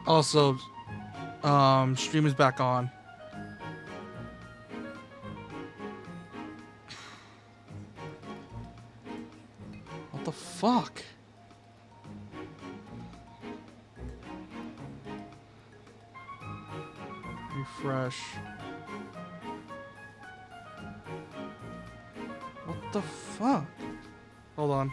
Also, stream is back on. What the fuck? Refresh. What the fuck? Hold on.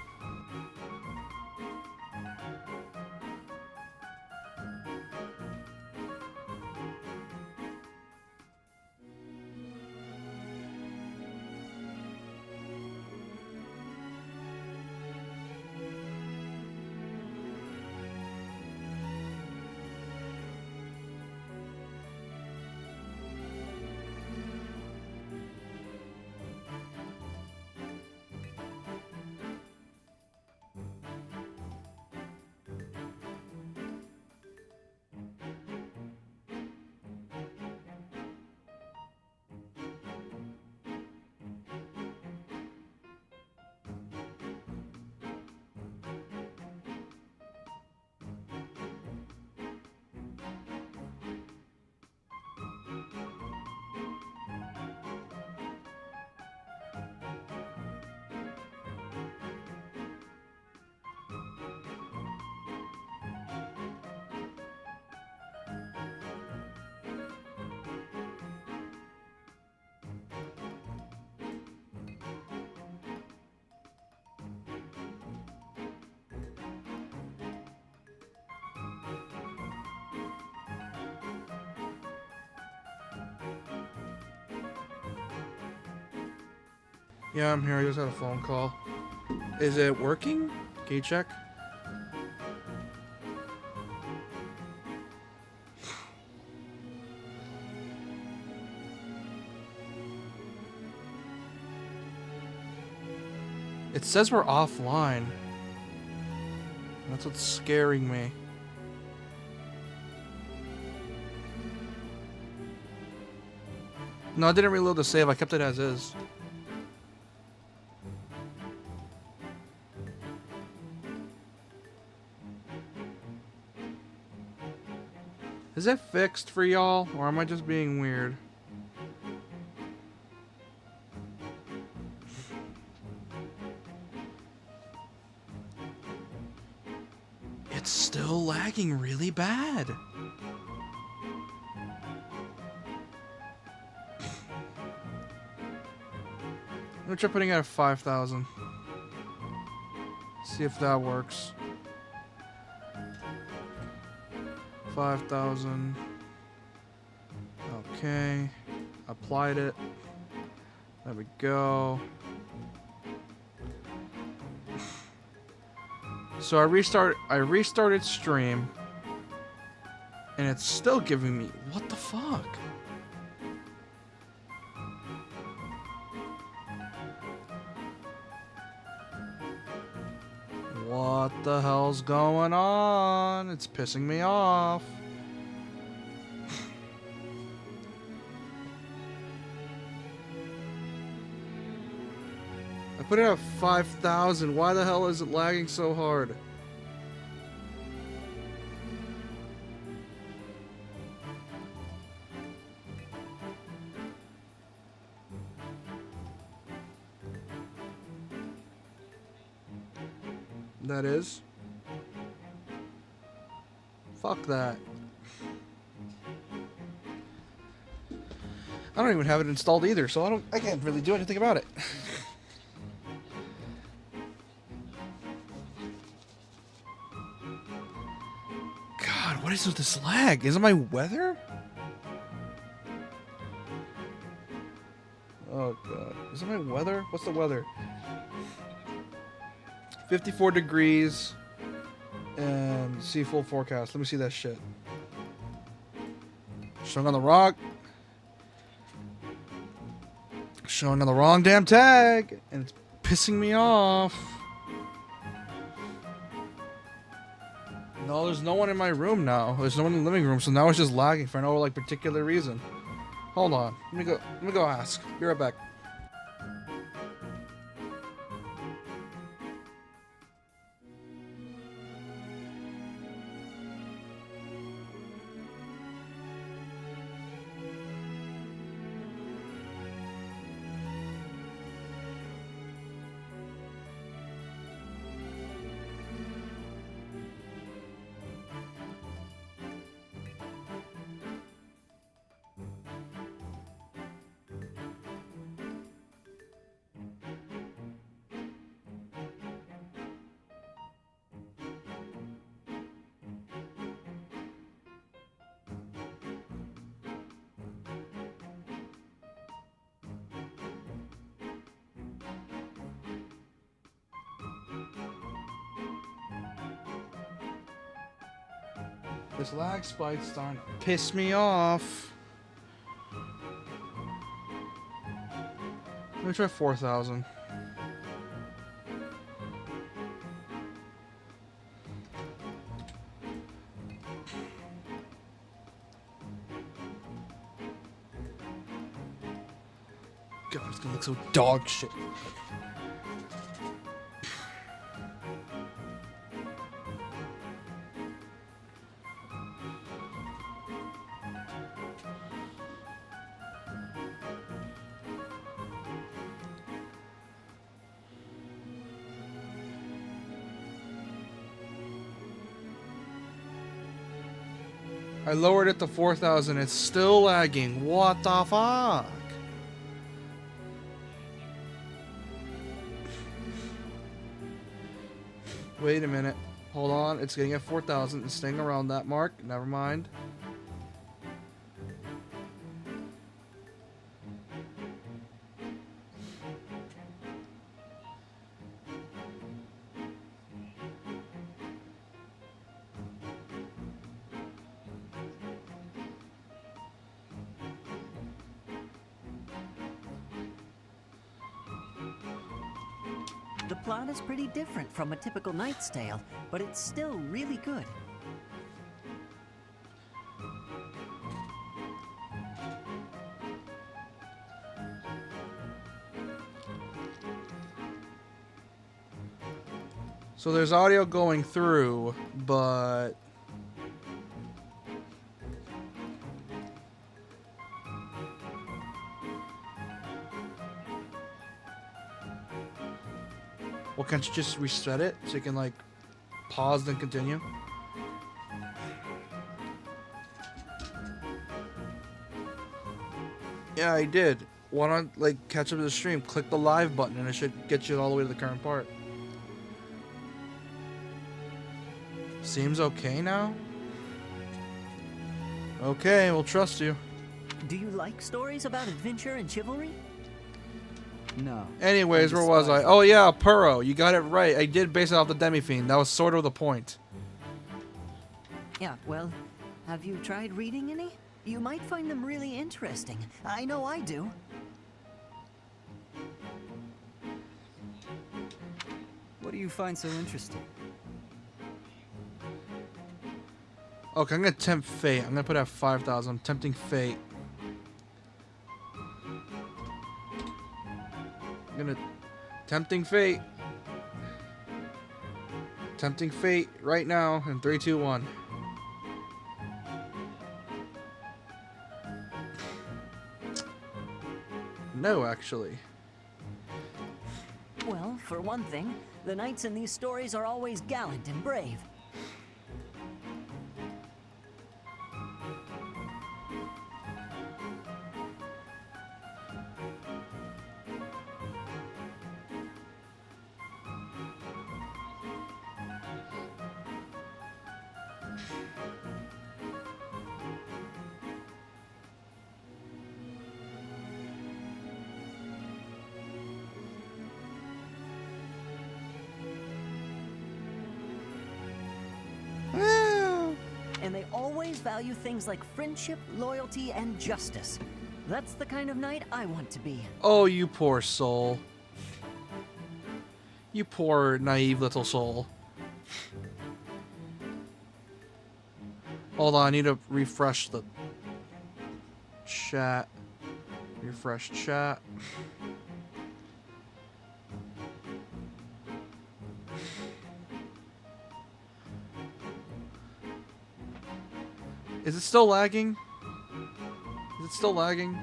Yeah, I'm here. I just had a phone call. Is it working? Can you check? It says we're offline. That's what's scaring me. No, I didn't reload the save. I kept it as is. Is it fixed for y'all, or am I just being weird? It's still lagging really bad. I'm gonna try putting it at 5,000. See if that works. 5,000. Okay. Applied it. There we go. So I restarted stream, and it's still giving me, what the fuck? What the hell's going on? It's pissing me off. I put it at 5,000. Why the hell is it lagging so hard? That is. Fuck that. I don't even have it installed either, so I can't really do anything about it. God, what is with this lag? Is it my weather? Oh god. Is it my weather? What's the weather? 54 degrees and see full forecast. Let me see that shit. Showing on the rock. Showing on the wrong damn tag. And it's pissing me off. No, there's no one in my room now. There's no one in the living room, so now it's just lagging for no like particular reason. Hold on. Let me go ask. Be right back. This lag spike's starting to piss me off. Let me try 4,000. God, it's gonna look so dog shit. I lowered it to 4,000. It's still lagging. What the fuck? Wait a minute. Hold on. It's getting at 4,000. It's staying around that mark. Never mind. The plot is pretty different from a typical Knight's Tale, but it's still really good. So there's audio going through, but... Well, can't you just reset it so you can, like, pause then continue? Yeah, I did. Why not, like, catch up to the stream? Click the live button and it should get you all the way to the current part. Seems okay now? Okay, we'll trust you. Do you like stories about adventure and chivalry? No. Anyways, where was I? Oh yeah, Puro. You got it right. I did base it off the Demi-Fiend. That was sort of the point. Yeah, well, have you tried reading any? You might find them really interesting. I know I do. What do you find so interesting? Okay, I'm gonna tempt fate. I'm gonna put at 5,000. I'm tempting fate. I'm gonna tempting fate. Tempting fate right now in 3, 2, 1. No, actually. Well, for one thing, the knights in these stories are always gallant and brave. And they always value things like friendship, loyalty, and justice. That's the kind of knight I want to be. Oh, you poor soul. You poor, naive little soul. Hold on, I need to refresh the chat. Refresh chat. Is it still lagging? Is it still lagging?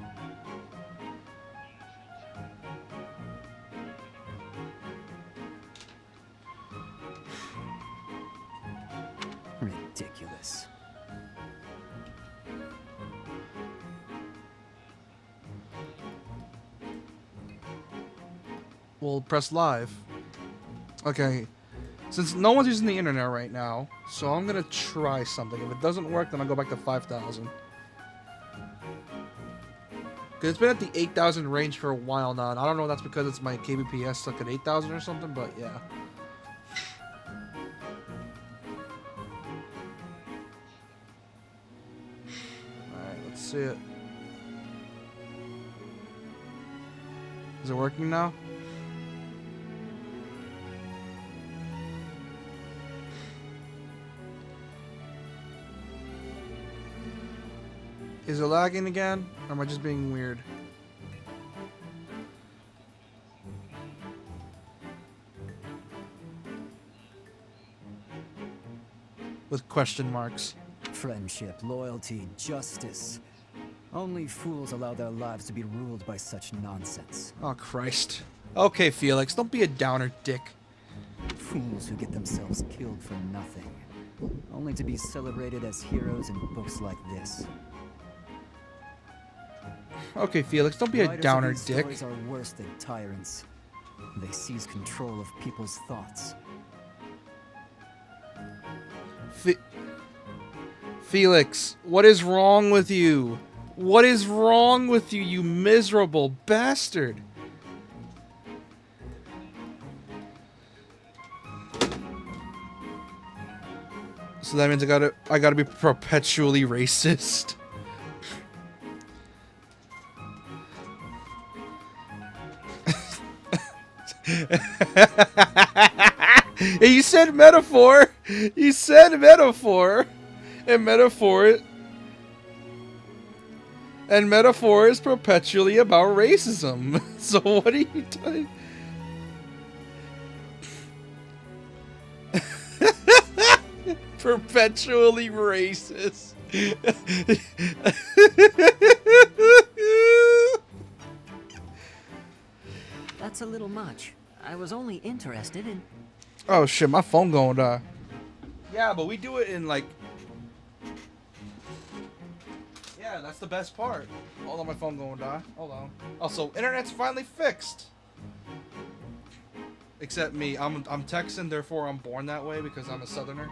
Ridiculous. We'll press live. Okay. Since no one's using the internet right now, so I'm gonna try something. If it doesn't work, then I'll go back to 5,000. Because it's been at the 8,000 range for a while now, and I don't know if that's because it's my kbps stuck at 8,000 or something, but yeah. Let's see it. Is it working now? Is it lagging again? Or am I just being weird? With question marks. Friendship, loyalty, justice. Only fools allow their lives to be ruled by such nonsense. Oh, Christ. Okay, Felix, don't be a downer dick. Fools who get themselves killed for nothing. Only to be celebrated as heroes in books like this. Okay, Felix, don't be a Writers of downer these dick. stories are worse than tyrants. They seize control of people's thoughts. Felix, what is wrong with you? What is wrong with you, you miserable bastard? So that means I gotta be perpetually racist. Hey, you said metaphor. You said metaphor. And metaphor is perpetually about racism. So what are you doing? Perpetually racist. That's a little much. I was only interested in... Oh shit, my phone going to die. Yeah, but we do it in like... Yeah, that's the best part. Hold on, my phone going to die. Hold on. Also, internet's finally fixed. Except me, I'm Texan, therefore I'm born that way because I'm a Southerner.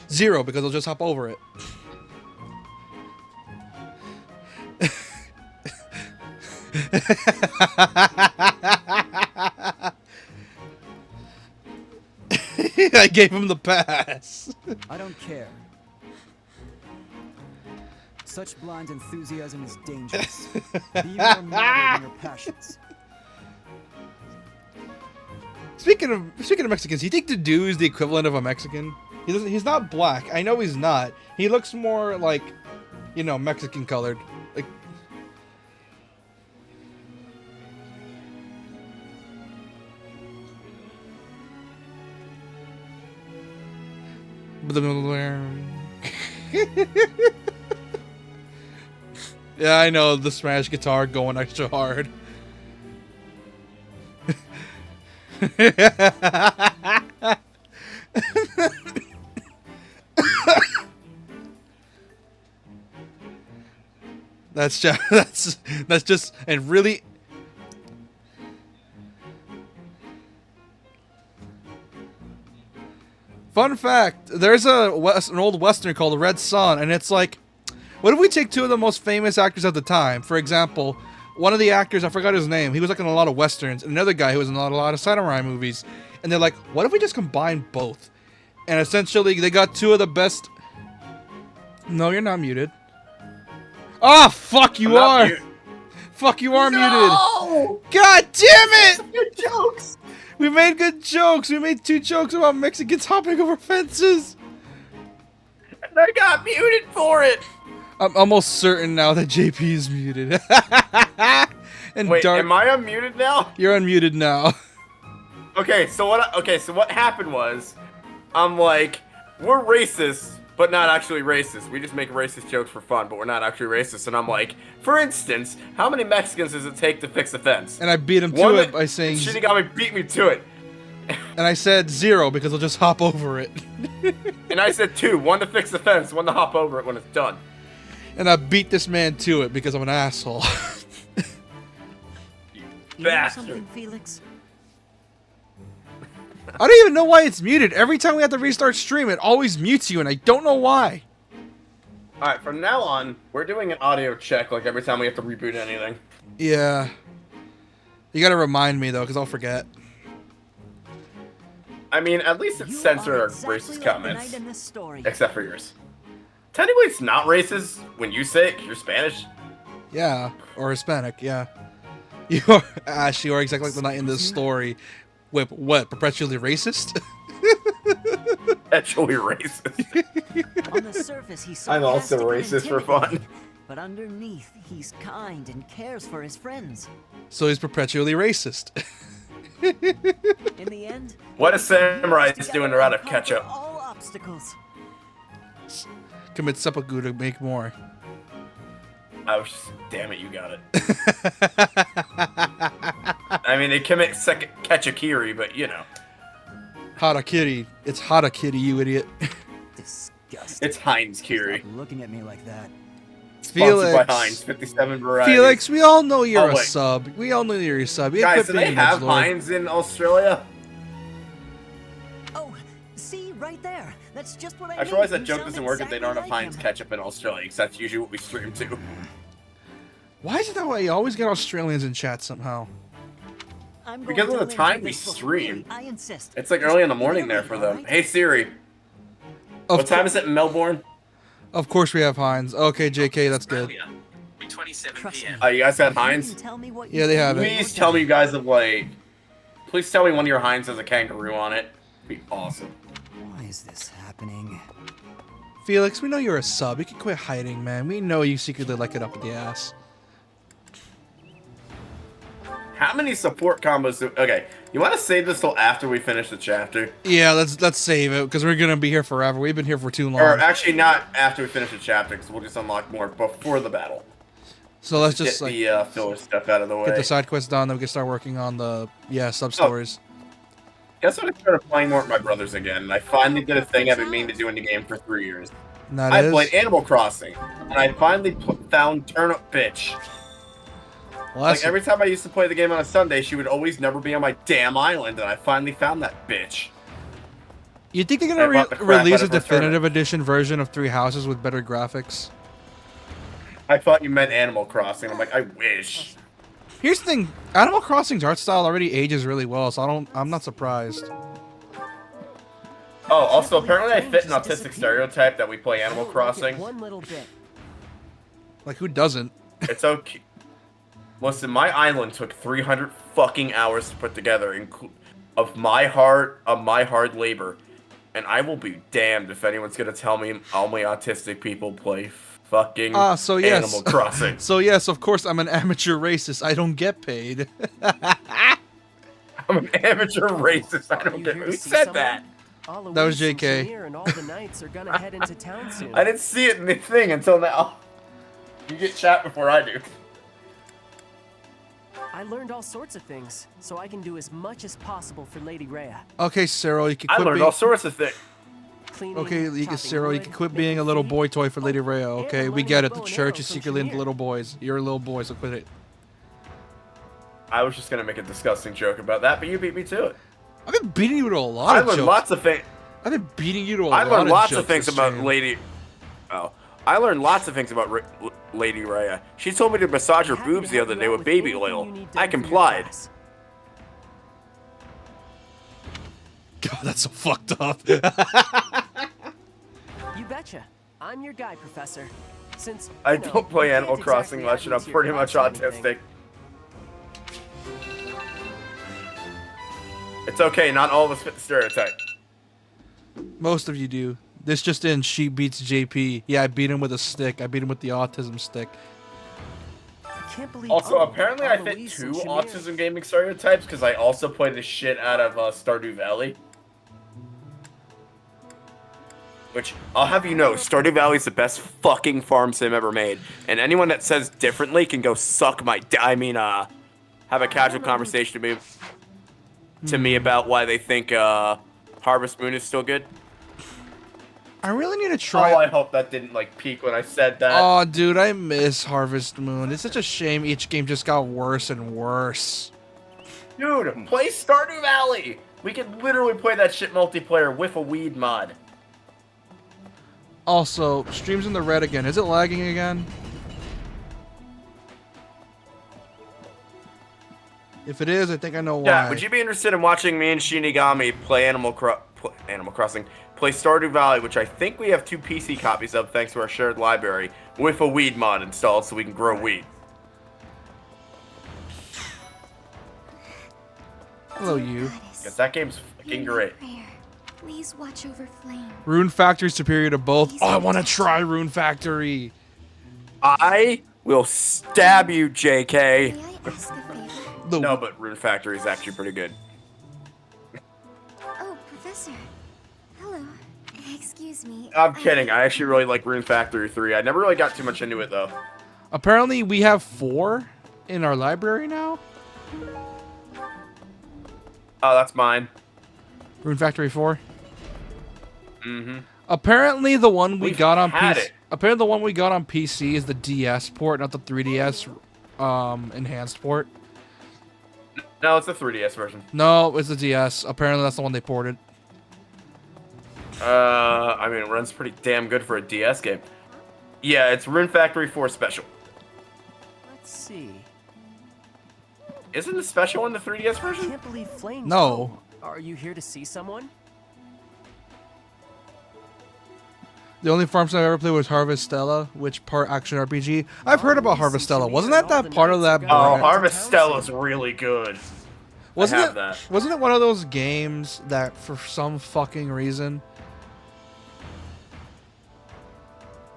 Zero, because I'll just hop over it. I gave him the pass. I don't care. Such blind enthusiasm is dangerous. Be more moderate in your passions. Speaking of Mexicans, you think the dude is the equivalent of a Mexican? He's not black. I know he's not. He looks more like, you know, Mexican colored. Like. Yeah, I know, the smash guitar going extra hard. That's just and really. Fun fact: there's an old western called The Red Sun, and it's like, what if we take two of the most famous actors at the time? For example, one of the actors, I forgot his name, he was like in a lot of westerns, and another guy who was in a lot of samurai movies, and they're like, what if we just combine both? And essentially, they got two of the best. No, you're not muted. Oh, fuck, you are! Fuck, you are muted! God damn it! Good jokes! We made good jokes! We made 2 jokes about Mexicans hopping over fences! And I got muted for it! I'm almost certain now that JP is muted. And Wait, Dark, am I unmuted now? you're unmuted now. Okay, so what happened was, I'm like, we're racist, but not actually racist. We just make racist jokes for fun, but we're not actually racist. And I'm like, for instance, how many Mexicans does it take to fix a fence? And I beat him to it by saying... Shinigami beat me to it. And I said 0 because I'll just hop over it. And I said 2, 1 to fix the fence, 1 to hop over it when it's done. And I beat this man to it because I'm an asshole. You know Bastard. something, Felix? I don't even know why it's muted. Every time we have to restart stream, it always mutes you, and I don't know why. Alright, from now on, we're doing an audio check like every time we have to reboot anything. Yeah. You gotta remind me, though, because I'll forget. I mean, at least it's You censored are our exactly racist like the comments. knight in this story. Except for yours. Technically, it's not racist when you say it 'cause you're Spanish. Yeah, or Hispanic. Yeah, you are Ash. You are exactly like the knight in this story. Whip, what? Perpetually racist? Actually racist. On the surface, he's I'm also sarcastic and racist for fun. intimidating, but underneath, he's kind and cares for his friends. So he's perpetually racist. In the end, What a they can samurai work is doing together out and of ketchup. conquer all obstacles. Commit seppuku to make more. I was just, damn it, you got it. I mean, they commit Ketchakiri, but you know. Harakiri. It's Harakiri, you idiot. Disgusting. It's Heinz Kiri. Stop looking at me like that. Sponsored by Felix. Heinz, 57 varieties. Felix, we all know you're Oh, a wait. sub. We all know you're a sub. You Guys, quit do being they an have edgelord. Heinz in Australia? Oh, see right there. That's just what I I just mean. realized that You joke sound doesn't work if they don't have exactly like Heinz him. ketchup in Australia, because that's usually what we stream to. Why is it that way? You always get Australians in chat somehow. I'm going Because of to the live time with we this for stream. free, I insist. It's like early in the morning there for them. Alright? Hey Siri, what time is it in Melbourne? Of course we have Heinz. Okay, JK, that's good. Australia, 27 Trust p.m. me. You guys got You Heinz? can tell me what Yeah, you they think have it. when we're Please tell me done. you guys have like. Please tell me one of your Heinz has a kangaroo on it. Be awesome. Why is this happening? Felix, we know you're a sub. You can quit hiding, man. We know you secretly like it up the ass. How many support combos do... Okay, you want to save this till after we finish the chapter? Yeah, let's save it because we're gonna be here forever. We've been here for too long. Or actually not after we finish the chapter, because we'll just unlock more before the battle. So let's Get just like the filler stuff out of the way. get the side quest done, then we can start working on the sub stories. Guess what? I started playing more with my brothers again, and I finally did a thing I've been meaning to do in the game for 3 years. And that I is played Animal Crossing, and I finally found Turnip Bitch. well, Like, that's- every time I used to play the game on a Sunday, she would always never be on my damn island, and I finally found that bitch. You think they're I gonna bought the crap release out a of her definitive edition version of Three Houses with better graphics? I thought you meant Animal Crossing. I'm like, I wish. Here's the thing: Animal Crossing's art style already ages really well, so I'm not surprised. Oh, also, apparently I fit an autistic stereotype that we play Animal Crossing. One little bit. Like, who doesn't? It's okay. Listen, my island took 300 fucking hours to put together, of my hard labor, and I will be damned if anyone's gonna tell me only autistic people play fucking So yes. Animal Crossing. So yes, of course, I'm an amateur racist. I don't get paid. I'm an amateur racist. I don't You get here who to see said someone? that. That was Alois and JK. Shamir and all the knights are gonna head into town soon. I didn't see it in the thing until now. You get chat before I do. I learned all sorts of things, so I can do as much as possible for Lady Rhea. Okay, Cyril, you can I quit learned being. all sorts of things. Cleaning, Okay, you can, chopping Cyril, you wood, can quit making being a little feed. boy toy for Lady Rhea. and Okay, we learning get the it. The bow and church arrow is from secretly into Shamir. little boys. You're a little boy, so quit it. I was just gonna make a disgusting joke about that, but you beat me to it. I've been beating you to a lot I of learned jokes. lots of things. I've been beating you to a I lot learned of lots jokes of things this about stream. Lady. Oh, I learned lots of things about Lady Rhea. She told me to massage her Happy to boobs the help other you day out with with baby anything oil. you need I done for your complied. class. God, that's so fucked up. You betcha. I'm your guy, Professor. Since I you know, don't play you can't Animal Crossing exactly much, hack and I'm into your pretty much class or anything. autistic. It's okay, not all of us fit the stereotype. Most of you do. This just in, she beats JP. Yeah, I beat him with a stick. I beat him with the autism stick. I can't believe. Also, oh, apparently I fit Alois 2 and Shamir. autism gaming stereotypes because I also play the shit out of Stardew Valley. Which, I'll have you know, Stardew Valley is the best fucking farm sim ever made. And anyone that says differently can go suck my have a casual conversation to me about why they think Harvest Moon is still good. I really need to Oh, try. I hope that didn't, like, peak when I said that. Oh, dude, I miss Harvest Moon. It's such a shame each game just got worse and worse. Dude, play Stardew Valley! We could literally play that shit multiplayer with a weed mod. Also, streams in the red again. Is it lagging again? If it is, I think I know why. Yeah, would you be interested in watching me and Shinigami play Animal Crossing, play Stardew Valley, which I think we have 2 PC copies of thanks to our shared library, with a weed mod installed so we can grow weed. Hello, you. Because that game's fucking great. Please watch over Flame. Rune Factory superior to both. Oh, I want to try Rune Factory. I will stab you, JK. May I ask a favor? No, but Rune Factory is actually pretty good. Oh, Professor. Hello. Excuse me. I'm kidding. I actually really like Rune Factory 3. I never really got too much into it, though. Apparently, we have 4 in our library now. Oh, that's mine. Rune Factory 4. Mm-hmm. Apparently, the one we got on had PC. it. Apparently, the one we got on PC is the DS port, not the 3DS enhanced port. No, it's the 3DS version. No, it's the DS. Apparently, that's the one they ported. I mean, it runs pretty damn good for a DS game. Yeah, it's Rune Factory 4 Special. Let's see. Isn't the Special in the 3DS I version? can't believe Flame's No. home. Are you here to see someone? The only farm sim I ever played was Harvestella, which part action RPG. I've heard about Harvestella. Wasn't that part of that? Oh, brand? Harvestella's really good. Wasn't have it? that. Wasn't it one of those games that, for some fucking reason,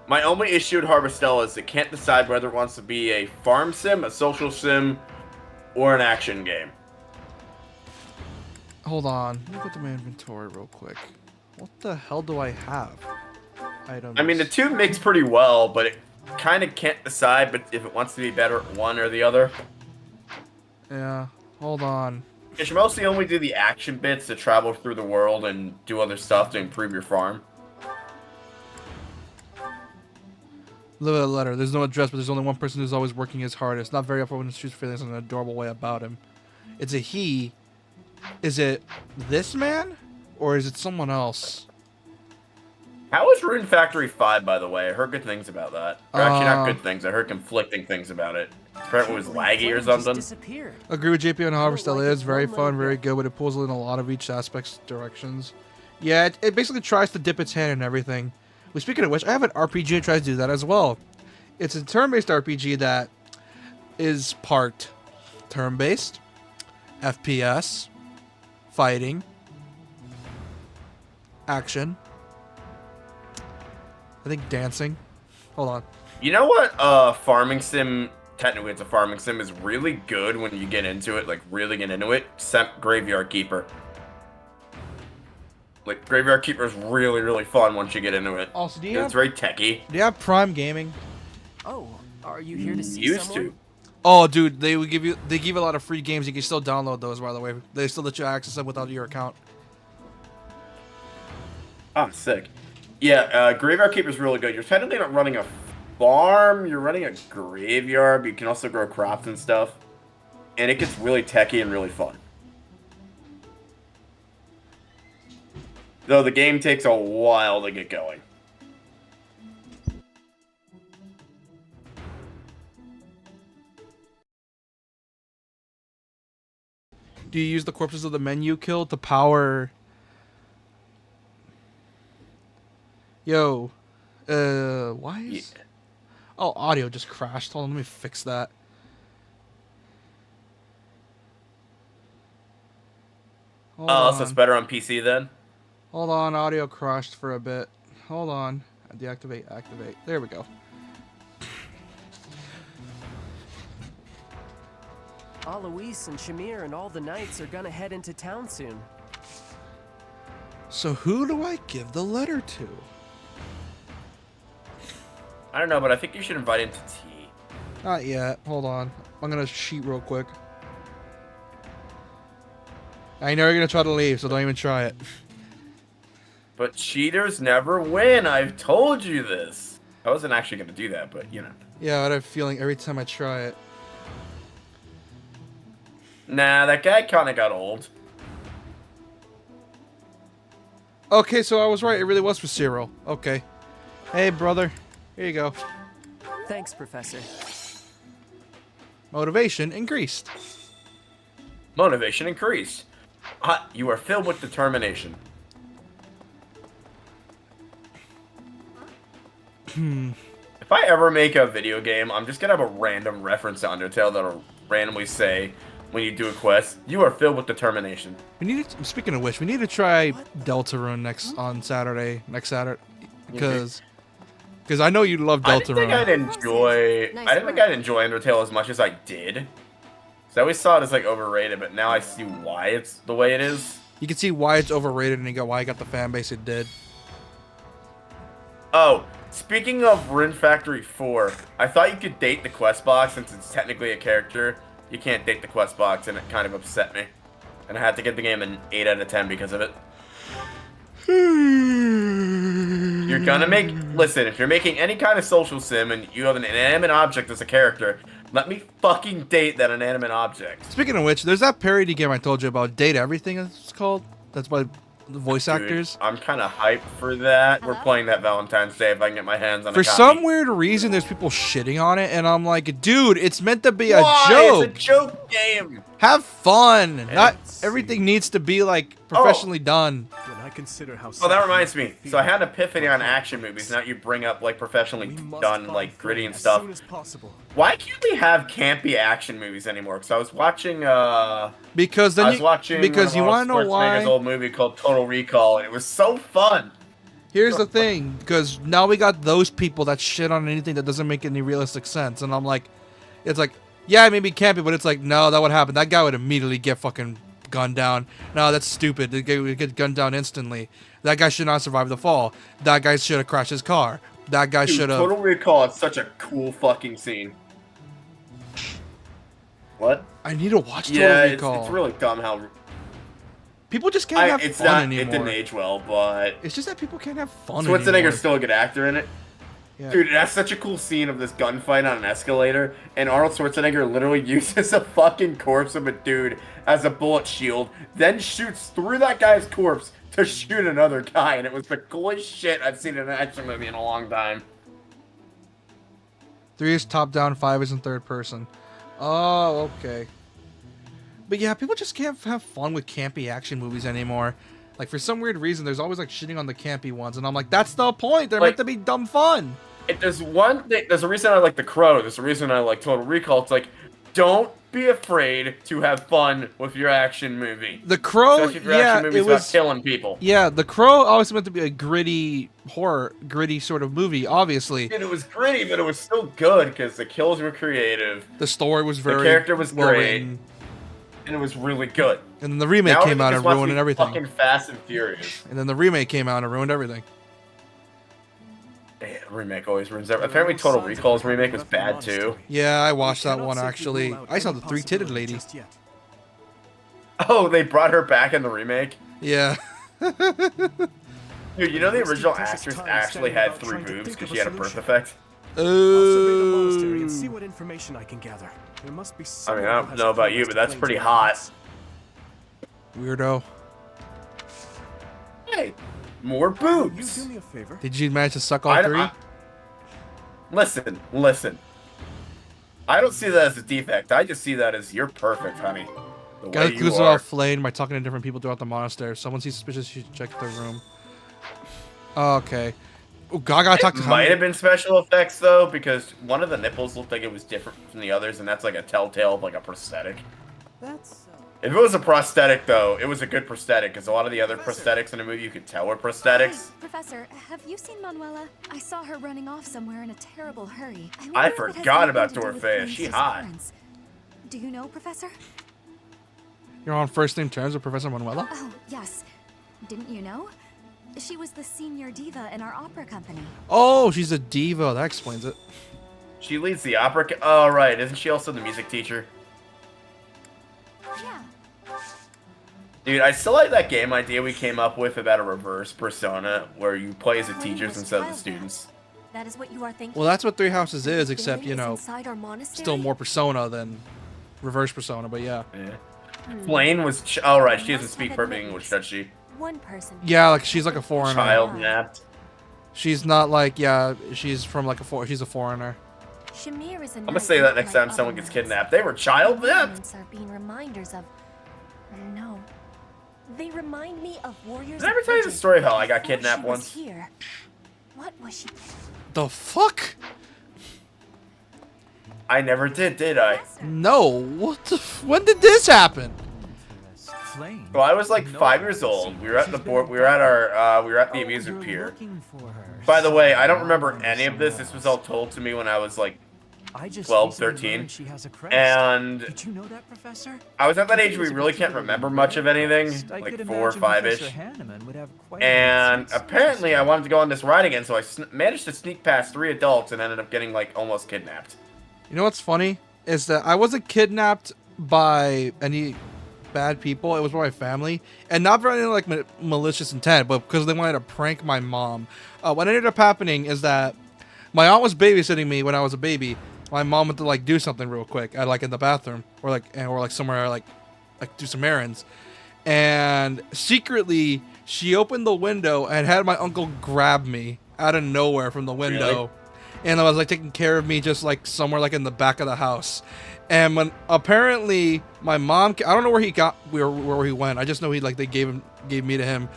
My only issue with Harvestella is it can't decide whether it wants to be a farm sim, a social sim, or an action game. hold on. Let me go to my inventory real quick. What the hell do I have? Items. I mean, the two mix pretty well, but it kind of can't decide but if it wants to be better at one or the other. Yeah. Hold on. You should mostly only do the action bits to travel through the world and do other stuff to improve your farm. Look at the letter. There's no address, but there's only one person who's always working his hardest. Not very often when shoots feelings in an adorable way about him. It's a he. Is it this man? Or is it someone else? How was Rune Factory 5, by the way? I heard good things about that. Or actually, not good things. I heard conflicting things about it. Apparently it was laggy or something. Disappeared. Agree with JP on Harvestella like is it very one fun, little very bit. good, but it pulls in a lot of each aspect's directions. Yeah, it basically tries to dip its hand in everything. Well, speaking of which, I have an RPG that tries to do that as well. It's a turn-based RPG that is part turn-based, FPS, fighting, action, I think dancing. Hold on. You know what farming sim, technically it's a farming sim, is really good when you get into it, like really get into it? Graveyard Keeper. Like, Graveyard Keeper is really, really fun once you get into it. Also, do you 'Cause have, it's very techy. do you have Prime Gaming? Oh, are you here to see Used someone? to. Oh, dude, they give you a lot of free games. You can still download those, by the way. They still let you access them without your account. Oh, sick. Yeah, Graveyard Keeper is really good. You're technically not running a farm, you're running a graveyard, but you can also grow crops and stuff. And it gets really techy and really fun. Though the game takes a while to get going. Do you use the corpses of the men you killed to power? Yo, why is? Yeah. Oh, audio just crashed. Hold on, let me fix that. Hold Oh, so on. it's better on PC then? Hold on, audio crashed for a bit. Hold on. Deactivate, activate. There we go. Alois and Shamir and all the knights are gonna head into town soon. So who do I give the letter to? I don't know, but I think you should invite him to tea. Not yet. Hold on. I'm gonna cheat real quick. I know you're gonna try to leave, so don't even try it. But cheaters never win. I've told you this. I wasn't actually going to do that, but you know. Yeah, I had a feeling every time I try it. Nah, that guy kind of got old. Okay, so I was right. It really was for Cyril. Okay. Hey, brother. Here you go. Thanks, Professor. Motivation increased. Motivation increased. You are filled with determination. If I ever make a video game, I'm just gonna have a random reference to Undertale that'll randomly say, when you do a quest, you are filled with determination. We need to, speaking of which, we need to try Deltarune next Saturday, because I know you love I didn't think Deltarune. I'd enjoy. Nice I didn't think work. I'd enjoy Undertale as much as I did. So I always saw it as like overrated, but now I see why it's the way it is. You can see why it's overrated and why it got the fan base it did. Oh, speaking of Rin Factory 4, I thought you could date the quest box since it's technically a character. You can't date the quest box, and it kind of upset me. And I had to give the game an 8 out of 10 because of it. You're gonna make... Listen, if you're making any kind of social sim and you have an inanimate object as a character, let me fucking date that inanimate object. Speaking of which, there's that parody game I told you about, Date Everything it's called. That's by the voice Dude, actors. I'm kind of hyped for that. We're Hello? playing that Valentine's Day if I can get my hands on For a copy. some weird reason, there's people shitting on it, and I'm like, dude, it's meant to be a Why? joke. It's a joke game. Have fun. Not see. everything needs to be like professionally done. When I consider how Oh, that reminds me. So I had an epiphany on action movies. Now you bring up like professionally done, like gritty and stuff. As soon as possible. Why can't we have campy action movies anymore? Because I was watching, Because then I was watching because you want to know Schwarzenegger's why? old movie called Total Recall, and it was so fun. Here's the thing, because now we got those people that shit on anything that doesn't make any realistic sense, and I'm like, it's like, yeah, maybe campy, but it's like, no, that would happen. That guy would immediately get fucking gunned down. No, that's stupid. The guy would get gunned down instantly. That guy should not survive the fall. That guy should have crashed his car. That guy Dude, should have. Total Recall is such a cool fucking scene. What? I need to watch Total Yeah, Recall. it's really dumb how People just can't have it's fun not. anymore. It didn't age well, but It's just that people can't have fun anymore. Schwarzenegger's still a good actor in it. Yeah. Dude, that's such a cool scene of this gunfight on an escalator, and Arnold Schwarzenegger literally uses a fucking corpse of a dude as a bullet shield, then shoots through that guy's corpse to shoot another guy, and it was the coolest shit I've seen in an action movie in a long time. 3 is top down, 5 is in third person. Oh, okay. But yeah, people just can't have fun with campy action movies anymore. Like, for some weird reason, there's always like shitting on the campy ones, and I'm like, that's the point. They're Like- meant to be dumb fun. There's one thing, there's a reason I like The Crow, there's a reason I like Total Recall. It's like, don't be afraid to have fun with your action movie. The Crow, Especially if your yeah, action movie's it was. about killing people. Yeah, The Crow always meant to be a gritty horror, gritty sort of movie. Obviously, Dude, it was gritty, but it was still good because the kills were creative, the story was very. character was well great. written. and it was really good. And then the remake Now came out and ruined everything. Fucking Fast and Furious. And then the remake came out and ruined everything. Yeah, remake always ruins everything. Apparently, Total Recall's remake was bad too. Yeah, I watched that one actually. I saw the 3-titted lady. Oh, they brought her back in the remake. Yeah. Dude, you know the original actress actually had 3 boobs because she had a birth defect. I'll survey the Oh. monastery and see what information I can gather. There must be I mean, someone I who don't has know about you, clues but to that's claim pretty to hot. evidence. Weirdo. Hey, more Will you boobs. do me a favor? Did you manage to suck all 3? Listen. I don't see that as a defect. I just see that as you're perfect, honey. The Guys way you clues are. off flayed by talking to different people throughout the monastery. If someone sees suspicious, you should check their room. Okay. Oh, Gaga talked to Might have been special effects though, because one of the nipples looked like it was different from the others, and that's like a telltale of like a prosthetic. That's If it was a prosthetic though, it was a good prosthetic, because a lot of the other prosthetics in the movie you could tell were prosthetics. Professor, have you seen Manuela? I saw her running off somewhere in a terrible hurry. I wonder if it has forgot anything about to do with Dorothea. Flame's She hot. disappearance. Do you know, Professor? You're on first name terms with Professor Manuela? Oh, yes. Didn't you know? She was the senior diva in our opera company. Oh, she's a diva. That explains it. She leads the opera. Oh right, isn't she also the music teacher? Yeah. Dude, I still like that game idea we came up with about a reverse persona, where you play as the Flame teachers was instead of the child students. That is what you are thinking? Well, that's what Three Houses is, except, Billy you is know, inside our monastery? still more persona than reverse persona, but yeah. Yeah. Blaine was. Oh right, she doesn't speak perfect English, does she? One person. Yeah, like, she's like a foreigner. Child napped. She's not like, yeah, she's from like she's a foreigner. Shamir is a I'm gonna say that next time someone gets kidnapped. They were child napped. Are being reminders of No. They remind me of warriors. Did I ever of tell you the Bridget story how I got before kidnapped she was once? Here. What was she? The fuck? I never did I? No. What the? When did this happen? Flame. Well, I was like 5 years old. We were at the board. We were at our. We were at the amusement pier. By the way, I don't remember any of this. This was all told to me when I was like I just 12, recently 13. learned she has a crest. And Did you know that, Professor? I was at that age where we really can't remember much of anything, I like could 4 or imagine 5-ish. Professor Hanneman would have quite a And sense of apparently I smell. wanted to go on this ride again, so I managed to sneak past 3 adults and ended up getting like almost kidnapped. You know what's funny is that I wasn't kidnapped by any bad people. It was by my family, and not for any like malicious intent, but because they wanted to prank my mom. What ended up happening is that my aunt was babysitting me when I was a baby. My mom went to like do something real quick, like in the bathroom or like somewhere like do some errands, and secretly she opened the window and had my uncle grab me out of nowhere from the window. Really? And I was like taking care of me just like somewhere like in the back of the house. And when apparently my mom, I don't know where he got where he went. I just know they gave me to him,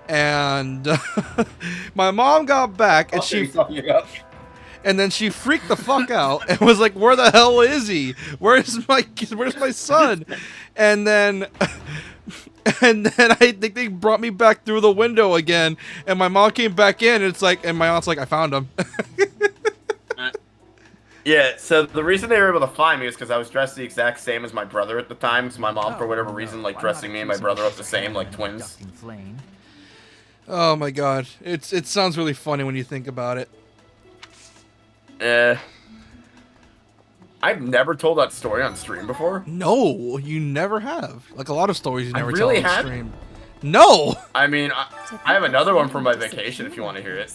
and my mom got back and and then she freaked the fuck out and was like, "Where the hell is he? Where's my son?" And then I think they brought me back through the window again, and my mom came back in. And and my aunt's like, "I found him." Yeah, so the reason they were able to find me was because I was dressed the exact same as my brother at the time. So my mom, for whatever reason, like dressing me and my brother up the same, like twins. Flame. Oh my god, it sounds really funny when you think about it. I've never told that story on stream before. No, you never have. Like a lot of stories you never really tell on haven't? stream. No. I mean, I have another one from my vacation if you want to hear it.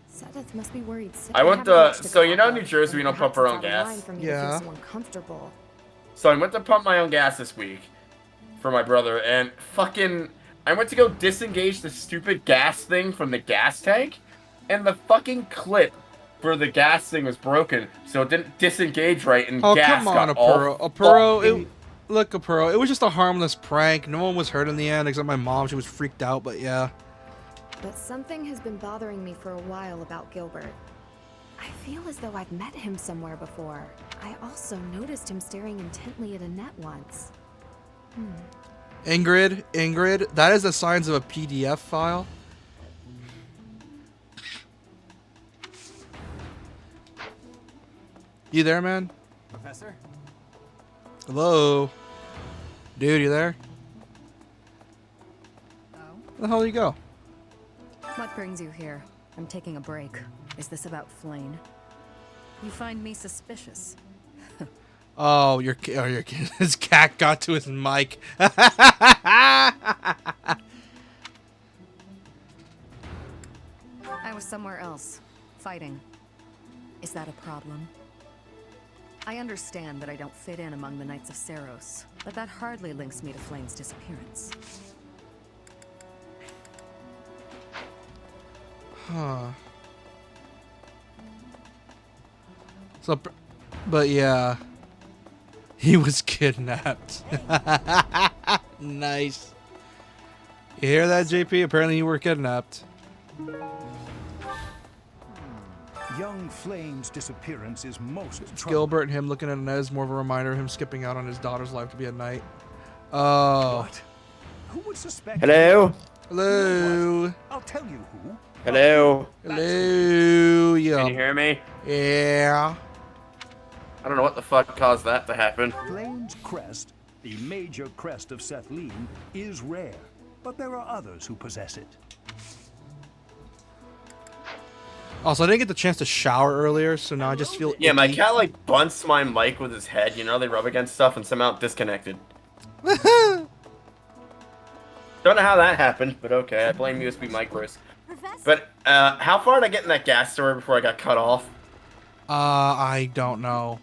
Seth must be worried. I went to, so you know in New Jersey we don't pump our own gas? Yeah. So I went to pump my own gas this week for my brother, and fucking, I went to go disengage the stupid gas thing from the gas tank, and the fucking clip for the gas thing was broken, so it didn't disengage right, and Oh, gas come on, got all Apuro. fucking- Look, Apuro, it was just a harmless prank. No one was hurt in the end except my mom. She was freaked out, but yeah. But something has been bothering me for a while about Gilbert. I feel as though I've met him somewhere before. I also noticed him staring intently at Annette once. Ingrid, that is the signs of a PDF file. You there, man? Professor? Hello? Dude, you there? Oh? Where the hell you go? What brings you here? I'm taking a break. Is this about Flame? You find me suspicious. Oh, your his cat got to his mic. I was somewhere else, fighting. Is that a problem? I understand that I don't fit in among the Knights of Seros, but that hardly links me to Flame's disappearance. Huh. So, but yeah, he was kidnapped. Nice. You hear that, JP? Apparently you were kidnapped. Young Flame's disappearance is most troubling. Gilbert and him looking at Inez is more of a reminder of him skipping out on his daughter's life to be a knight. Oh. What? Who would suspect? Hello? Hello. I'll tell you who. Hello? Hello. Yeah. Can you hear me? Yeah. I don't know what the fuck caused that to happen. Flame's crest, the major crest of Sethlin, is rare, but there are others who possess it. Also, I didn't get the chance to shower earlier, so now I just feel Yeah, my icky. cat like bunts my mic with his head, you know, they rub against stuff and somehow it disconnected. Don't know how that happened, but okay, I blame USB micros. But, how far did I get in that gas story before I got cut off? I don't know.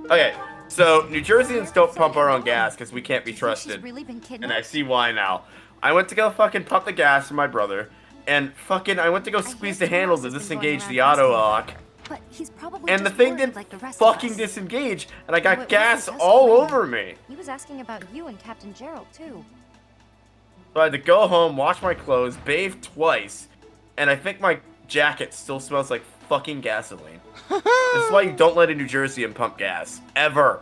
Okay, so New Jerseyans don't pump our own gas because we can't be She's trusted. really been And I kidnapped. see why now. I went to go fucking pump the gas for my brother, and fucking I went to go squeeze the handle to disengage the auto lock, But he's probably And the just thing worried didn't like the rest of fucking us. disengage, and I No, got it wasn't gas just all Rain. over me. He was asking about you and Captain Gerald, too. So I had to go home, wash my clothes, bathe twice, and I think my jacket still smells like fucking gasoline. This is why you don't let in New Jersey and pump gas. Ever.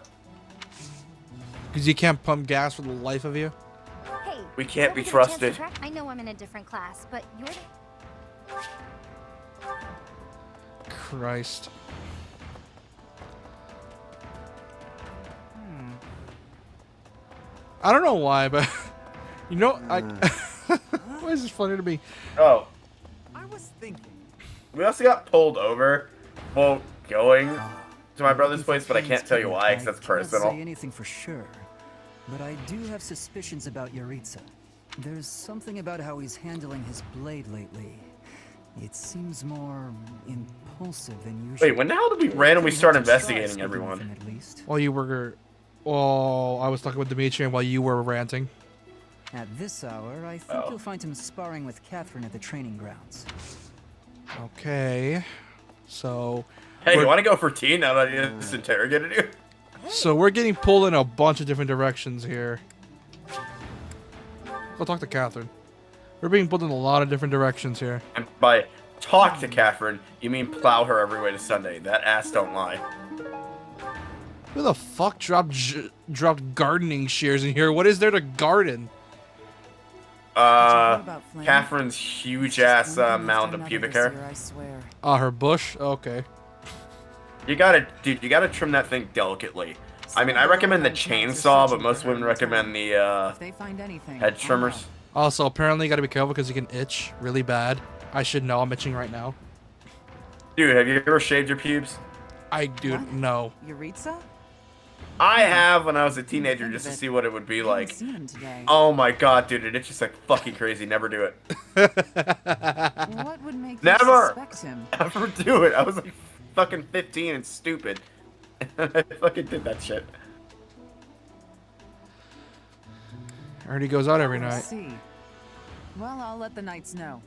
Because you can't pump gas for the life of you. Hey, We can't if be you ever get a chance to trusted. track- I know I'm in a different class, but you're the... Christ. I don't know why, but you know, why is this funny to me? Oh, I was thinking. we also got pulled over while going to my I'm brother's looking place, for but I can't tell you Plains why, Kid. because that's I can't personal. say anything for sure, but I do have suspicions about Yaritza. There's something about how he's handling his blade lately. It seems more impulsive than usual. Wait, when the hell did we randomly start investigating everyone? At least. While you were, well, I was talking with Dimitri, and while you were ranting. At this hour, I think you'll find him sparring with Catherine at the training grounds. Okay, so Hey, you we're- want to go for tea now that I just interrogated you? so we're getting pulled in a bunch of different directions here. Go talk to Catherine. We're being pulled in a lot of different directions here. And by talk to Catherine, you mean plow her every way to Sunday. That ass don't lie. Who the fuck dropped gardening shears in here? What is there to garden? about Flame? Catherine's huge ass mound of pubic hair. I swear. Her bush? Okay. You gotta trim that thing delicately. I mean, I recommend the chainsaw, but most women recommend the If they find anything, head I'll trimmers. know. Also, apparently you gotta be careful because you can itch really bad. I should know, I'm itching right now. Dude, have you ever shaved your pubes? I do know. Yuritsa? I have when I was a teenager Think just of to it. see what it would be I like. haven't seen him today. Oh my god, dude, it itches like fucking crazy. Never do it. What would make Never! you suspect him? Never do it. I was like fucking 15 and stupid. I fucking did that shit. I heard he goes out every We'll night. see. Well, I'll let the knights know.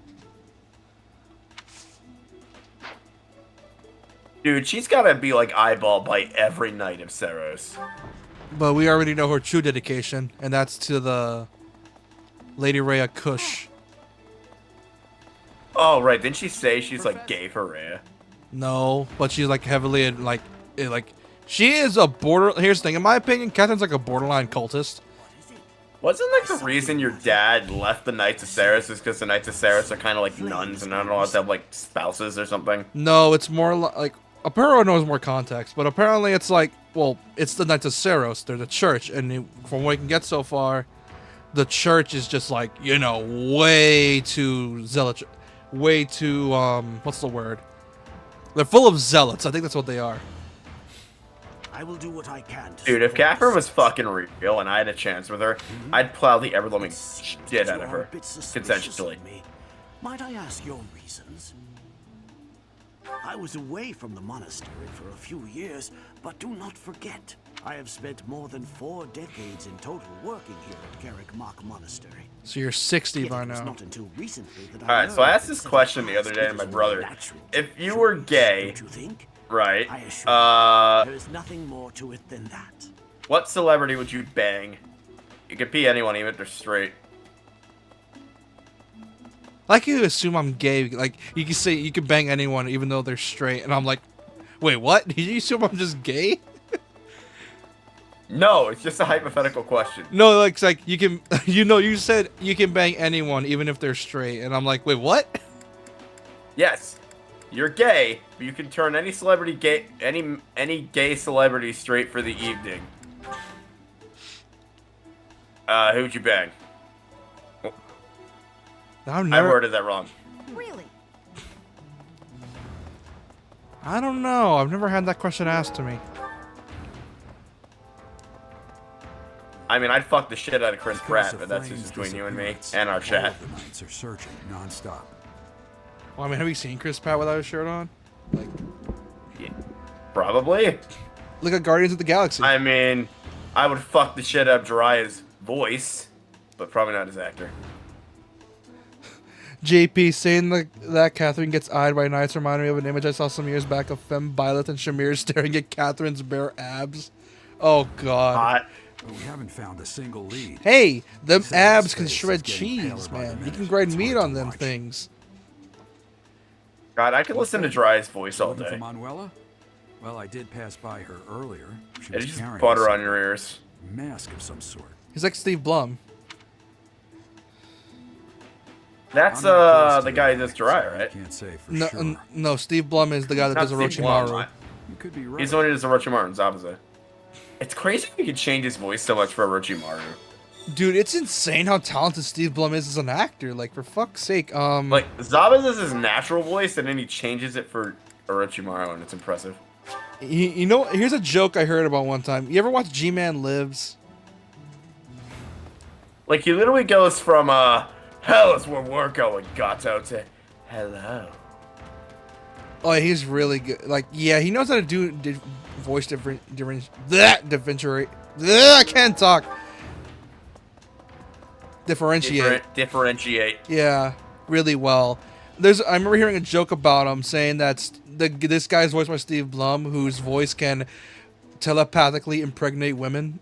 Dude, she's gotta be like eyeballed by every knight of Seros. But we already know her true dedication, and that's to the Lady Rhea Kush. Oh, right. Didn't she say she's like gay for Rhea? No, but she's like heavily like she is a border. Here's the thing, in my opinion, Catherine's like a borderline cultist. Wasn't like the reason your dad left the Knights of Seros is because the Knights of Seros are kind of like nuns and not allowed to have like spouses or something? No, it's more like Apero knows more context, but apparently it's like, well, it's the Knights of Seros. They're the church, and from what we can get so far, the church is just like, you know, way too zealot, way too what's the word? They're full of zealots. I think that's what they are. I will do what I can to Dude, if support Catherine the was citizens. fucking real and I had a chance with her, I'd plow the ever-loving shit out of You are her. a bit suspicious Consensually. of me. Might I ask your reasons? I was away from the monastery for a few years, but do not forget, I have spent more than 4 decades in total working here at Garrick Mach Monastery. So you're 60 Yet by it was now. not until recently that Alright, so I asked this question the other day to my brother. If you were gay, Don't you think? right, I assure you, there is nothing more to it than that. what celebrity would you bang? You could be anyone, even if they're straight. Like you assume I'm gay. Like you can say you can bang anyone even though they're straight, and I'm like, wait, what? Did you assume I'm just gay? No, it's just a hypothetical question. No, like it's like you can, you said you can bang anyone even if they're straight, and I'm like, wait, what? Yes, you're gay, but you can turn any celebrity gay, any gay celebrity straight for the evening. Who'd you bang? I've I never, worded that wrong. Really? I don't know. I've never had that question asked to me. I mean, I'd fuck the shit out of Chris Because Pratt, of but that's Flame's just between you and me disappearance, and our all chat. of the knights are searching nonstop. Well, I mean, have you seen Chris Pratt without a shirt on? Like, Yeah, probably. look at Guardians of the Galaxy. I mean, I would fuck the shit out of Jiraiya's voice, but probably not his actor. JP saying that Catherine gets eyed by knights reminded me of an image I saw some years back of Femme Violet and Shamir staring at Catherine's bare abs. Oh god. Hot. We haven't found a single lead. Hey, them Besides, abs can space is shred getting cheese, paler by the man. You minute. can grind It's meat hard on to them watch. things. God, I could listen to Dry's voice all Looking for day. Manuela? Well, I did pass by her earlier. She Yeah, was just carrying butter some on your ears. mask of some sort. He's like Steve Blum. That's I'm not close to the guy who does so Dry, I right? can't say for No, sure. no, Steve Blum is the guy that Not does Steve Blum, Orochimaru. right? You could be right. He's the one who does Orochimaru and Zabuza. It's crazy we could change his voice so much for Orochimaru. Dude, it's insane how talented Steve Blum is as an actor. Like, for fuck's sake. Like, Zabuza is his natural voice, and then he changes it for Orochimaru, and it's impressive. you know, here's a joke I heard about one time. You ever watch G-Man Lives? Like, he literally goes from, hell is where we're going, Gato, to hello. Oh, he's really good. Like, yeah, he knows how to do voice differentiate. I can't talk. Differentiate. Differentiate. Yeah, really well. I remember hearing a joke about him saying that this guy's voiced by Steve Blum, whose voice can telepathically impregnate women.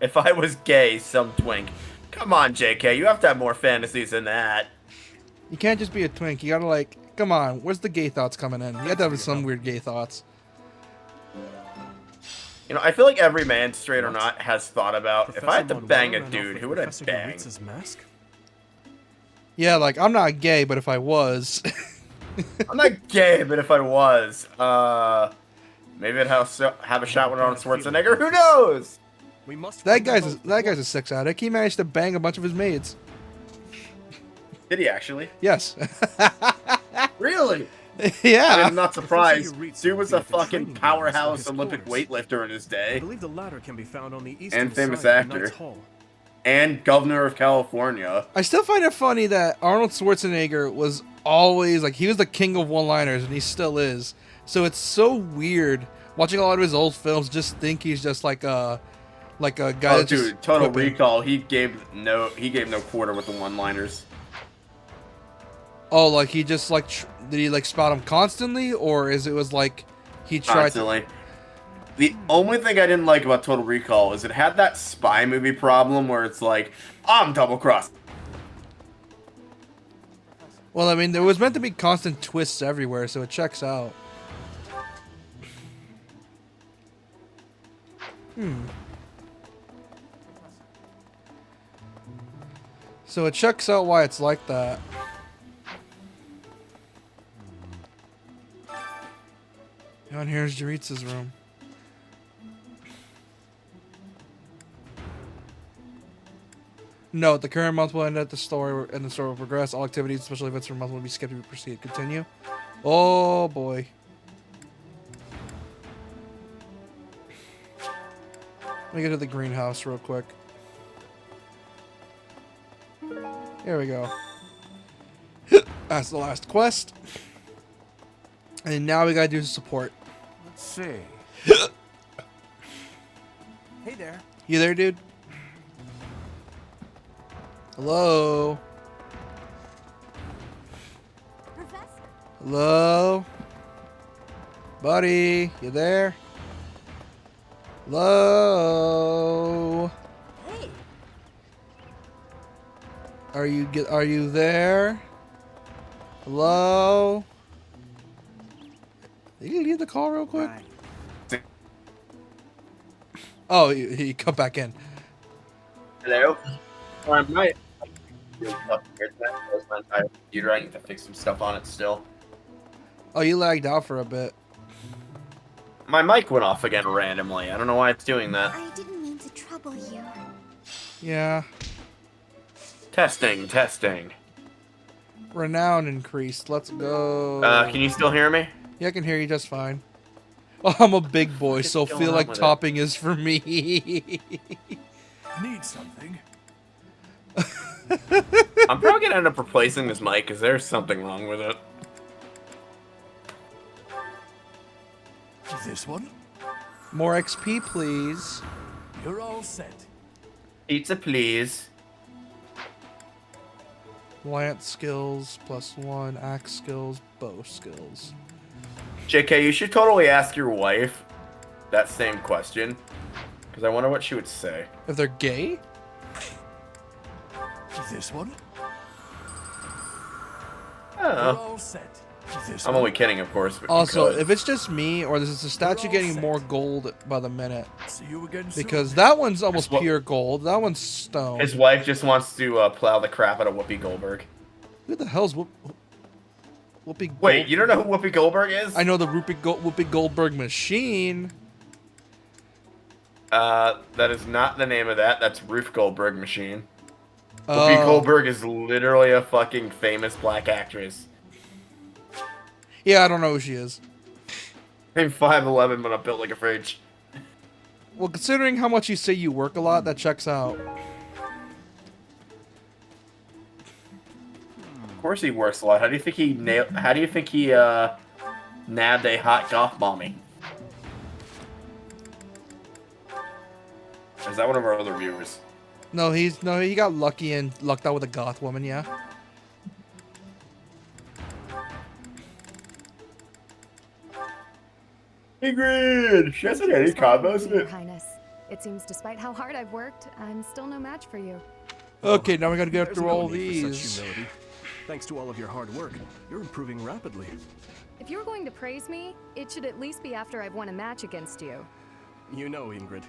If I was gay, some twink. Come on, JK, you have to have more fantasies than that. You can't just be a twink. You gotta, like, come on, where's the gay thoughts coming in? You have to have some weird gay thoughts. You know, I feel like every man, straight or not, has thought about, if I had to bang a dude, who would I Professor bang? Yaritsa's mask? Yeah, like, I'm not gay, but if I was... I'm not gay, but if I was, maybe I'd have a shot with Arnold Schwarzenegger. Who knows? We must that guy's a sex addict. He managed to bang a bunch of his maids. Did he actually? Yes. Really? Yeah. I'm not surprised. Dude was a fucking powerhouse Olympic weightlifter in his I day. believe the latter can be found on the eastern And famous side of the actor. Knight's Hall. And governor of California. I still find it funny that Arnold Schwarzenegger was always, like, he was the king of one-liners, and he still is. So it's so weird watching a lot of his old films, just think he's just like a guy Oh, that's just dude, Total quipping. Recall. He gave no quarter with the one-liners. Oh, like he just like did he like spout him constantly, or was like he tried Constantly. The only thing I didn't like about Total Recall is it had that spy movie problem where it's like, I'm double-crossed. Well, I mean, there was meant to be constant twists everywhere, so it checks out. So it checks out why it's like that. And here's Jaritsa's room. Note, the current month will end at the story, and the story will progress. All activities, special events for the month will be skipped to proceed. Continue. Oh boy. Let me get to the greenhouse real quick. Here we go. That's the last quest. And now we gotta do support. Let's see. Hey there. You there, dude? Hello? Professor? Hello? Buddy, you there? Hello? Hey. Are you there? Hello? You can leave the call real quick? Oh, he come back in. Hello? I might. That was my entire computer. I need to fix some stuff on it still. Oh, you lagged out for a bit. My mic went off again randomly. I don't know why it's doing that. I didn't mean to trouble you. Yeah. Testing, testing. Renown increased. Let's go. Can you still hear me? Yeah, I can hear you just fine. Oh, I'm a big boy, so going feel on like with it? topping is for me. Need something? I'm probably gonna end up replacing this mic because there's something wrong with it. This one? More XP, please. You're all set. Pizza, please. Lance skills +1, axe skills, bow skills. JK, you should totally ask your wife that same question. Because I wonder what she would say. If they're gay? This one? I don't We're know. all set. This I'm one? only kidding, of course. But Also, you could. if it's just me, or this is a statue all getting set. more gold by the minute, See you again soon. because that one's almost what- pure gold. That one's stone. His wife just wants to plow the crap out of Whoopi Goldberg. Who the hell's Whoopi Wait, Gold- you don't know who Whoopi Goldberg is? I know the Whoopi Goldberg machine. That is not the name of that. That's Ruth Goldberg machine. Whoopi Oh. Goldberg is literally a fucking famous black actress. Yeah, I don't know who she is. I'm 5'11", but I'm built like a fridge. Well, considering how much you say you work a lot, that checks out. Of course he works a lot. How do you think he nabbed a hot goth mommy? Or is that one of our other viewers? No, he got lucky and lucked out with a goth woman, yeah. Ingrid! She hasn't any combos in Your it. Highness. It seems despite how hard I've worked, I'm still no match for you. Okay, now we gotta get There's through no all need for these. such humility. Thanks to all of your hard work, you're improving rapidly. If you're going to praise me, it should at least be after I've won a match against you. You know, Ingrid.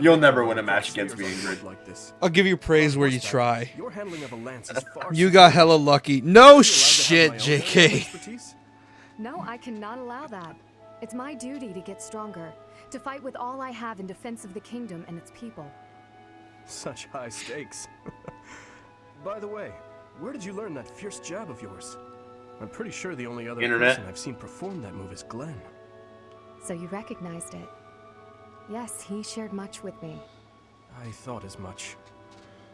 You'll never win a match against me, Ingrid. Like this. I'll give you praise where you try. Your handling of a lance is far You got hella lucky. No Are you allowed to shit, have my own JK. expertise? No, I cannot allow that. It's my duty to get stronger, to fight with all I have in defense of the kingdom and its people. Such high stakes. By the way, where did you learn that fierce jab of yours? I'm pretty sure the only other Internet. person I've seen perform that move is Glenn. So you recognized it. Yes, he shared much with me. I thought as much.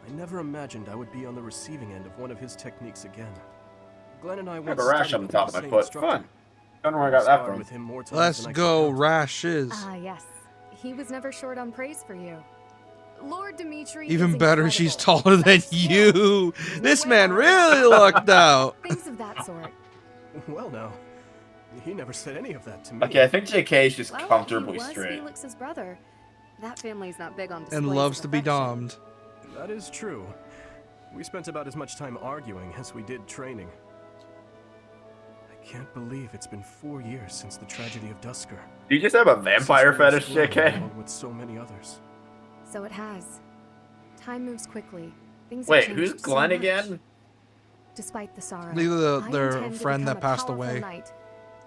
I never imagined I would be on the receiving end of one of his techniques again. Glenn and I I have once a rash studied on the with top of the my same foot. instructor. Fun. Don't know where I got that Sparred from. with him more times Let's than I go, could count. rashes. Ah, yes. He was never short on praise for you. Lord Dimitri Even is better, she's incredible. taller than But still, you. there's no This way man I'll- really lucked out. Things of that sort. Well, now, he never said any of that to me. Okay, I think JK is just Well, comfortably he was straight. Felix's brother. That family's not big on displays And of loves to be affection. domed. That is true. We spent about as much time arguing as we did training. I can't believe it's been 4 years since the tragedy of Dusker. Do you just have a vampire Since I was fetish, alone, JK? along with so many others. So it has. Time moves quickly. Things have Wait, changed who's so Glenn much. again? Despite the sorrow, These are I their intend to friend that become a passed powerful away. knight.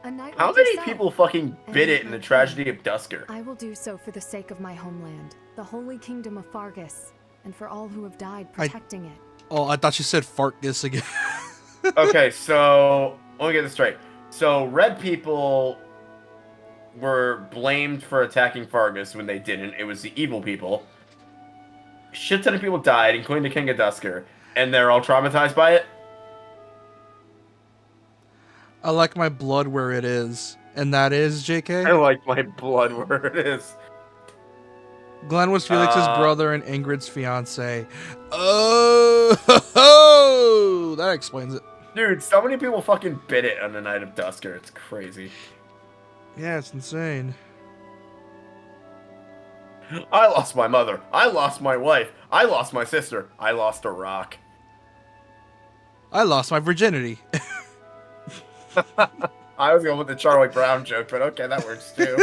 A knight How like many yourself. people fucking bit And it in the I tragedy of Dusker? I will do so for the sake of my homeland, the holy kingdom of Fargus, and for all who have died protecting it. Oh, I thought you said fartgus again. Okay, so let me get this straight. So red people were blamed for attacking Fargus when they didn't. It was the evil people. Shit ton of people died, including the King of Dusker, and they're all traumatized by it. I like my blood where it is. And that is, I JK? like my blood where it is. Glenn was Felix's Uh, brother and Ingrid's fiance. Oh, that explains it. Dude, so many people fucking bit it on the night of Dusker. It's crazy. Yeah, it's insane. I lost my mother. I lost my wife. I lost my sister. I lost a rock. I lost my virginity. I was going with the Charlie Brown joke, but okay, that works too.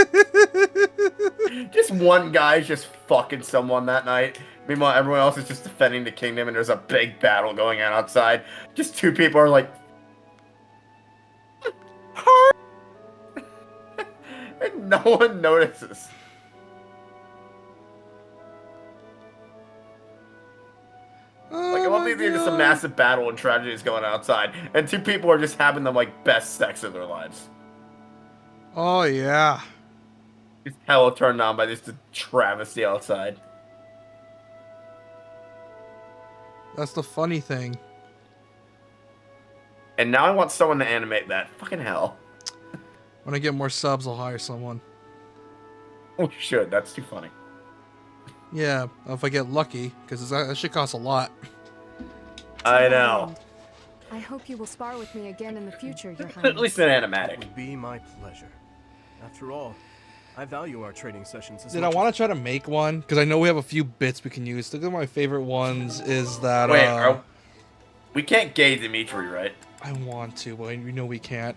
Just one guy's just fucking someone that night. Meanwhile, everyone else is just defending the kingdom, and there's a big battle going on outside. Just two people are like, and no one notices. Like, I love these just a massive battle and tragedy is going on outside, and two people are just having the like best sex of their lives. Oh, yeah. Just hella turned on by this travesty outside. That's the funny thing. And now I want someone to animate that. Fucking hell. When I get more subs, I'll hire someone. Oh, you should. That's too funny. Yeah, if I get lucky, because that shit costs a lot. I know. I hope you will spar with me again in the future, Your Highness. At least an It animatic. would be my pleasure. After all, I value our training sessions as Dude, I much want to try to make one because I know we have a few bits we can use. Look at my favorite ones is that. Wait, we can't gay Dimitri, right? I want to, but you know we can't.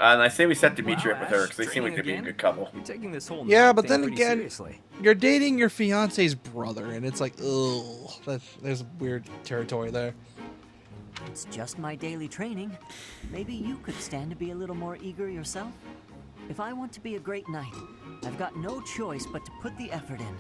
And I say we set Dimitri Wow, up with her Ash, because they seem like they'd be a training good couple. You're taking this whole Yeah, knight but thing then pretty again, seriously. you're dating your fiance's brother, and it's like, ugh, there's weird territory there. It's just my daily training. Maybe you could stand to be a little more eager yourself? If I want to be a great knight, I've got no choice but to put the effort in.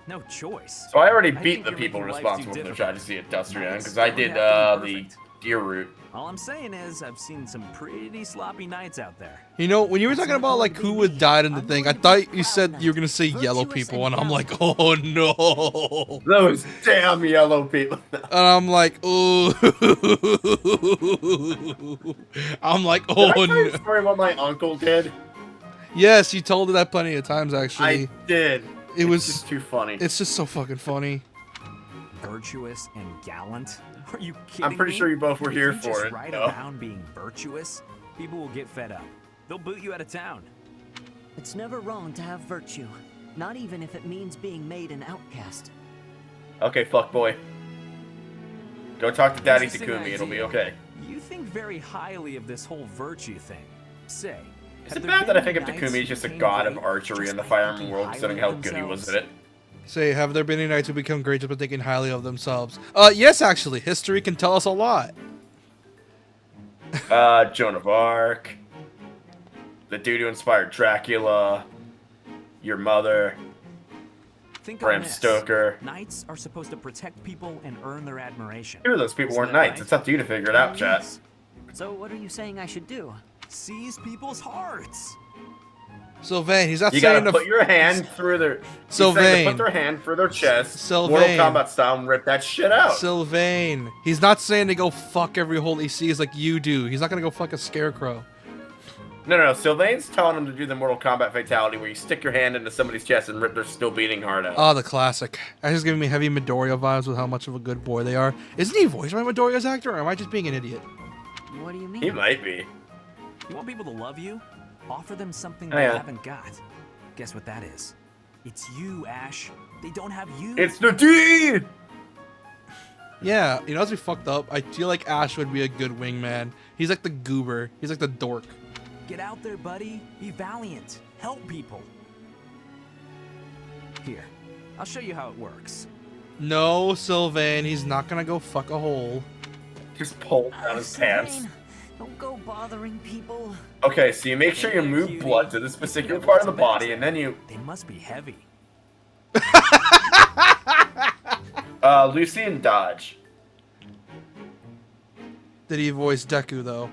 No choice. So I already I beat think the you're people making life responsible too for the difficult. tragedy at Dustrian Knights because I don't did have to be the perfect. deer route. All I'm saying is, I've seen some pretty sloppy knights out there. You know, when you were talking about like who would died in the thing, I thought you said you were gonna say yellow people, and I'm like, oh no. Those damn yellow people. And I'm like, oh. I'm like, Did oh I tell you no. the story what my uncle did? Yes, you told it that plenty of times actually. I did. It was just too funny. It's just so fucking funny. Virtuous and gallant? Are you kidding I'm pretty me? sure you both were If here you for just it, ride no. around being virtuous, people will get fed up. They'll boot you out of town. It's never wrong to have virtue, not even if it means being made an outcast. Okay, fuck boy. Go talk to Daddy Interesting Takumi, it'll be idea. okay. You think very highly of this whole virtue thing. Say, Is have it there bad that I been think of knights Takumi who as just a became god of great archery just in the by Fire thinking Emblem world, highly considering of how good he was themselves? at it? Say, have there been any knights who become great just by thinking highly of themselves? Yes, actually, history can tell us a lot. Joan of Arc. The dude who inspired Dracula. Your mother. Think Bram on this. Stoker. Knights are supposed to protect people and earn their admiration. Two of those people Isn't weren't that knights. right? It's up to you to figure it out, chat. So what are you saying I should do? Seize people's hearts. Sylvain, he's not You saying gotta put your hand through their. Sylvain. Put their hand through their chest. Sylvain. Mortal Kombat style and rip that shit out. Sylvain. He's not saying to go fuck every hole he sees like you do. He's not gonna go fuck a scarecrow. No. Sylvain's telling him to do the Mortal Kombat fatality where you stick your hand into somebody's chest and rip their still beating heart out. Oh, the classic. That's just giving me heavy Midoriya vibes with how much of a good boy they are. Isn't he voiced by Midoriya's actor, or am I just being an idiot? What do you mean? He might be. You want people to love you? Offer them something Oh, they yeah. haven't got. Guess what that is? It's you, Ash. They don't have you. It's the D! Yeah, you know what's be fucked up? I feel like Ash would be a good wingman. He's like the goober. He's like the dork. Get out there, buddy. Be valiant. Help people. Here, I'll show you how it works. No, Sylvain, he's not gonna go fuck a hole. Just pull down his pants. Sylvain, don't go bothering people. Okay, so you make sure you move blood to this particular part of the body, and then you. They must be heavy. Lucy and Dodge. Did he voice Deku though?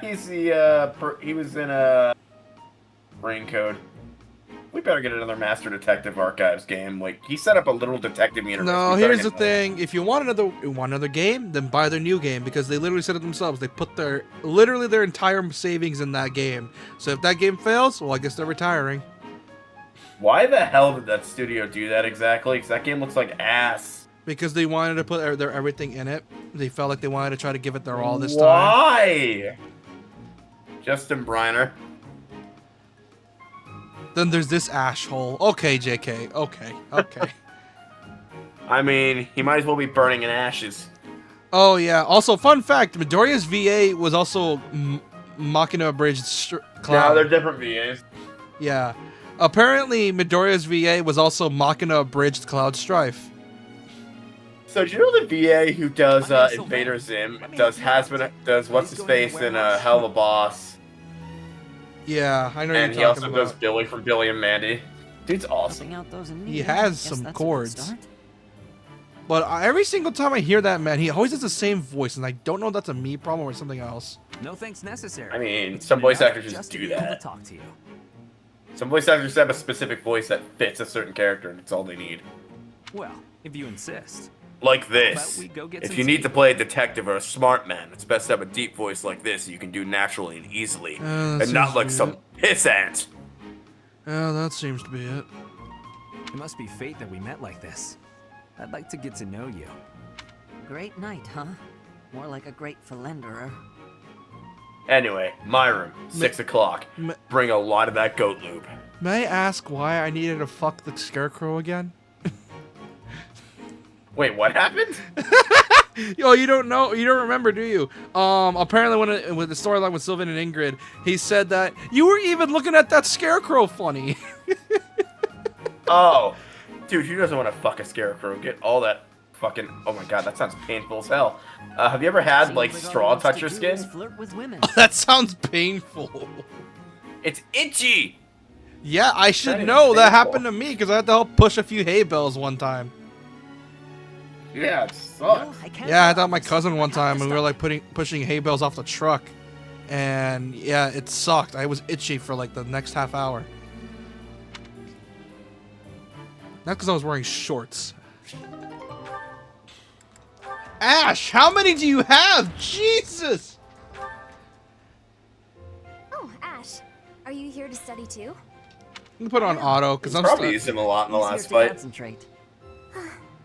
He's the he was in a Brain Code. We better get another Master Detective Archives game. Like he set up a little detective universe. No, We better here's the get thing. If you want another game, then buy their new game because they literally said it themselves. They put literally their entire savings in that game. So if that game fails, well, I guess they're retiring. Why the hell did that studio do that exactly? Because that game looks like ass. Because they wanted to put their everything in it. They felt like they wanted to try to give it their all this time. Why? Justin Briner. Then there's this Ash hole. Okay, JK. Okay. I mean, he might as well be burning in ashes. Oh, yeah. Also, fun fact, Midoriya's VA was also Machina Abridged Cloud. No, they're different VAs. Yeah. Apparently, Midoriya's VA was also Machina Abridged Cloud Strife. So do you know the VA who does Invader Zim, does what's his face in Hell of a Boss? Yeah, I know And you're he talking also about. does Billy from Billy and Mandy. Dude's awesome. Out those in He need. has Guess some that's a good chords. start. But every single time I hear that man, he always has the same voice, and I don't know if that's a me problem or something else. No thanks necessary. I mean, It's some been voice enough actors just to do be able to that. talk to you. Some voice actors have a specific voice that fits a certain character, and it's all they need. Well, if you insist. Like How this. about we go get If some you need tea? to play a detective or a smart man, it's best to have a deep voice like this so you can do naturally and easily, that and not seems like to be some it. pissant. Yeah, that seems to be it. It must be fate that we met like this. I'd like to get to know you. Great night, huh? More like a great philanderer. Anyway, my room, 6 o'clock. Bring a lot of that goat lube. May I ask why I needed to fuck the scarecrow again? Wait, what happened? Yo, you don't know, you don't remember, do you? Apparently with the storyline with Sylvan and Ingrid, he said that you were even looking at that scarecrow funny. Oh, dude, who doesn't want to fuck a scarecrow? Get all that fucking. Oh my god, that sounds painful as hell. Have you ever had like straw touch your skin? Flirt with women. Oh, that sounds painful. It's itchy. Yeah, I should know. That happened to me because I had to help push a few hay bales one time. Yeah, it sucks. Yeah, I thought my cousin one time when we were like pushing hay bales off the truck, and yeah, it sucked. I was itchy for like the next half hour. Not because I was wearing shorts. Ash, how many do you have? Jesus! Oh, Ash, are you here to study too? I'm gonna put it on auto because I'm probably used him a lot in the last fight. Concentrate.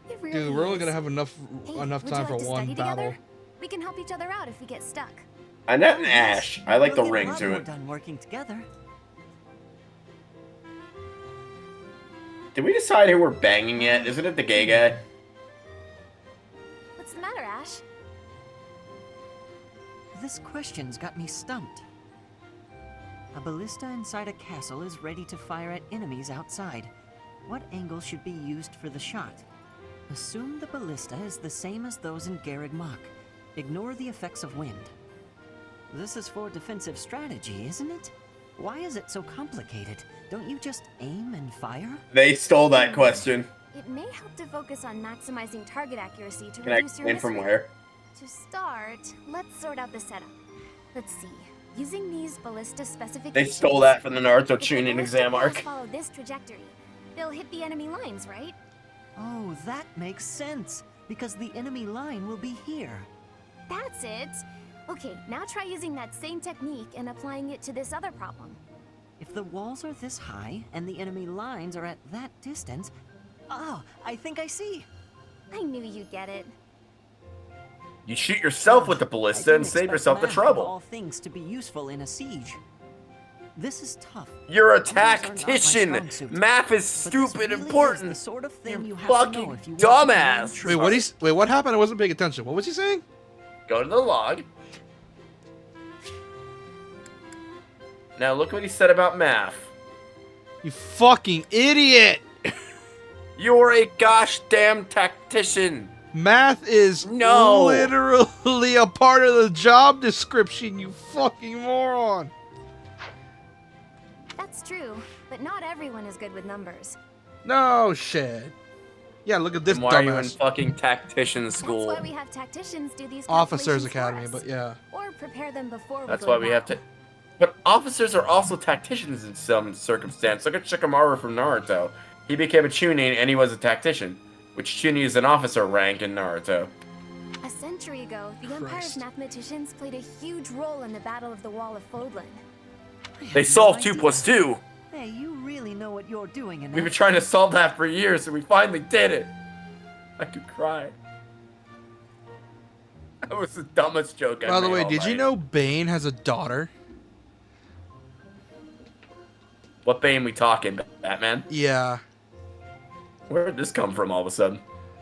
It really Dude, we're only is. gonna have enough Hey, time would you for like to one study battle. together? We can help each other out if we get stuck. Annette and Ash. I like the We'll get a ring lot to more it. done working together. Did we decide who we're banging yet? Isn't it the gay guy? What's the matter, Ash? This question's got me stumped. A ballista inside a castle is ready to fire at enemies outside. What angle should be used for the shot? Assume the ballista is the same as those in Garreg Mach. Ignore the effects of wind. This is for defensive strategy, isn't it? Why is it so complicated? Don't you just aim and fire? They stole that question. It may help to focus on maximizing target accuracy to Can I reduce your explain from miss rate. where? To start, let's sort out the setup. Let's see. Using these ballista specifications... They stole that from the Naruto if the tuning ballista exam paths arc. follow this trajectory, they'll hit the enemy lines, right? Oh, that makes sense. Because the enemy line will be here. That's it! Okay, now try using that same technique and applying it to this other problem. If the walls are this high and the enemy lines are at that distance... Oh, I think I see. I knew you'd get it. You shoot yourself with the ballista and save yourself the All trouble. things to be useful in a siege. This is tough. You're a Numbers are not my tactician. strong suit. Math is But this stupid really important. is the sort of thing You you have to know fucking if you want to learn dumbass. true. Wait, what happened? I wasn't paying attention. What was he saying? Go to the log. Now look what he said about math. You fucking idiot! You're a gosh damn tactician. Math is No. literally a part of the job description, you fucking moron. That's true, but not everyone is good with numbers. No shit. Yeah, look at this Then why are you in dumbass. fucking tactician That's school? why we have tacticians do these Officers calculations for Academy, us. but yeah. Or prepare them before That's we go why we have to. But officers are also tacticians in some circumstance. Look at Shikamaru from Naruto. He became a Chunin and he was a tactician, which Chunin is an officer rank in Naruto. A century ago, the Empire's mathematicians played a huge role in the Battle of the Wall of Fodlan. They solved 2 plus 2. Hey, you really know what you're doing, and We've been trying to solve that for years, and we finally did it. I could cry. That was the dumbest joke I By the made way, all did you night. know Bane has a daughter? What Bane we talking, Batman? Yeah. Where did this come from all of a sudden?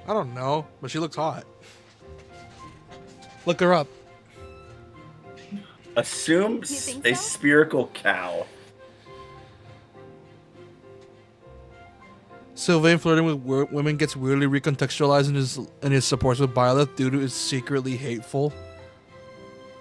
I don't know, but she looks hot. Look her up. Assume You think a so? spherical cow. Sylvain flirting with women gets weirdly recontextualized in his supports with Byleth due to his secretly hateful.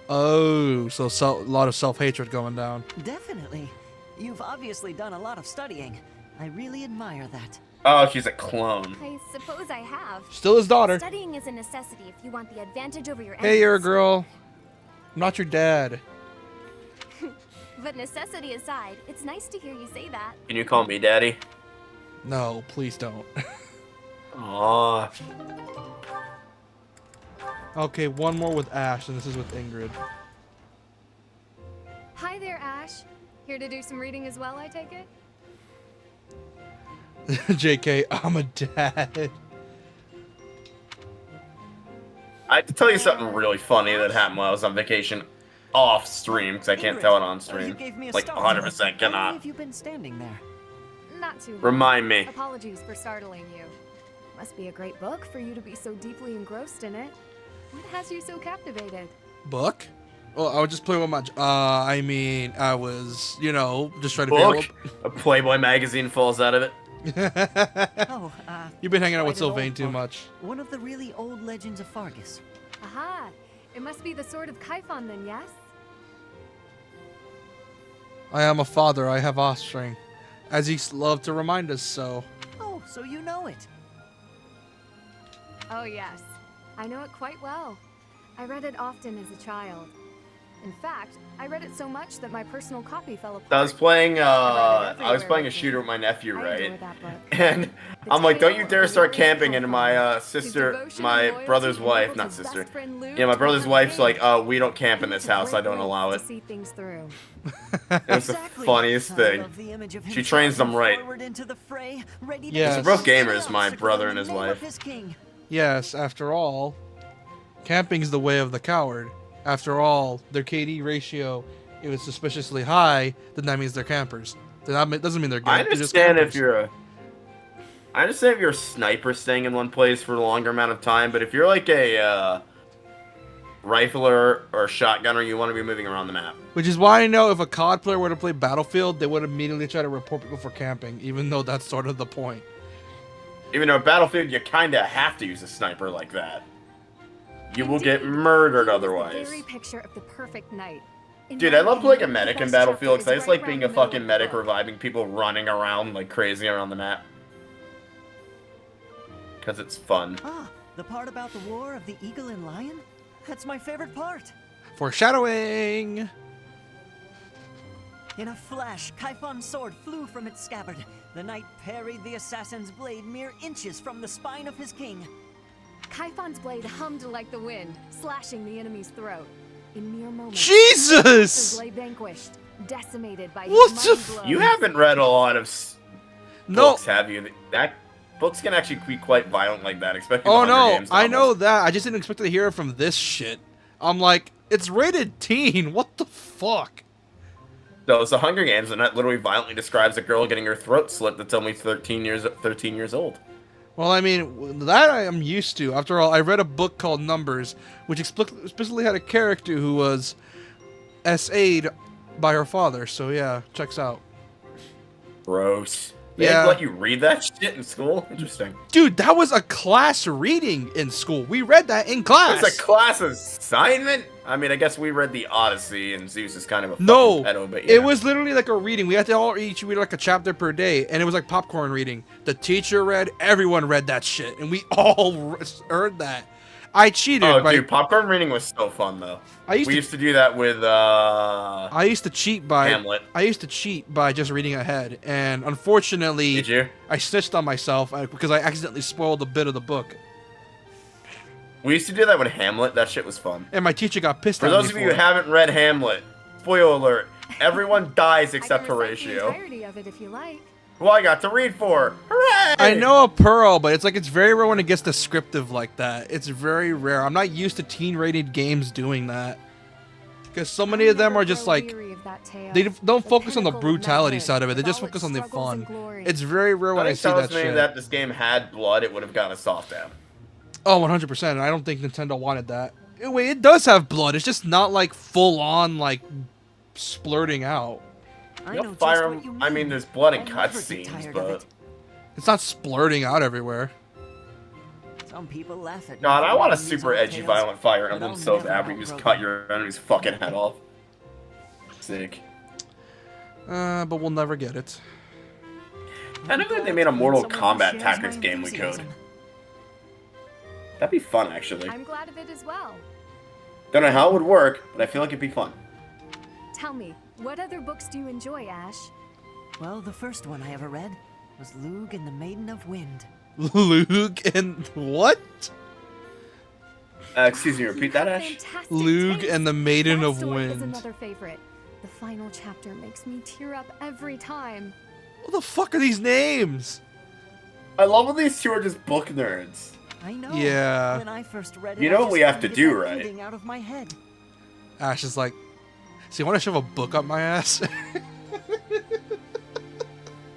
Oh, so a lot of self-hatred going down. Definitely. You've obviously done a lot of studying. I really admire that. Oh, she's a clone. I suppose I have. Still his daughter. Studying is a necessity if you want the advantage over your Hey, you're a enemies. girl. I'm not your dad. But necessity aside, it's nice to hear you say that. Can you call me daddy? No, please don't. Aww. Okay, one more with Ash, and this is with Ingrid. Hi there, Ash. Here to do some reading as well, I take it? JK, I'm a dad. I have to tell you something really funny that happened while I was on vacation off stream, because I can't tell it on stream. You gave me a Like, start. 100% How long cannot. have you been standing there? Not too long. Remind me. Apologies for startling you. Must be a great book for you to be so deeply engrossed in it. What has you so captivated? Book? Well, I was just playing with my. I mean, I was, just trying to Book? figure A Playboy magazine falls out of it. Oh, You've been hanging out with quite an Sylvain old too book. much. One of the really old legends of Fargus. Aha! It must be the Sword of Kaifon then, yes? I am a father. I have offspring, as he loved to remind us so. Oh, so you know it. Oh yes. I know it quite well. I read it often as a child. In fact, I read it so much that my personal copy fell apart. I was playing I a shooter with my nephew, I right? adore that book. And I'm like, don't you dare start camping, and my sister, my brother's wife, not sister, yeah, my brother's wife's like, we don't camp in this house, I don't allow it. See things through. It was the funniest thing. She trains them right. Yes. They're both gamers, my brother and his wife. Yes, after all, camping's the way of the coward. After all, their KD ratio, if it's suspiciously high, then that means they're campers. Doesn't mean they're good. I they're just understand if campers. you're a sniper staying in one place for a longer amount of time, but if you're like a rifler or shotgunner, you want to be moving around the map. Which is why I know if a COD player were to play Battlefield, they would immediately try to report people for camping, even though that's sort of the point. Even though Battlefield, you kind of have to use a sniper like that. You will get murdered otherwise. Very picture of the perfect night. Dude, I love playing a medic in Battlefield because I just like being a fucking medic reviving people running around like crazy around the map. Because it's fun. Ah, the part about the war of the eagle and lion? That's my favorite part. Foreshadowing! In a flash, Kaifon's sword flew from its scabbard. The knight parried the assassin's blade mere inches from the spine of his king. Kaifon's blade hummed like the wind, slashing the enemy's throat. In mere moments, Jesus! lay vanquished, decimated by What his the mighty blows. You haven't read a lot of No. books, have you? Books can actually be quite violent like that, especially Oh the Hunger no, Games I novels. know that. I just didn't expect to hear it from this shit. I'm like, it's rated teen. What the fuck? So it's the Hunger Games, and that literally violently describes a girl getting her throat slit that's only 13 years old. Well, I mean, that I am used to. After all, I read a book called Numbers, which explicitly had a character who was SA'd by her father. So yeah, checks out. Gross. They Yeah. let you read that shit in school? Interesting. Dude, that was a class reading in school. We read that in class. It's a class assignment? I mean, I guess we read the Odyssey, and Zeus is kind of a No, fucking pedo, but yeah. it was literally like a reading. We had to all each read like a chapter per day, and it was like popcorn reading. The teacher read, everyone read that shit, and we all heard that. I cheated. Oh, by, dude, popcorn reading was so fun, though. I used we to- used to do that with, I used to cheat by Hamlet. I used to cheat by just reading ahead, and unfortunately, Did you? I snitched on myself because I accidentally spoiled a bit of the book, We used to do that with Hamlet. That shit was fun. and my teacher got pissed For at those me of for you who it. haven't read Hamlet, spoiler alert, everyone dies I except can recite the Horatio, entirety of it if you like. who I got to read for. Hooray! I know a Pearl, but it's very rare when it gets descriptive like that. It's very rare. I'm not used to teen-rated games doing that. Because so many of them are just like, they don't focus on the brutality side of it. They just focus on the fun. It's very rare when I see that me shit. that this game had blood, it would have gotten a soft M. Oh, 100%. And I don't think Nintendo wanted that. Wait, it does have blood. It's just not like full-on like splurting out. Yep, Fire Em- I mean, there's blood in cutscenes, but It's not splurting out everywhere. Some people laugh at me God, for I want a reading these super old edgy, tales, violent Fire but Emblem I'll so never bad where you outgrow just cut them. your enemy's fucking head off. Sick. But we'll never get it. I don't think they made a Mortal Someone who Kombat shares Tactics my game we could. enthusiasm. That'd be fun, actually. I'm glad of it as well. Don't know how it would work, but I feel like it'd be fun. Tell me, what other books do you enjoy, Ash? Well, the first one I ever read was Lug and the Maiden of Wind. Luke and what? Excuse me, repeat that, Ash? Fantastic Lug taste. and the Maiden That of story is Wind. another favorite. The final chapter makes me tear up every time. What the fuck are these names? I love when these two are just book nerds. I know. Yeah. When I first read it, You know I what just we have couldn't to get do, that right? ending out of my head. Ash is like, so you want to shove a book up my ass?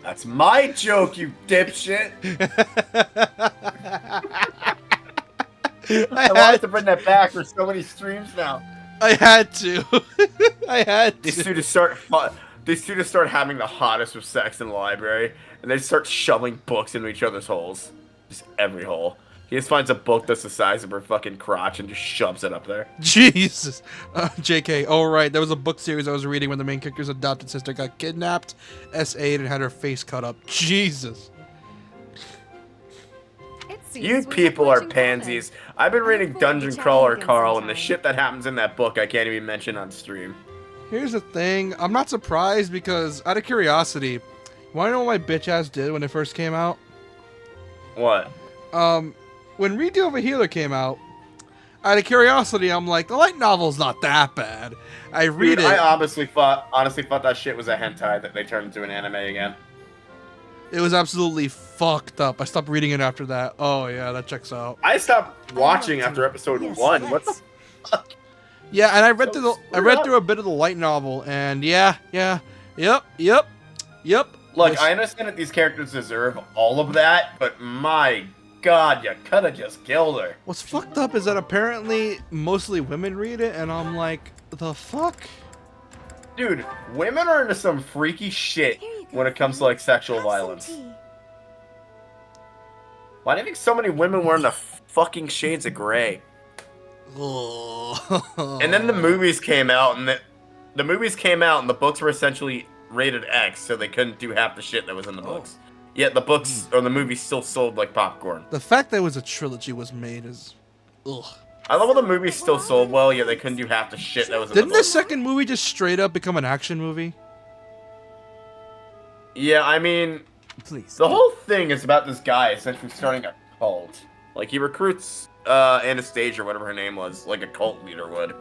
That's my joke, you dipshit. I wanted to bring that back for so many streams now. I had to. I had to. These two just start having the hottest of sex in the library, and they start shoving books into each other's holes. Just every hole. He just finds a book that's the size of her fucking crotch and just shoves it up there. Jesus. JK. Oh, right. There was a book series I was reading when the main character's adopted sister got kidnapped, S8'd, and had her face cut up. Jesus. You people are pansies. I've been reading Dungeon Crawler Carl, and the shit that happens in that book I can't even mention on stream. Here's the thing. I'm not surprised because, out of curiosity, you want to know what my bitch ass did when it first came out? What? When Read the Overhealer came out, out of curiosity, I'm like, the light novel's not that bad. I read it. I honestly thought that shit was a hentai that they turned into an anime again. It was absolutely fucked up. I stopped reading it after that. Oh yeah, that checks out. I stopped watching after episode 1. What the fuck? Yeah, and I read through a bit of the light novel, and yep. Look, I understand that these characters deserve all of that, but my god, you coulda just killed her. What's fucked up is that apparently mostly women read it, and I'm like, the fuck? Dude, women are into some freaky shit when it comes to like sexual violence. Why do you think so many women wearing the fucking shades of gray? And then the movies came out, and the movies came out, and the books were essentially rated X, so they couldn't do half the shit that was in the books. Yet the books or the movies still sold like popcorn. The fact that it was a trilogy was made is, ugh. I love how the movies still sold well, yet they couldn't do half the shit that was in the Didn't the books. second movie just straight up become an action movie? Yeah, I mean, please. The whole thing is about this guy essentially starting a cult. Like he recruits Anastasia, or whatever her name was, like a cult leader would.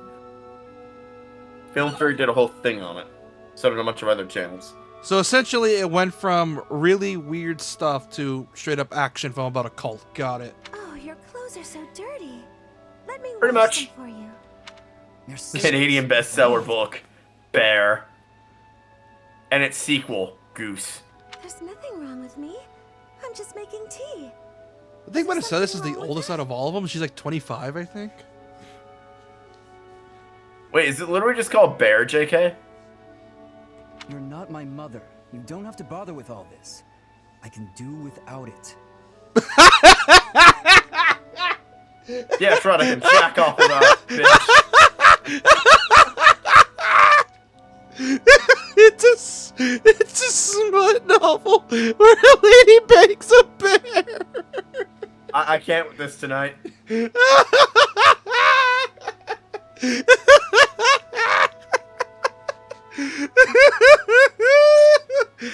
Film 3 did a whole thing on it. So did a bunch of other channels. So essentially, it went from really weird stuff to straight up action film about a cult. Got it. Oh, your clothes are so dirty. Let me Pretty wash much. them for you. Canadian bestseller book, Bear. And its sequel, Goose. There's nothing wrong with me. I'm just making tea. I think Vanessa this is the oldest out of all of them. She's like 25, I think. Wait, is it literally just called Bear, JK? You're not my mother. You don't have to bother with all this. I can do without it. Yeah, that's right, I can jack off without bitch. It's a smut novel where a lady bangs a bear. I can't with this tonight.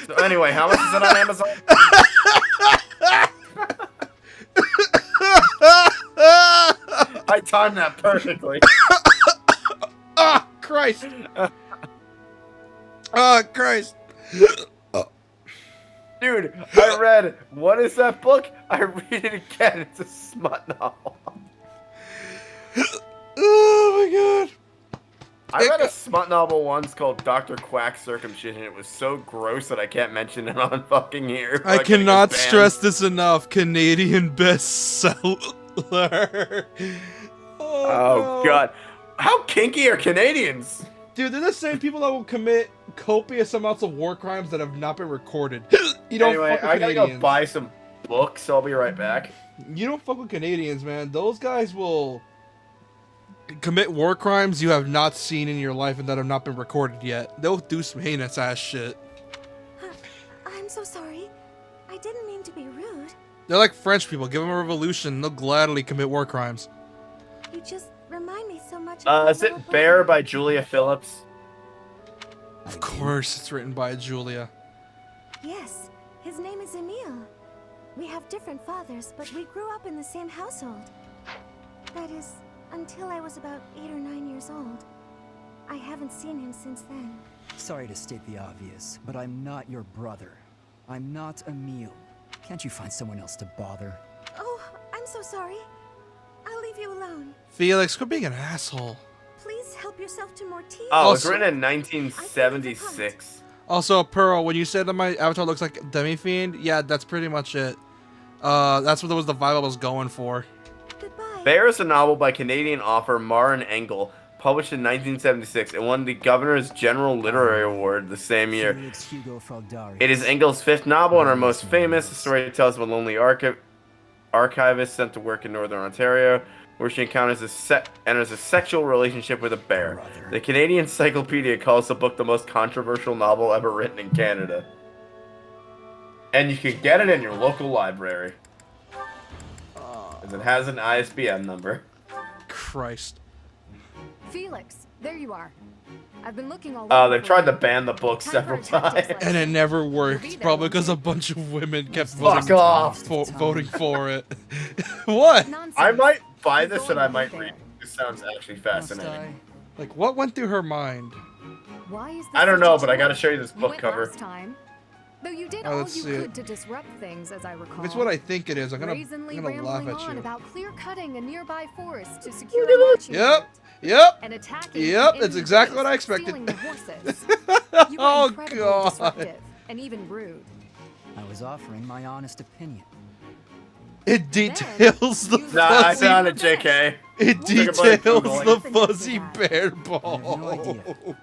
So anyway, how much is it on Amazon? I timed that perfectly. Ah, Christ. Oh, Christ. Dude, I read, what is that book? I read it again. It's a smut novel. Oh, my God. I read a smut novel once called Dr. Quack Circumcision. It was so gross that I can't mention it on fucking here. I cannot stress this enough. Canadian bestseller. Oh, God. How kinky are Canadians? Dude, they're the same people that will commit copious amounts of war crimes that have not been recorded. You don't Anyway, fuck with I gotta Canadians. go buy some books. I'll be right back. You don't fuck with Canadians, man. Those guys will commit war crimes you have not seen in your life and that have not been recorded yet. They'll do some heinous ass shit. I'm so sorry. I didn't mean to be rude. They're like French people. Give them a revolution. They'll gladly commit war crimes. You just remind me so much Is it Bear by Julia Phillips? Of course, it's written by Julia. Yes, his name is Emile. We have different fathers, but we grew up in the same household. That is, until I was about 8 or 9 years old. I haven't seen him since then. Sorry to state the obvious, but I'm not your brother. I'm not Emile. Can't you find someone else to bother? Oh, I'm so sorry. I'll leave you alone. Felix, quit being an asshole. Please help yourself to more tea. Oh, it's Also- written in 1976. Also, Pearl, when you said that my avatar looks like Demi-Fiend, yeah, that's pretty much it. That's what was the vibe I was going for. Goodbye. Bear is a novel by Canadian author Maren Engel, published in 1976, and won the Governor's General Literary Award the same year. Felix Hugo Feldarius. It is Engel's fifth novel and her most famous. The story tells of a lonely archivist sent to work in Northern Ontario, where she encounters enters a sexual relationship with a bear. The Canadian Encyclopedia calls the book the most controversial novel ever written in Canada. And you can get it in your local library. Because it has an ISBN number. Christ. Felix, there you are. I've been looking all Oh, over they've for tried you. to ban the book Time several for a tactics times. And it lesson. never You'll be worked, there, probably won't because you? a bunch of women kept Fuck off. voting for it. What? Nonsense. I might buy You're this going and I to might be read there. it. This sounds actually Must fascinating. Like, what went through her mind? Why is this I don't such a know, but I gotta chore? show you this You book went cover. last time. Though you did Oh, all let's you see it. could to disrupt things, as I recall. If it's what I think it is, I'm Brazenly gonna laugh rambling at on you. about clear-cutting a nearby forest to secure a marching Yep. band. Yep. And attacking Yep, an that's enemy exactly what I base, expected. stealing the horses. You were Oh, incredibly God. disruptive and even rude. I was offering my honest opinion. It details the you- Nah, I fuzzy. found it, JK. It Took a bunch of details Googling. the fuzzy bear ball. I have no idea.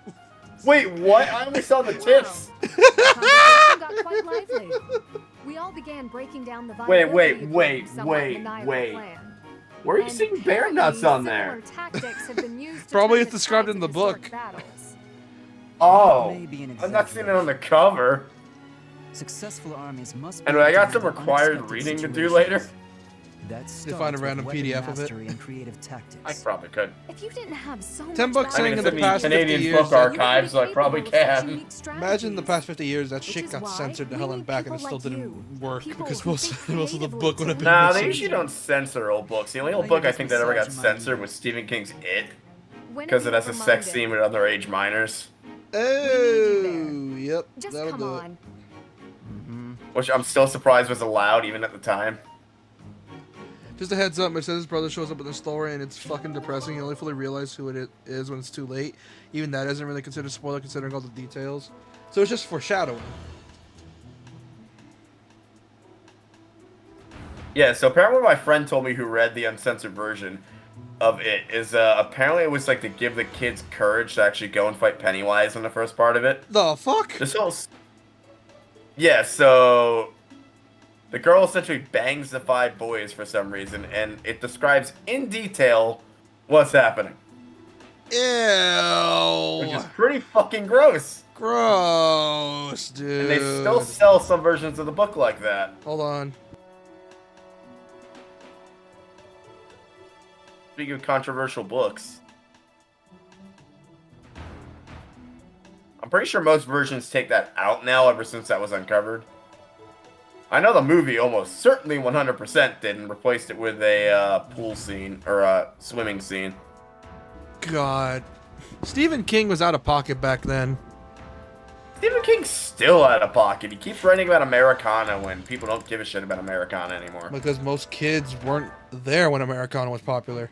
Wait, what? I only saw the tits. The conversation got quite lively. We all began breaking down the Wait, viability of wait, your somewhat wait, maniacal wait. plan. Where are you And seeing bear apparently nuts on there? similar tactics have been used to Probably turn it's the described tides in the of historic book. battles. Oh, Maybe an I'm not seeing it on the cover. Successful armies must. Anyway, I got prepared some for required unexpected reading to do situations. later. That You find a starts with random weapon PDF of it. mastery and creative tactics. I probably could. If you didn't have so 10 much bucks I saying mean, in it's the in the past 50 Canadian years. book that- archive, so I probably can. Imagine the past 50 years that shit is got why censored to we hell need and back and it people still like didn't you. work People because who most think of the creatively book would have to been Nah, missing. they usually don't censor old books. The only old I book hear I think that ever got massage my censored knee. was Stephen King's It, When because have it you has a ever sex minded? scene with underage minors, Oh, yep. Just That'll come do it. on. which I'm still surprised was allowed even at the time. Just a heads up, Mercedes' brother shows up in the story and it's fucking depressing. You only fully realize who it is when it's too late. Even that isn't really considered spoiler considering all the details. So it's just foreshadowing. Yeah, so apparently my friend told me who read the uncensored version of it is apparently it was like to give the kids courage to actually go and fight Pennywise in the first part of it. The fuck? This whole yeah, so the girl essentially bangs the 5 boys for some reason, and it describes in detail what's happening, which Ew. is pretty fucking gross. Gross, dude. And they still sell some versions of the book like that. Hold on. Speaking of controversial books, I'm pretty sure most versions take that out now ever since that was uncovered. I know the movie almost certainly 100% did and replaced it with a pool scene or a swimming scene. God. Stephen King was out of pocket back then. Stephen King's still out of pocket. He keeps writing about Americana when people don't give a shit about Americana anymore. Because most kids weren't there when Americana was popular.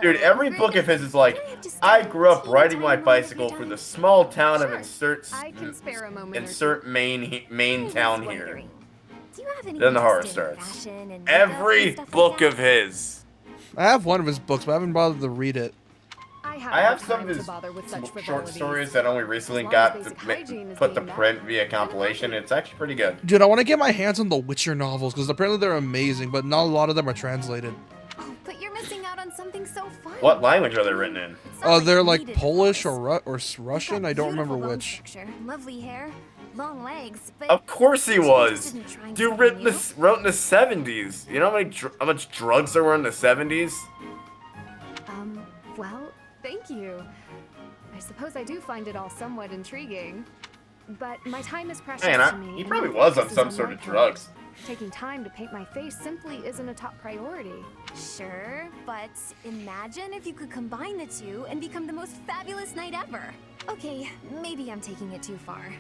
Dude, every book of his is like, I grew up riding my bicycle through the small town of insert main town here. Then the horror starts. Every book of his. I have one of his books, but I haven't bothered to read it. I have some of his short stories that only recently got put to print via compilation. It's actually pretty good. Dude, I want to get my hands on the Witcher novels because apparently they're amazing, but not a lot of them are translated. Oh, but you're missing out on something so fun. What language are they written in? They're like Polish or Russian. I don't remember which. Picture, lovely hair, long legs, but Of course he was. interested in trying Dude something wrote in new? the 70s. You know how much drugs there were in the 70s? Well, thank you. I suppose I do find it all somewhat intriguing. But my time is precious Man, to me. he and probably my was on focus is some my sort of part. drugs. Taking time to paint my face simply isn't a top priority. Sure, but imagine if you could combine the two and become the most fabulous knight ever. Okay, maybe I'm taking it too far.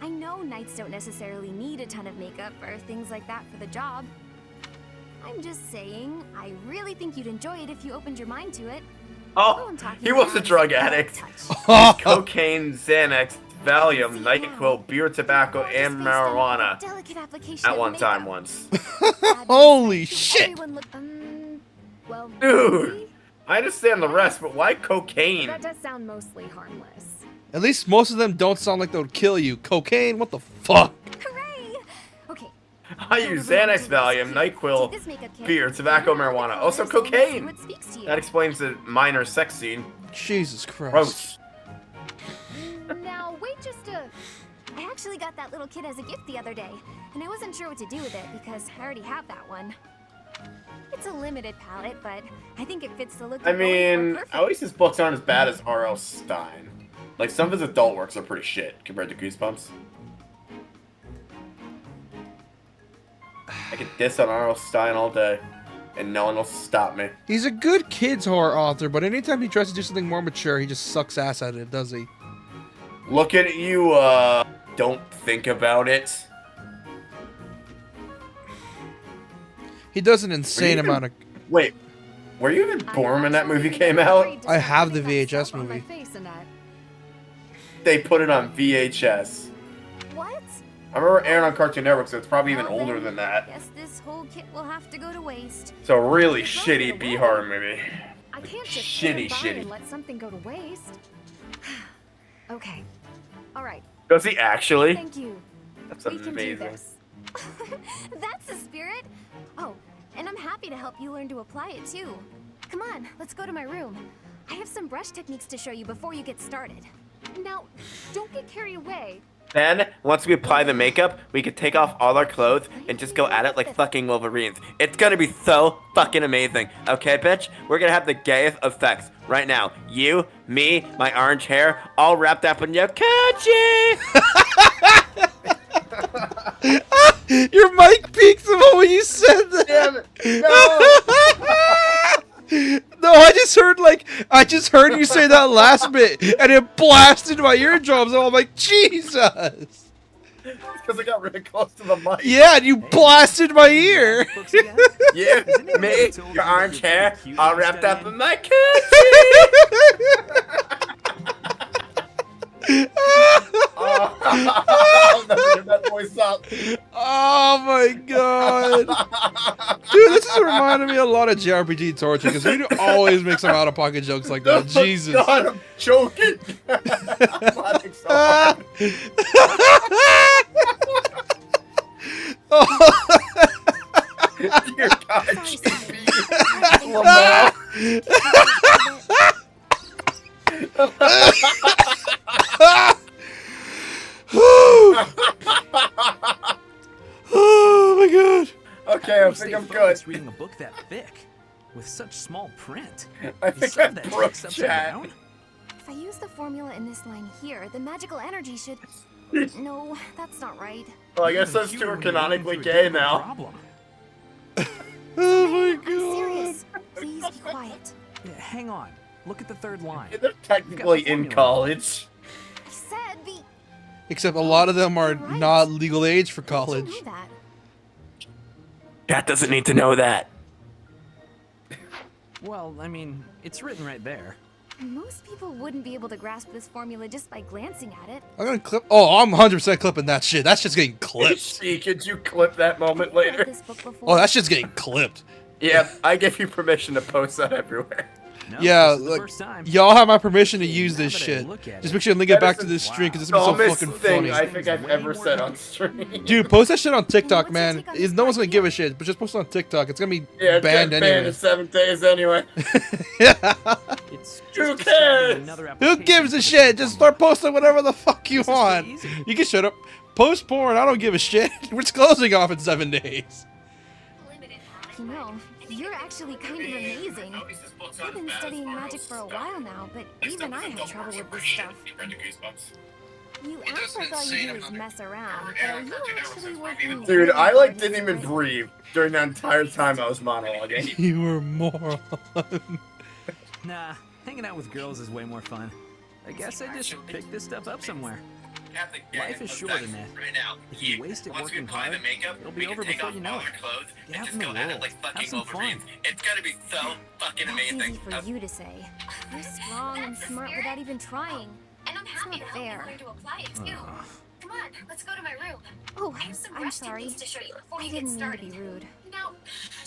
I know knights don't necessarily need a ton of makeup or things like that for the job. I'm just saying, I really think you'd enjoy it if you opened your mind to it. Oh, I'm talking he was a about drug light addict. touch. Cocaine, Xanax, Valium, NyQuil, beer, tobacco, and marijuana. Delicate application At of one makeup. time once. Holy shit! Everyone look, well, Dude, maybe? I understand the rest, but why cocaine? That does sound mostly harmless. At least most of them don't sound like they would kill you. Cocaine? What the fuck? Hooray! Okay. I use Xanax, Valium, NyQuil, Take this makeup kit, beer, tobacco, put it on the marijuana. Also colors, and see cocaine! what speaks to you. That explains the minor sex scene. Jesus Christ. Gross. Now, wait just a... I actually got that little kit as a gift the other day, and I wasn't sure what to do with it because I already have that one. It's a limited palette, but I think it fits the look I you're going for mean, perfect. at least his books aren't as bad as R.L. Stein. Like, some of his adult works are pretty shit compared to Goosebumps. I could diss on R.L. Stein all day, and no one will stop me. He's a good kids horror author, but anytime he tries to do something more mature, he just sucks ass at it, does he? Look at you, don't think about it. He does an insane even- amount of... Wait, were you even born when that movie came out? I have the VHS movie. They put it on VHS. What? I remember airing on Cartoon Network, so it's probably even older than that. Guess this whole kit will have to go to waste. It's a really shitty B-horror movie. I can't just Shitty, stand by shitty. and let something go to waste. Okay. All right. Does he actually? Thank you. That's We can do amazing. this. That's the spirit. Oh, and I'm happy to help you learn to apply it too. Come on, let's go to my room. I have some brush techniques to show you before you get started. Now, don't get carried away. Then, once we apply the makeup, we could take off all our clothes and just go at it like fucking Wolverines. It's gonna be so fucking amazing. Okay, bitch? We're gonna have the gayest effects right now. You, me, my orange hair, all wrapped up in your coochie! Your mic peaked the moment you said that. Damn it! No, I just heard you say that last bit, and it blasted my eardrums, and I'm like, Jesus! Because I got really close to the mic. Yeah, and you blasted my ear! You, me, your orange hair, all wrapped up in my coochie! I'll never get that voice up. Oh my god. Dude, this is reminding me a lot of JRPG torture, because we always make some out-of-pocket jokes like that. Jesus. God, I'm choking. I'm laughing so hard. Dear God, JP. Oh my god. Okay, I think I'm good. Reading a book that thick, with such small print. I You think saw I that broke text upside chat. down? If I use the formula in this line here, the magical energy should... No, that's not right. Well, I guess those two are canonically gay now. Problem. Oh my I'm god. serious. Please be quiet. Yeah, hang on. Look at the third line. They're technically in college. I said the... Except a lot of them are not legal age for college. You know that. Cat doesn't need to know that. Well, I mean, it's written right there. Most people wouldn't be able to grasp this formula just by glancing at it. I'm gonna clip. Oh, I'm 100% clipping that shit. That shit's getting clipped. See, could you clip that moment Have you read later? this book before? Oh, that shit's getting clipped. Yeah, I give you permission to post that everywhere. No, Yeah, this is the like, first time. y'all have my permission to use this Now that I shit. look at Just it, make sure you link it That back is to the this stream, because it's gonna be so dumbest fucking thing funny. I think I've ever said on stream. Dude, post that shit on TikTok, What's your man. take on this No one's gonna idea? give a shit, but just post it on TikTok. It's gonna be Yeah, it's banned banned anyway. in 7 days anyway. It's Who just cares? another Who application gives for a the shit? same Just formula. start posting whatever the fuck you This is want. pretty easy. You can shut up. Post porn. I don't give a shit. We're closing off in 7 days. You know, you're actually kind of amazing. I've been studying magic for a while now, but even I have trouble with this stuff. You act like all you do is mess around, but are you actually working... Dude, really I hard didn't to even secret? breathe during that entire time I was monologuing. You were a moron. Nah, hanging out with girls is way more fun. I guess I just picked this stuff up somewhere. have to get Life is short, Annette. right now. If you waste it Once we working apply hard, the makeup, it'll we be can over take before off you know all it. our clothes Get and out just in the go at it world. like Have fucking some fun. Wolverines. It's gonna be so fucking That's amazing. easy for you to say. You're strong and smart without even trying. And I'm happy not to help you fair. learn to apply it too. Come on, let's go to my room. Oh, I have some I'm resting sorry. things to show you before I you get didn't mean to started. be rude. Now,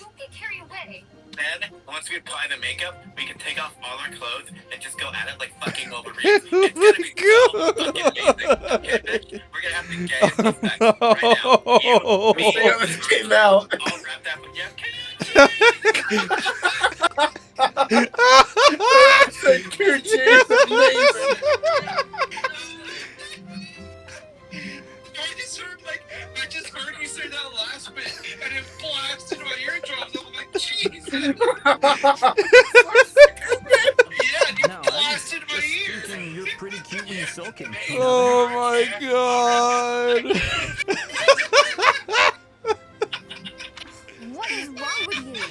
don't get carried away. Then, once we apply the makeup, we can take off all our clothes and just go at it like fucking Wolverines. It's gonna be so fucking amazing. Okay, Nick? We're gonna have the gayest effect right now. You, me, This came out. All wrapped up with I just heard you say that last bit, and it blasted my eardrums. I'm like, Jesus. Yeah, you No, I was blasted my just ears. thinking you're pretty cute when you're sulking. Oh my god. What is wrong with you?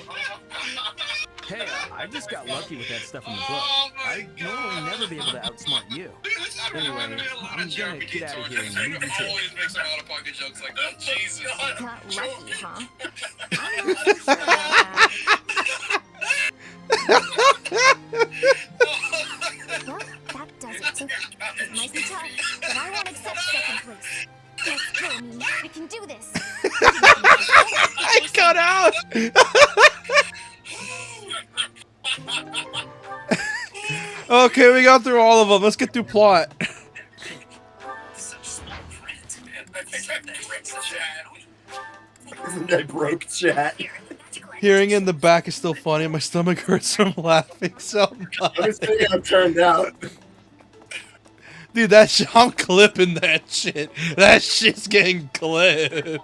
Hey, I just got lucky with that stuff in the book. I'd normally never be able to outsmart you. Anyway, I'm gonna get out of here and leave you to it. Always make some out-of-pocket jokes like that. Jesus. Got lucky, huh? I'm not so sure about that. Well, that does it. It might be tough, but I won't accept second place. Let's go, me. I can do this. I got out. Okay, we got through all of them. Let's get through plot. I broke chat. Hearing in the back is still funny. My stomach hurts from laughing so much. Let me see how it turned out. Dude, that shit, I'm clipping that shit. That shit's getting clipped.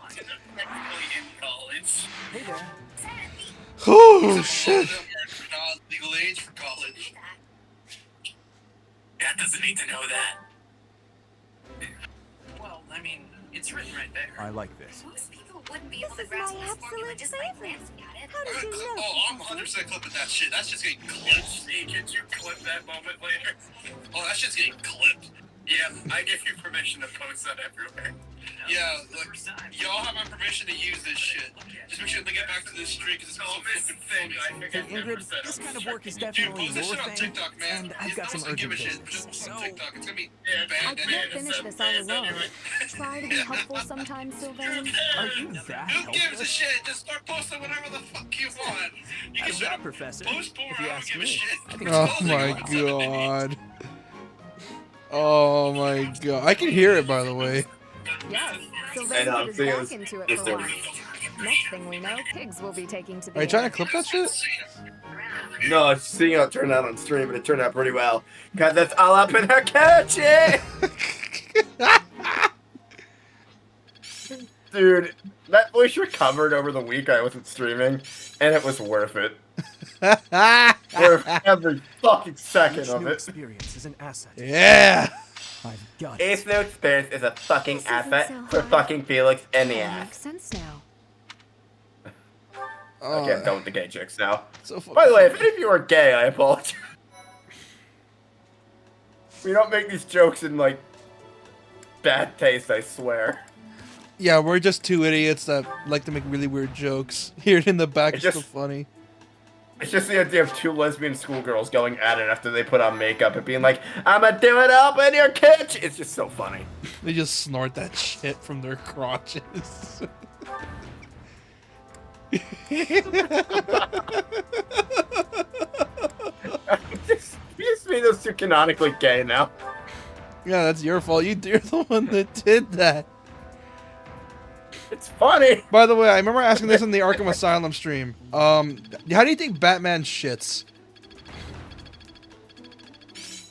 Oh shit. Legal age for college. Dad doesn't need to know that. Well, I mean, it's written right there. I like this. Most people wouldn't be able This to is grasp my this formula absolute just by favorite. glancing at it. How did you know? Oh, I'm 100% clipping that shit. That shit's getting clipped. Hey, can you clip that moment later? Oh, that shit's getting clipped. Yeah, I give you permission to post that everywhere. Yeah, look, y'all have my permission to use this shit. Just make sure to get back to this streak because it's so fucking funny. Hey, Ingrid, this kind of work is definitely Dude, post your this shit on thing, TikTok, man. and I've got some urgent business. Just So, on TikTok. It's gonna be I banned. can't finish this all alone. Try to be helpful sometimes, Sylvain. are you that Who gives a helpless? shit? Just start posting whatever the fuck you want. You can As shut that, up, Professor, post porn, if I you don't ask give a me. shit. I think Oh it's my totally god. Oh my god. I can hear it, by the way. Yes, Sylvain put his back into it for once. Next thing we know, pigs will be taking to the Are you trying air. to clip that shit? No, I was seeing how it turned out on stream, but it turned out pretty well. Cause that's all up in her kitchen! Dude, that voice recovered over the week I wasn't streaming, and it was worth it. Worth every fucking second Each of new it. experience is an asset. Yeah. I've got it. Ace No Experience is a fucking This isn't asset so for hard. fucking Felix in the All ass. makes sense now. Oh, I can't go with the gay chicks now. so fucking By the way, if funny. any of you are gay, I apologize. We don't make these jokes in, like, bad taste, I swear. Yeah, we're just two idiots that like to make really weird jokes. Hear it in the back is It's still just- funny. It's just the idea of two lesbian schoolgirls going at it after they put on makeup and being like, I'ma do it up in your kitchen! It's just so funny. They just snort that shit from their crotches. You just made those two canonically gay now. Yeah, that's your fault. You're the one that did that. It's funny. By the way, I remember asking this in the Arkham Asylum stream. How do you think Batman shits?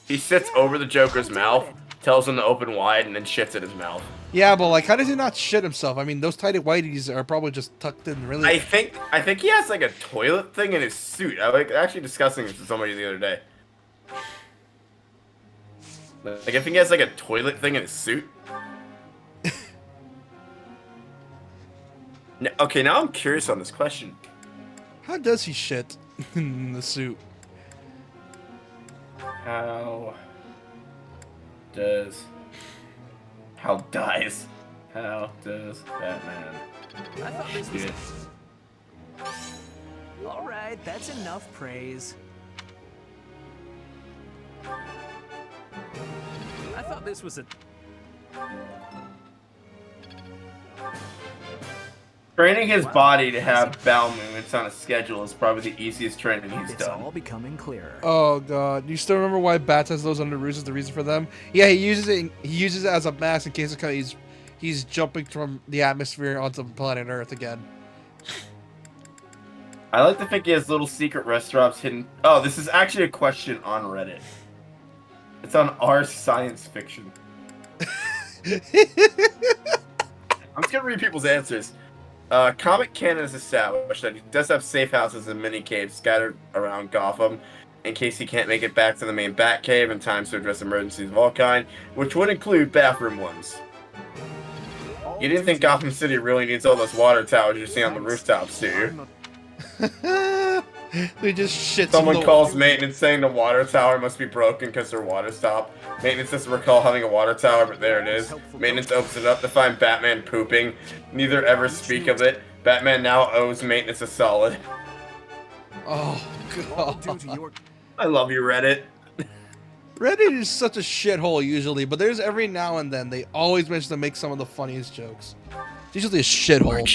He sits over the Joker's mouth, tells him to open wide, and then shits at his mouth. Yeah, but like, how does he not shit himself? I mean, those tidy whities are probably just tucked in really. I think he has like a toilet thing in his suit. I was actually discussing this with somebody the other day. Like, I think he has like a toilet thing in his suit. Okay, now I'm curious on this question. How does he shit in the suit? How does How dies? How does Batman? I thought this was. All right, that's enough praise. I thought this was a. Training his body to have bowel movements on a schedule is probably the easiest training he's done. It's all becoming clearer. Oh god, you still remember why Bats has those under roots? Is the reason for them? Yeah, he uses it. He uses it as a mask in case he's jumping from the atmosphere onto planet Earth again. I like to think he has little secret restaurants hidden. Oh, this is actually a question on Reddit. It's on r science fiction. I'm just gonna read people's answers. Comic canon has established that he does have safe houses and mini caves scattered around Gotham in case he can't make it back to the main Batcave in time to address emergencies of all kind, which would include bathroom ones. You didn't think Gotham City really needs all those water towers you see on the rooftops, do you? They just shit. Someone calls maintenance saying the water tower must be broken because their water stopped. Maintenance doesn't recall having a water tower, but there it is. Maintenance opens it up to find Batman pooping. Neither ever speak of it. Batman now owes maintenance a solid. Oh god. I love you, Reddit. Reddit is such a shithole usually, but there's every now and then they always manage to make some of the funniest jokes. It's usually a shithole.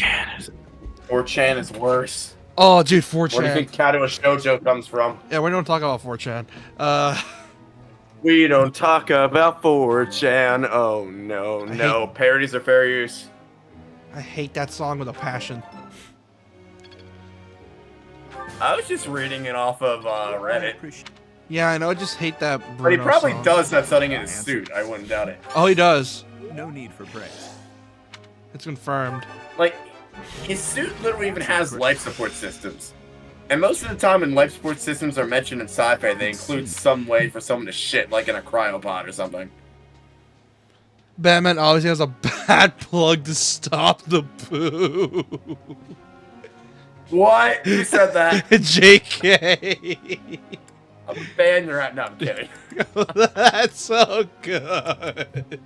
4chan is worse. Oh, dude, 4chan. Where do you think Katawa Shoujo comes from? Yeah, we don't talk about 4chan. We don't talk about 4chan. Oh, no. Parodies are fair use. I hate that song with a passion. I was just reading it off of Reddit. Yeah, I know. I just hate that Bruno But he probably song. does have something in his suit. I wouldn't doubt it. Oh, he does. No need for praise. It's confirmed. Like, his suit literally even has life support systems. And most of the time when life support systems are mentioned in sci-fi, they include some way for someone to shit, like in a cryopod or something. Batman always has a bad plug to stop the poo. What? Who said that? JK. I'm a fan you're at. No, I'm kidding. That's so good.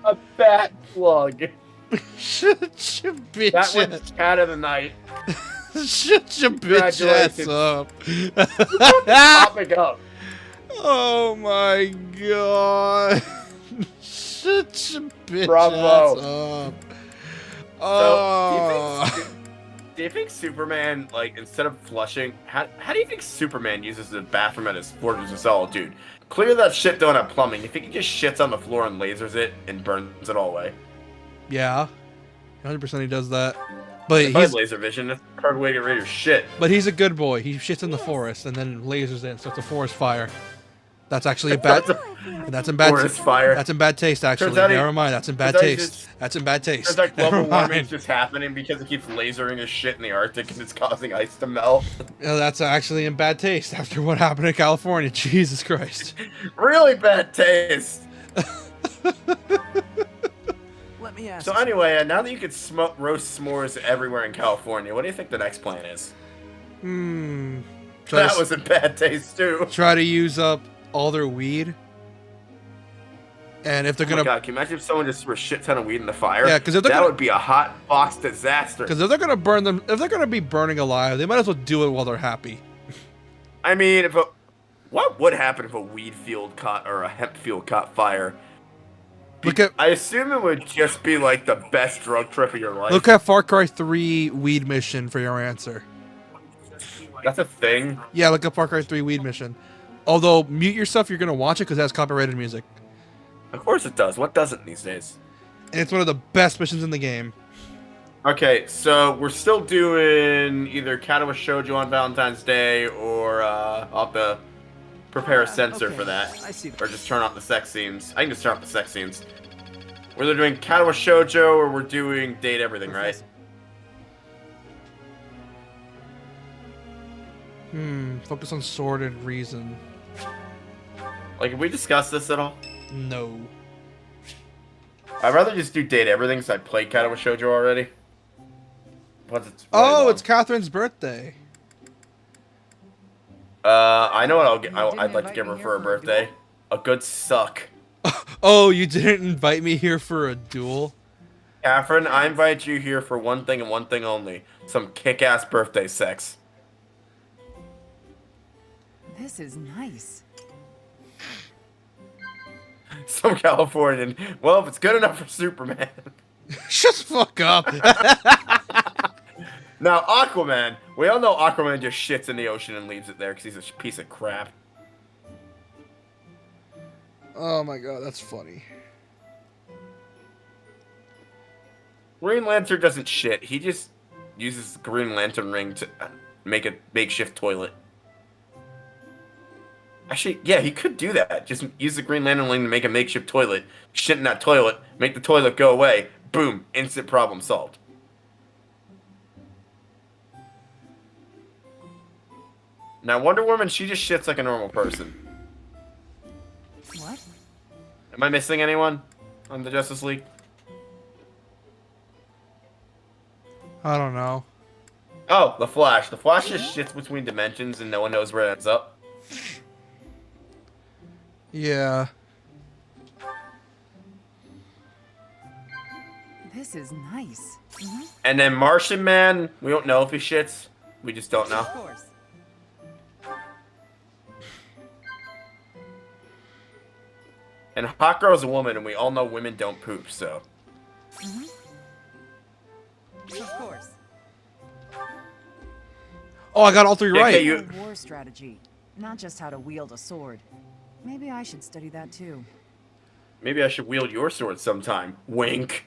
A bat plug. Shut your bitch That one's cat of the night. Shut your bitch ass up. Topic up. Oh my god. Shut your bitch Bravo. ass up. So, do you think Superman, like, instead of flushing, how do you think Superman uses the bathroom at his Fortress of Solitude? Clearly that shit don't have plumbing. You think he just shits on the floor and lasers it and burns it all away? Yeah. 100% he does that. But If I had laser vision, that's a hard way to get rid of your shit. But he's a good boy. He shits in the forest and then lasers it, so it's a forest fire. That's actually a bad. That's in bad. Forest fire. That's in bad taste, actually. Never mind. That's in bad taste. That's in bad taste. There's like global Never warming mind. just happening because it keeps lasering his shit in the Arctic and it's causing ice to melt. Yeah, that's actually in bad taste after what happened in California. Jesus Christ. Really bad taste. Let me ask. So anyway, now that you can roast s'mores everywhere in California, what do you think the next plan is? That was in bad taste too. Try to use up all their weed. And if they're gonna, God, can you imagine if someone just threw a shit ton of weed in the fire? Yeah, because that would be a hot box disaster. Because if they're gonna burn them, if they're gonna be burning alive, they might as well do it while they're happy. I mean, what would happen if a weed field caught or a hemp field caught fire? I assume it would just be like the best drug trip of your life. Look at Far Cry 3 weed mission for your answer. That's a thing. Yeah, look at Far Cry 3 weed mission. Although mute yourself, you're gonna watch it because it has copyrighted music. Of course it does. What doesn't these days? And it's one of the best missions in the game. Okay, so we're still doing either Katawa Shoujo on Valentine's Day, or I'll have to prepare a sensor for that. I see. Or just turn off the sex scenes. I can just turn off the sex scenes. We're either doing Katawa Shoujo or we're doing Date Everything, right? Focus on sordid reason. Like, have we discussed this at all? No. I'd rather just do Date Everything since I played Katawa Shoujo already. It's Catherine's birthday. I know what I'd like to give her for her birthday. A good suck. Oh, you didn't invite me here for a duel? Catherine, I invite you here for one thing and one thing only. Some kick-ass birthday sex. This is nice. Some Californian. Well, if it's good enough for Superman. Shut the fuck up. Now, Aquaman. We all know Aquaman just shits in the ocean and leaves it there because he's a piece of crap. Oh my god, that's funny. Green Lantern doesn't shit. He just uses the Green Lantern ring to make a makeshift toilet. Actually, yeah, he could do that. Just use the Green Lantern ring to make a makeshift toilet. Shit in that toilet. Make the toilet go away. Boom. Instant problem solved. Now, Wonder Woman, she just shits like a normal person. What? Am I missing anyone on the Justice League? I don't know. Oh, the Flash. The Flash just shits between dimensions and no one knows where it ends up. Yeah. This is nice. And then Martian Man, we don't know if he shits. We just don't know. Of course. And Hot Girl's a woman, and we all know women don't poop, so. Of course. Oh, I got all three Yeah, right. okay, you- War strategy, not just how to wield a sword. Maybe I should study that too. Maybe I should wield your sword sometime. Wink.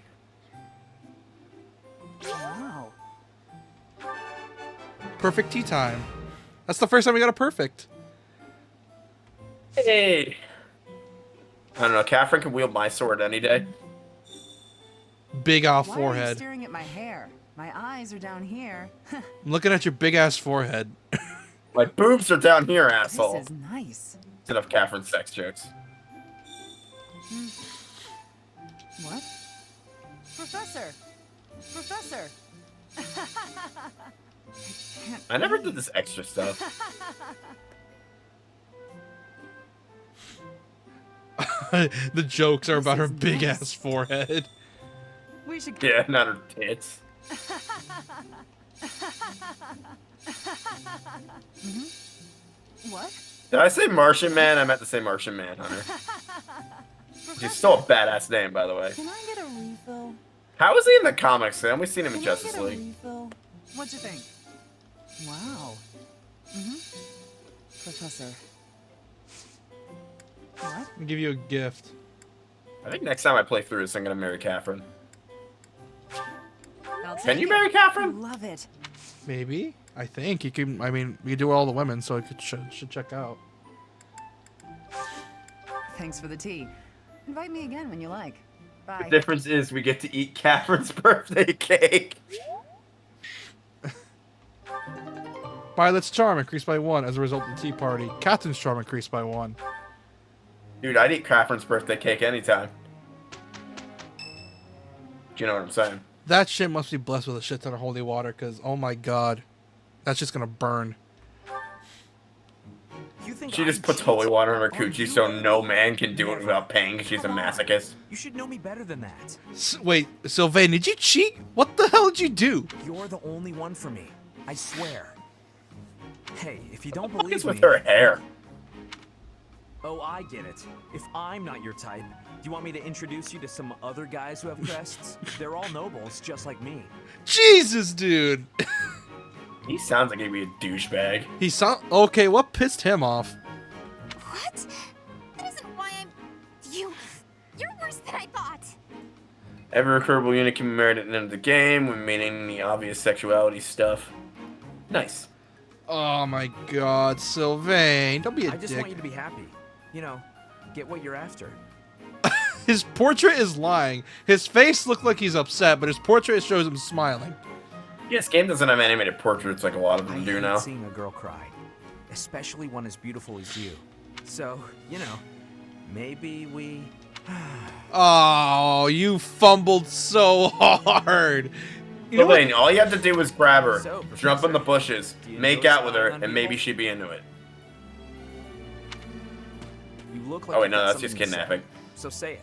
Wow. Perfect tea time. That's the first time we got a perfect. Hey. I don't know. Catherine can wield my sword any day. Big off Why are you forehead. staring at my hair? My eyes are down here. I'm looking at your big ass forehead. My boobs are down here, This asshole. is nice. Instead of Catherine's sex jokes. What? Professor! Professor! I never did this extra stuff. The jokes are about her is big nice. ass forehead. We should. Yeah, not her tits. What? Did I say Martian Man? I meant to say Martian Manhunter. He's still a badass name, by the way. Can I get a refill? How is he in the comics? Haven't we seen him in Can Justice I get a League? refill? What'd you think? Wow. Professor. What? I'll give you a gift. I think next time I play through this, I'm gonna marry Catherine. I'll Can take you it. marry Catherine? Love it. Maybe. I think you can. I mean, we do all the women, so it could should check out. Thanks for the tea. Invite me again when you like. The Bye. difference is we get to eat Catherine's birthday cake. Violet's charm increased by 1 as a result of the tea party. Catherine's charm increased by 1. Dude, I'd eat Catherine's birthday cake anytime. Do you know what I'm saying? That shit must be blessed with a shit ton of holy water, because, oh my god. That's just gonna burn. You think She just I'm puts cheap? holy water in her Are coochie you so really? no man can do it Never. without paying because she's a Come on. masochist. You should know me better than that. Wait, Sylvain, did you cheat? What the hell did you do? You're the only one for me. I swear. Hey, if you don't What believe is with me... her hair? Oh, I get it. If I'm not your type, do you want me to introduce you to some other guys who have crests? They're all nobles, just like me. Jesus, dude. He sounds like he'd be a douchebag. He sound okay. What pissed him off? What? That isn't why I'm... You're worse than I thought. Every recruitable unit can be married at the end of the game when meaning the obvious sexuality stuff. Nice. Oh my god, Sylvain, don't be a I just dick. want you to be happy. You know, get what you're after. His portrait is lying. His face looked like he's upset, but his portrait shows him smiling. Yeah, this game doesn't have animated portraits like a lot of I them do hate now. seeing a girl cry, especially one as beautiful as you. So, you know, maybe we... Oh, you fumbled so hard. You know what? Sylvain, all you have to do is grab her, So, jump in the bushes, do you make know out with her, spying on and maybe people? she'd be into it. You look like Oh wait, you've no, got that's just something to say. kidnapping. so say it.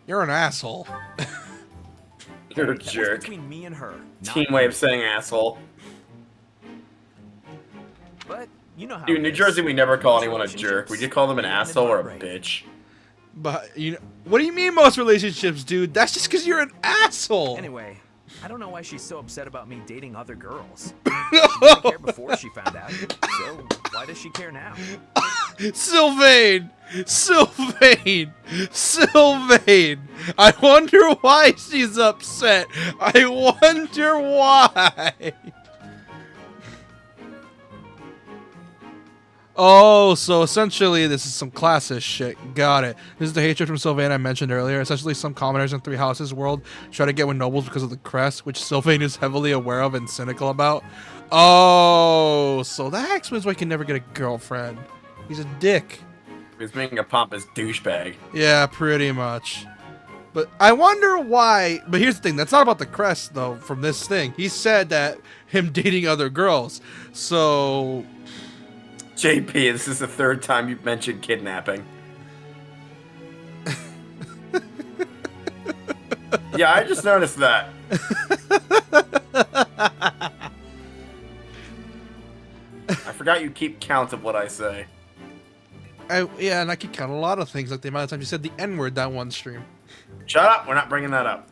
You're an asshole. You're a That was jerk. between me and her. not Team way you. of saying asshole. But you know how Dude, it New is. Jersey, we never call Most anyone a jerk. We relationships just call them an end in asshole or a heartbreak. bitch. But you know, what do you mean most relationships, dude? That's just because you're an asshole. Anyway, I don't know why she's so upset about me dating other girls. She didn't care before she found out, so why does she care now? Sylvain! Sylvain! Sylvain! I wonder why she's upset. I wonder why. Oh, so essentially this is some classist shit. Got it. This is the hatred from Sylvain I mentioned earlier. Essentially some commoners in Three Houses world try to get with nobles because of the crest, which Sylvain is heavily aware of and cynical about. Oh, so that explains why he can never get a girlfriend. He's a dick. He's being a pompous douchebag. Yeah, pretty much. But I wonder why. But here's the thing. That's not about the crest, though, from this thing. He said that him dating other girls. So... JP, this is the third time you've mentioned kidnapping. Yeah, I just noticed that. I forgot you keep count of what I say. Yeah, and I keep count a lot of things, like the amount of times you said the N-word that one stream. Shut up, we're not bringing that up.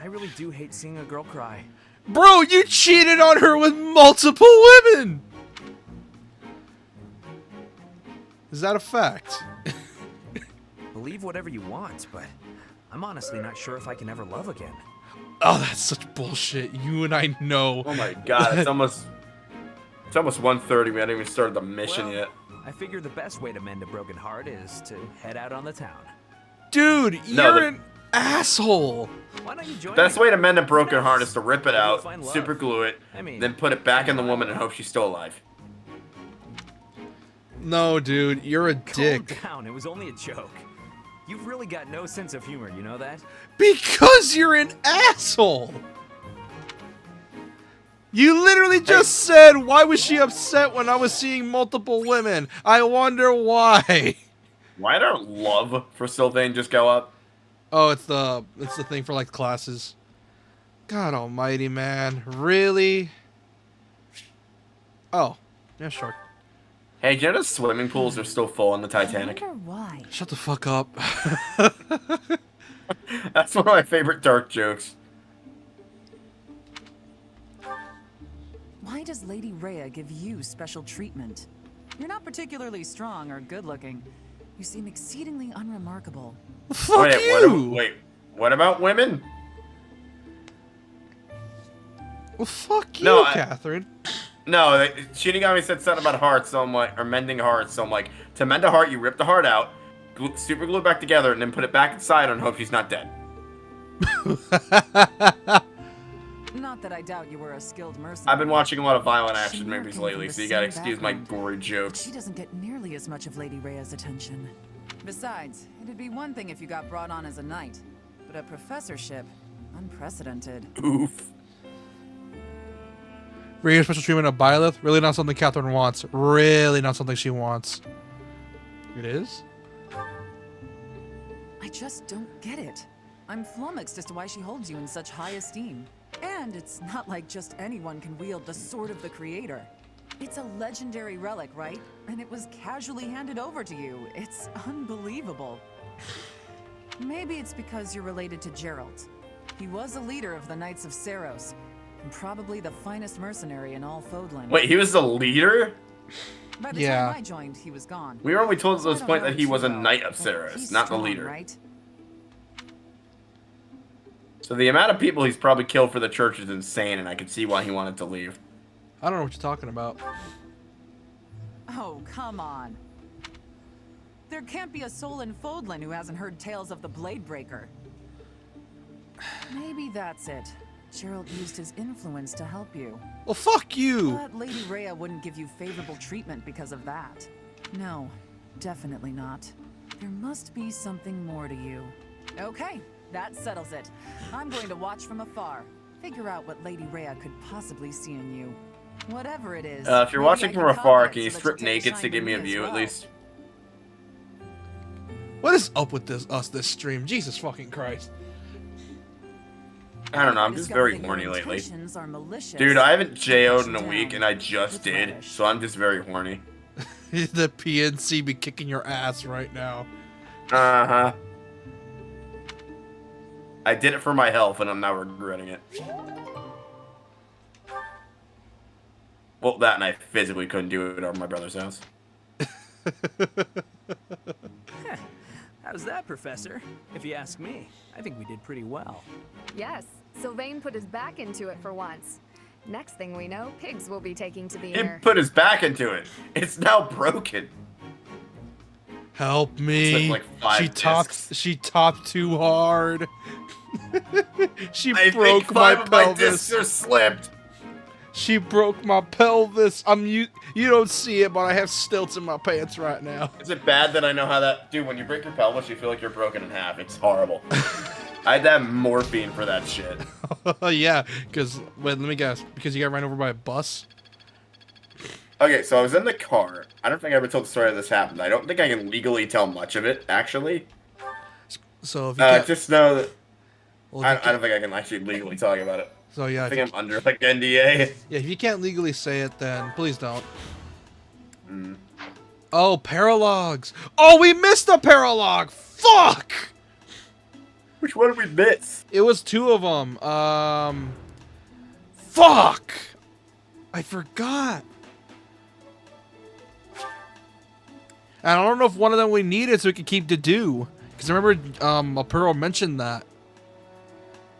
I really do hate seeing a girl cry. Bro, you cheated on her with multiple women! Is that a fact? Believe whatever you want, but I'm honestly not sure if I can ever love again. Oh, that's such bullshit. You and I know. Oh my god, it's almost 1:30. We hadn't even started the mission yet. I figure the best way to mend a broken heart is to head out on the town. Dude, you're an asshole. Why don't you join Best me? way to mend a broken heart is to rip it Maybe you'll out, find love. super glue it, I mean, then put it back in the woman and hope she's still alive. No, dude, you're a dick. Calm down, it was only a joke. You've really got no sense of humor, you know that? Because you're an asshole. You literally just said, why was she upset when I was seeing multiple women? I wonder why. Why did our love for Sylvain just go up? Oh, it's the thing for like classes. God almighty, man. Really? Oh, yeah, sure. Hey, do you know the swimming pools are still full on the Titanic? I wonder why. Shut the fuck up. That's one of my favorite dark jokes. Why does Lady Rhea give you special treatment? You're not particularly strong or good-looking. You seem exceedingly unremarkable. Fuck you! Wait, what about women? Well, fuck you, No, Catherine. No, Shinigami said something about hearts, so I'm like, or mending hearts, so I'm like, to mend a heart, you rip the heart out, super glue it back together, and then put it back inside and hope she's not dead. Not that I doubt you were a skilled mercenary. I've been watching a lot of violent action She movies came lately, from so the you gotta same excuse my background. gory jokes. She doesn't get nearly as much of Lady Rhea's attention. Besides, it'd be one thing if you got brought on as a knight, but a professorship, unprecedented. Oof. Regular special treatment of Byleth? Really not something Catherine wants. Really not something she wants. It is? I just don't get it. I'm flummoxed as to why she holds you in such high esteem. And it's not like just anyone can wield the Sword of the Creator. It's a legendary relic, right? And it was casually handed over to you. It's unbelievable. Maybe it's because you're related to Geralt. He was a leader of the Knights of Seiros, and probably the finest mercenary in all Fodlan. Wait, he was the leader? By the Yeah. time I joined, he was gone. We were only told at So I this don't point know that he too was a well, knight of but Seiros, he's not the strong, leader. right? So the amount of people he's probably killed for the church is insane, and I can see why he wanted to leave. I don't know what you're talking about. Oh, come on. There can't be a soul in Fodlan who hasn't heard tales of the Bladebreaker. Maybe that's it. Geralt used his influence to help you. Well, fuck you! But Lady Rhea wouldn't give you favorable treatment because of that. No, definitely not. There must be something more to you. Okay, that settles it. I'm going to watch from afar. Figure out what Lady Rhea could possibly see in you. Whatever it is. If you're maybe watching I from can afar, copy can it you so that strip you take naked shine to give from me a as view at well. least? What is up with this stream? Jesus fucking Christ. I don't know, I'm I just discovered very that your horny lately. intentions are malicious. Dude, I haven't JO'd in a Down week and I just with did, relish. so I'm just very horny. The PNC be kicking your ass right now. Uh-huh. I did it for my health and I'm now regretting it. Well, that and I physically couldn't do it over my brother's house. How's that, Professor? If you ask me, I think we did pretty well. Yes, Sylvain put his back into it for once. Next thing we know, pigs will be taking to the He air. put his back into it. It's now broken. Help me. Like 5 discs. She topped too hard. She I broke think my 5 of my pelvis. discs are slipped. She broke my pelvis. You don't see it, but I have stilts in my pants right now. Is it bad that I know how that... Dude, when you break your pelvis, you feel like you're broken in half. It's horrible. I had to have morphine for that shit. Yeah, because... Wait, let me guess. Because you got ran over by a bus? Okay, so I was in the car. I don't think I ever told the story of this happened. I don't think I can legally tell much of it, actually. So if you can't... Just know that... Well, I don't think I can actually legally talk about it. So yeah, I think I'm under, like, NDA. Yeah, if you can't legally say it, then please don't. Oh, paralogs. Oh, we missed a paralog. Fuck! Which one did we miss? It was 2 of them. Fuck! I forgot. And I don't know if one of them we needed so we could keep Dedu. Because I remember Apuro mentioned that.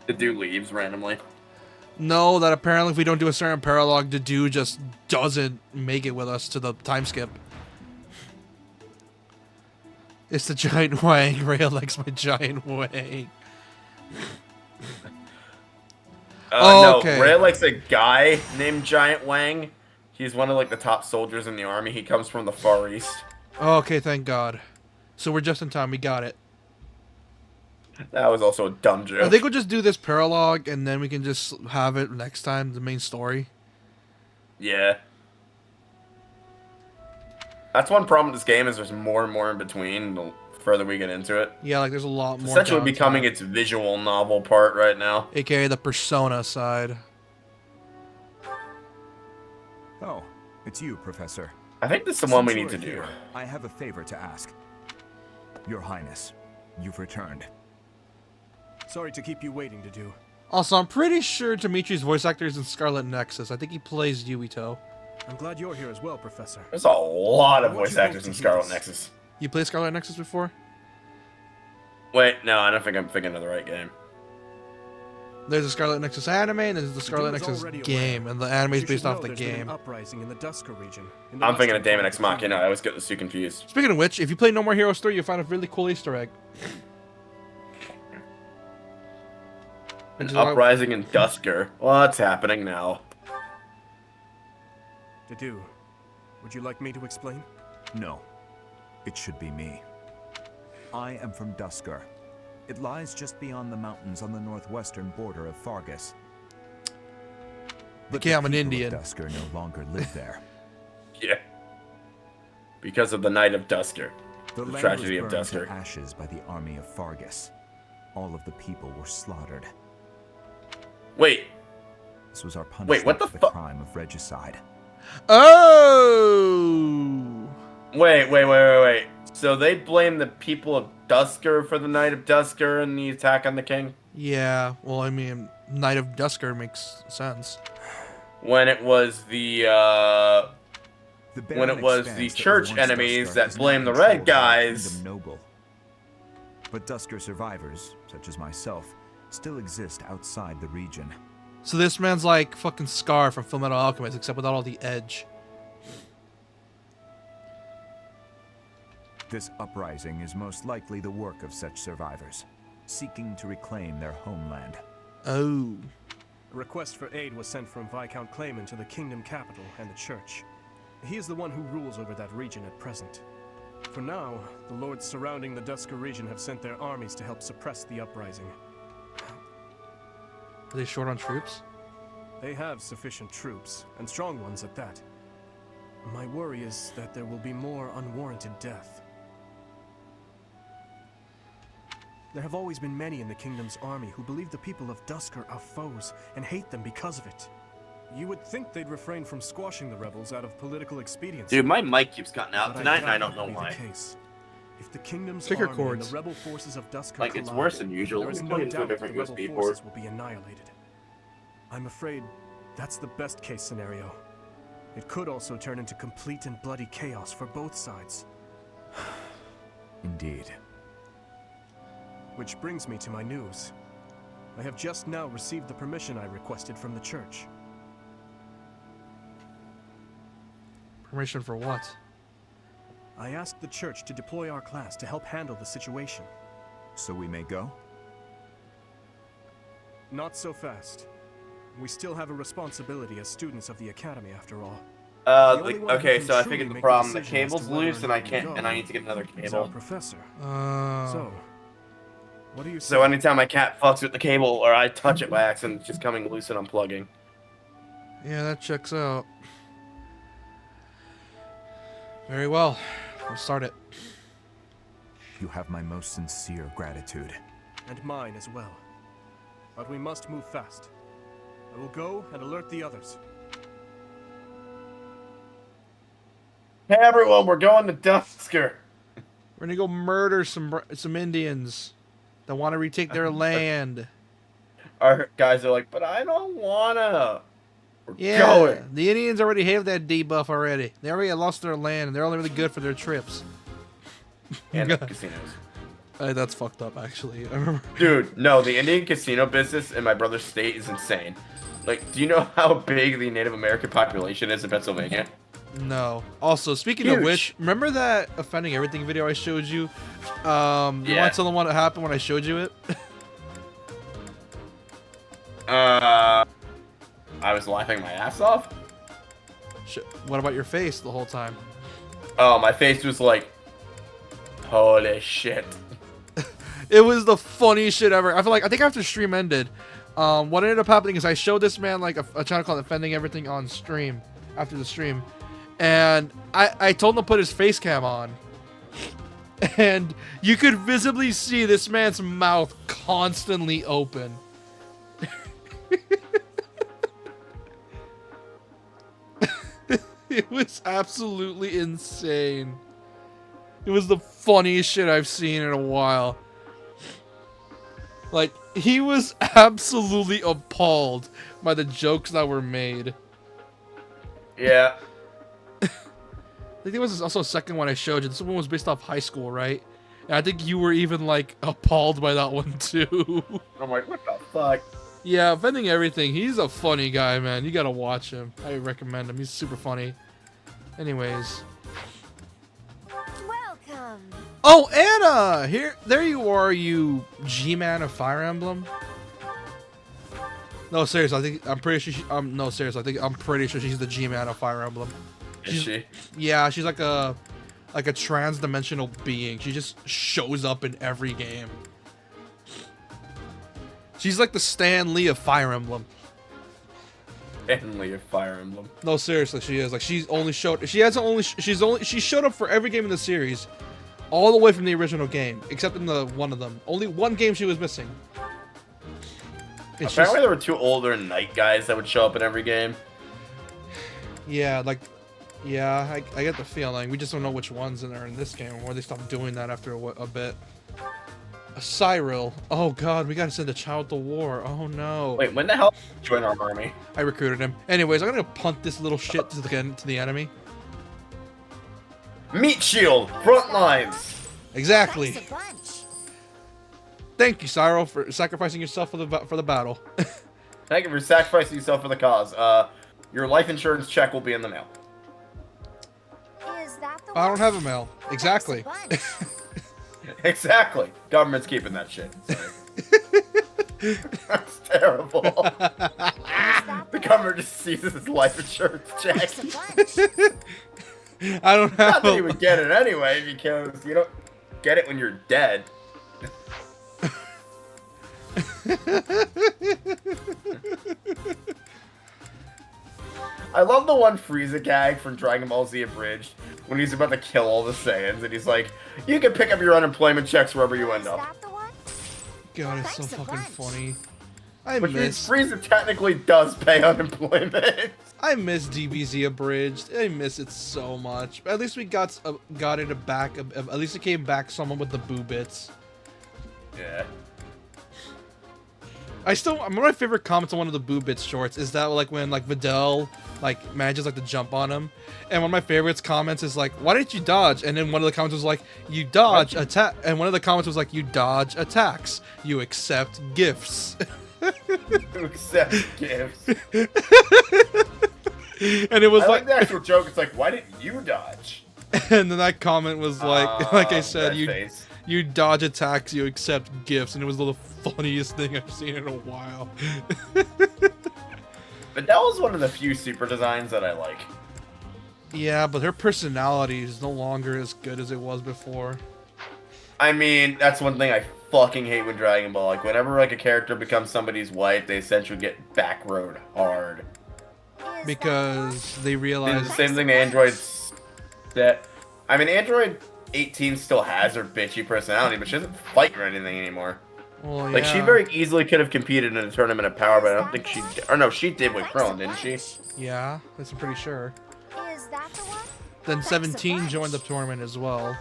Dedu leaves randomly. No, that apparently if we don't do a certain paralog, Dedu just doesn't make it with us to the time skip. It's the giant Wang. Rhea likes my giant Wang. No, okay. Rhea likes a guy named Giant Wang. He's one of, like, the top soldiers in the army. He comes from the Far East. Okay, thank God. So we're just in time. We got it. That was also a dumb joke. I think we'll just do this paralog, and then we can just have it next time, the main story. Yeah. That's one problem with this game is there's more and more in between the further we get into it. Yeah, like there's a lot more. Essentially downtime. becoming its visual novel part right now. AKA the Persona side. Oh, it's you, Professor. I think this is the one we Since need to you're do. here, I have a favor to ask. Your Highness, you've returned. Sorry to keep you waiting, Dedu. Also, I'm pretty sure Dimitri's voice actor is in Scarlet Nexus. I think he plays Yuito. I'm glad you're here as well, Professor. There's a lot of I want voice you both actors to in hear Scarlet this. Nexus. You played Scarlet Nexus before? Wait, no, I don't think I'm thinking of the right game. There's a Scarlet Nexus anime, and there's the Scarlet Dedu is Nexus already game, aware. and the anime is You based should off know the there's been an game. uprising in the Dusker region. in the I'm thinking of western Daemon part X of the Machina. kingdom. I always get the two confused. Speaking of which, if you play No More Heroes 3, you'll find a really cool Easter egg. An uprising in Dusker. What's happening now? Dedu, would you like me to explain? No, it should be me. I am from Dusker. It lies just beyond the mountains on the northwestern border of Fargus. But Okay, I'm the an people of Indian. Dusker no longer live there. Yeah. Because of the Night of Dusker. The The land tragedy of was burned to Dusker. ashes by the army of Fargus. All of the people were slaughtered. Wait. This was our punishment Wait, what the for the fuck? crime of regicide. Oh! Wait. So they blame the people of Dusker for the Night of Dusker and the attack on the king? Yeah, well, I mean, Night of Dusker makes sense. When it was the barren expanse that church once enemies Dusker that is now blame the controlled red by the guys. Kingdom Noble. But Dusker survivors, such as myself, still exist outside the region. So this man's like fucking Scar from Fullmetal Alchemist, except without all the edge. This uprising is most likely the work of such survivors, seeking to reclaim their homeland. Oh. A request for aid was sent from Viscount Clayman to the kingdom capital and the church. He is the one who rules over that region at present. For now, the lords surrounding the Dusker region have sent their armies to help suppress the uprising. Are they short on troops? They have sufficient troops, and strong ones at that. My worry is that there will be more unwarranted death. There have always been many in the kingdom's army who believe the people of Duscur are foes and hate them because of it. You would think they'd refrain from squashing the rebels out of political expediency. Dude, my mic keeps cutting out But tonight, and I doubt don't know that will why. be the case. If the kingdom's Sticker army and cords. the rebel forces of Duscur Like, it's collide, worse than usual. there is Let me no plug into a doubt the different rebel USB forces port. will be annihilated. I'm afraid that's the best case scenario. It could also turn into complete and bloody chaos for both sides. Indeed. Which brings me to my news. I have just now received the permission I requested from the church. Permission for what? I asked the church to deploy our class to help handle the situation. So we may go? Not so fast. We still have a responsibility as students of the academy, after all. Okay, so I figured the problem, the decision as to cable's whether or loose, and I not we can't, go and I need to get another is our cable. professor. Oh. So, what do you say? So anytime my cat fucks with the cable, or I touch it by accident, it's just coming loose and unplugging. Yeah, that checks out. Very well. We'll start it. You have my most sincere gratitude. And mine as well. But we must move fast. I will go and alert the others. Hey everyone, we're going to Duscur. We're gonna go murder some Indians that want to retake their land. Our guys are like, but I don't wanna. We're Yeah, going. the Indians already have that debuff already. They already lost their land, and they're only really good for their trips. And the casinos. That's fucked up, actually. I remember. Dude, no, the Indian casino business in my brother's state is insane. Like, do you know how big the Native American population is in Pennsylvania? No. Also, speaking Huge. of which, remember that offending everything video I showed you? You Yeah. want to tell them what happened when I showed you it? I was laughing my ass off. What about your face the whole time? Oh, my face was like, holy shit. It was the funniest shit ever. I think after stream ended, what ended up happening is I showed this man like a channel called Offending Everything on stream after the stream, and I told him to put his face cam on, and you could visibly see this man's mouth constantly open. It was absolutely insane. It was the funniest shit I've seen in a while. Like, he was absolutely appalled by the jokes that were made. Yeah. I think there was also a second one I showed you. This one was based off high school, right? And I think you were even, like, appalled by that one, too. I'm like, what the fuck? Yeah, Offending Everything. He's a funny guy, man. You gotta watch him. I recommend him. He's super funny. Anyways. Welcome. Oh, Anna! There you are, you G-Man of Fire Emblem. No, seriously, I'm pretty sure I'm pretty sure she's the G-Man of Fire Emblem. Is she? Yeah, she's like a trans-dimensional being. She just shows up in every game. She's like the Stan Lee of Fire Emblem. Stan Lee of Fire Emblem. No, seriously, she is. Like, she showed up for every game in the series, all the way from the original game, except in the one of them. Only one game she was missing. Apparently there were two older knight guys that would show up in every game. Yeah, like, yeah, I get the feeling. We just don't know which ones are in this game, or they stopped doing that after a bit. A Cyril. Oh god, we gotta send a child to war. Oh no. Wait, when the hell did you join our army? I recruited him. Anyways, I'm gonna punt this little shit to the enemy. Meat shield, front lines. Exactly. Thanks a bunch. Thank you, Cyril, for sacrificing yourself for the battle. Thank you for sacrificing yourself for the cause. Your life insurance check will be in the mail. Is that the I don't have a mail. Exactly. Exactly. Government's keeping that shit. That's terrible. The government just seizes his life insurance check. I don't have. Not that you would get it anyway, because you don't get it when you're dead. I love the one Frieza gag from Dragon Ball Z Abridged when he's about to kill all the Saiyans and he's like, you can pick up your unemployment checks wherever you end up. God, it's so fucking funny. I Which miss means Frieza technically does pay unemployment. I miss DBZ Abridged. I miss it so much. At least we got it back. At least it came back someone with the boo bits. Yeah. One of my favorite comments on one of the Boo Bits shorts is that like when like Videl like manages like to jump on him, and one of my favorites comments is like, "Why didn't you dodge?" And then one of the comments was like, "You dodge attack," and one of the comments was like, "You dodge attacks, you accept gifts." You accept gifts. And it was I like the actual joke. It's like, why didn't you dodge? And then that comment was like I said, face. You dodge attacks, you accept gifts, and it was the funniest thing I've seen in a while. But that was one of the few super designs that I like. Yeah, but her personality is no longer as good as it was before. I mean, that's one thing I fucking hate with Dragon Ball. Like, whenever like a character becomes somebody's wife, they essentially get backroad hard. Because they They realize did the same thing to androids. I mean, Android 18 still has her bitchy personality, but she doesn't fight or anything anymore. Well, Like, she yeah. very easily could have competed in a tournament of power, but I don't think she did. Or no, she did with Krillin, didn't she? Yeah, that's I'm pretty sure. Is that the one? Then 17 joined the tournament as well.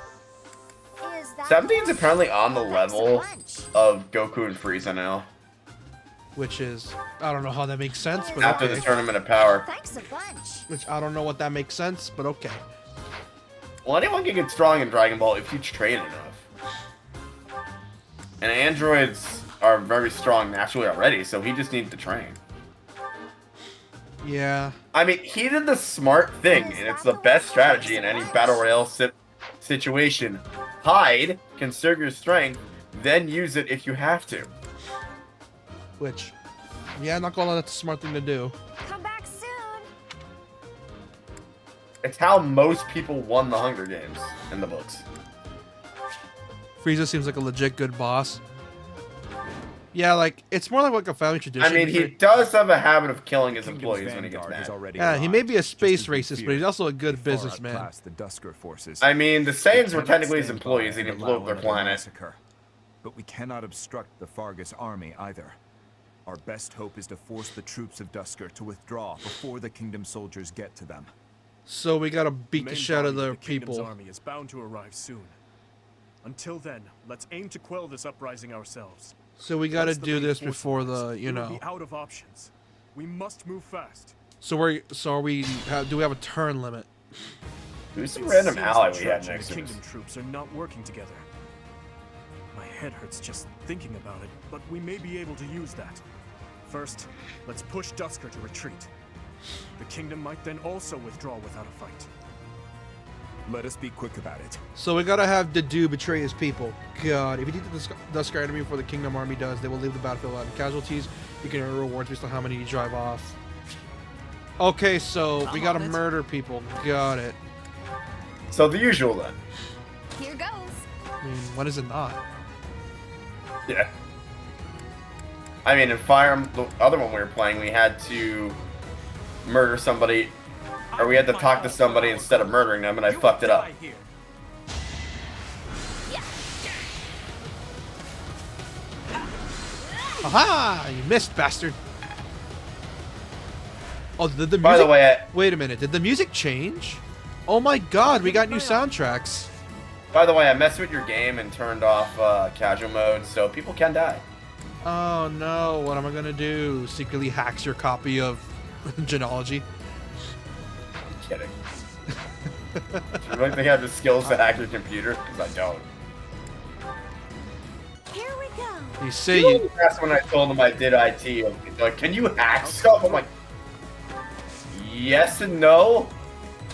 17's apparently on the level of Goku and Frieza now. Which is, I don't know how that makes sense, but After okay. the tournament of power. Thanks a bunch. Which I don't know what that makes sense, but okay. Well, anyone can get strong in Dragon Ball if you train enough. And androids are very strong naturally already, so he just needs to train. Yeah. I mean, he did the smart thing, and it's the best strategy in any battle royale situation. Hide, conserve your strength, then use it if you have to. Which, yeah, not gonna lie, that's a smart thing to do. Come back soon. It's how most people won the Hunger Games in the books. Frieza seems like a legit good boss. Yeah, like, it's more like a family tradition. I mean, he does have a habit of killing his employees when he gets mad. Yeah, he may be a space racist, but he's also a good businessman. The Dusker forces. I mean, the Saiyans were We cannot technically his stand employees. by He and didn't blow allow up their another planet. massacre. But we cannot obstruct the Fargus army either. Our best hope is to force the troops of Dusker to withdraw before the kingdom soldiers get to them. So we gotta beat the main shit out of body the Kingdom's people. army is bound to arrive soon. Until then, let's aim to quell this uprising ourselves. So we gotta Once the do main this force before arrives, the, you we will know. be out of options. We must move fast. So do we have a turn limit? Who's some It random seems ally the we had church and next the to us? kingdom troops are not working together. My head hurts just thinking about it, but we may be able to use that. First, let's push Dusker to retreat. The kingdom might then also withdraw without a fight. Let us be quick about it. So we gotta have Dedu betray his people. God, if you defeat the Dusker enemy before the Kingdom Army does, they will leave the battlefield without any casualties. You can earn rewards based on how many you drive off. Okay, so we gotta murder people. Got it. So the usual then. Here goes. I mean, when is it not? Yeah. I mean, in Fire Emblem, the other one we were playing, we had to murder somebody, or we had to talk to somebody instead of murdering them, and I fucked it up. Aha! You missed, bastard. Oh, did the music? By the way, wait a minute. Did the music change? Oh my God, we got new soundtracks. I messed with your game and turned off casual mode, so people can die. Oh no, what am I gonna do? Secretly hacks your copy of Genealogy? Kidding. Do you really think I have the skills to hack your computer? Because I don't. Here we go. You say you... That's when I told them I did IT. Like, can you hack stuff? I'm like, yes and no.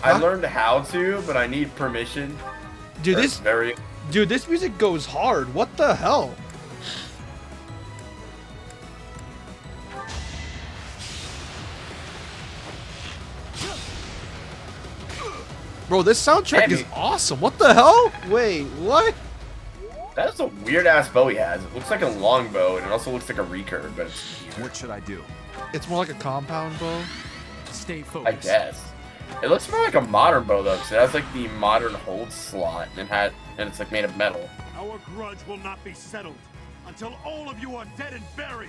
I learned how to, but I need permission. Dude, Or it's Dude, this music goes hard. What the hell? Bro, this soundtrack is awesome. What the hell? Wait, what? That is a weird ass bow he has. It looks like a longbow, and it also looks like a recurve, but it's weird. What should I do? It's more like a compound bow. Stay I focused. guess. It looks more like a modern bow though, because it has like the modern hold slot and it's like made of metal. Our grudge will not be settled until all of you are dead and buried.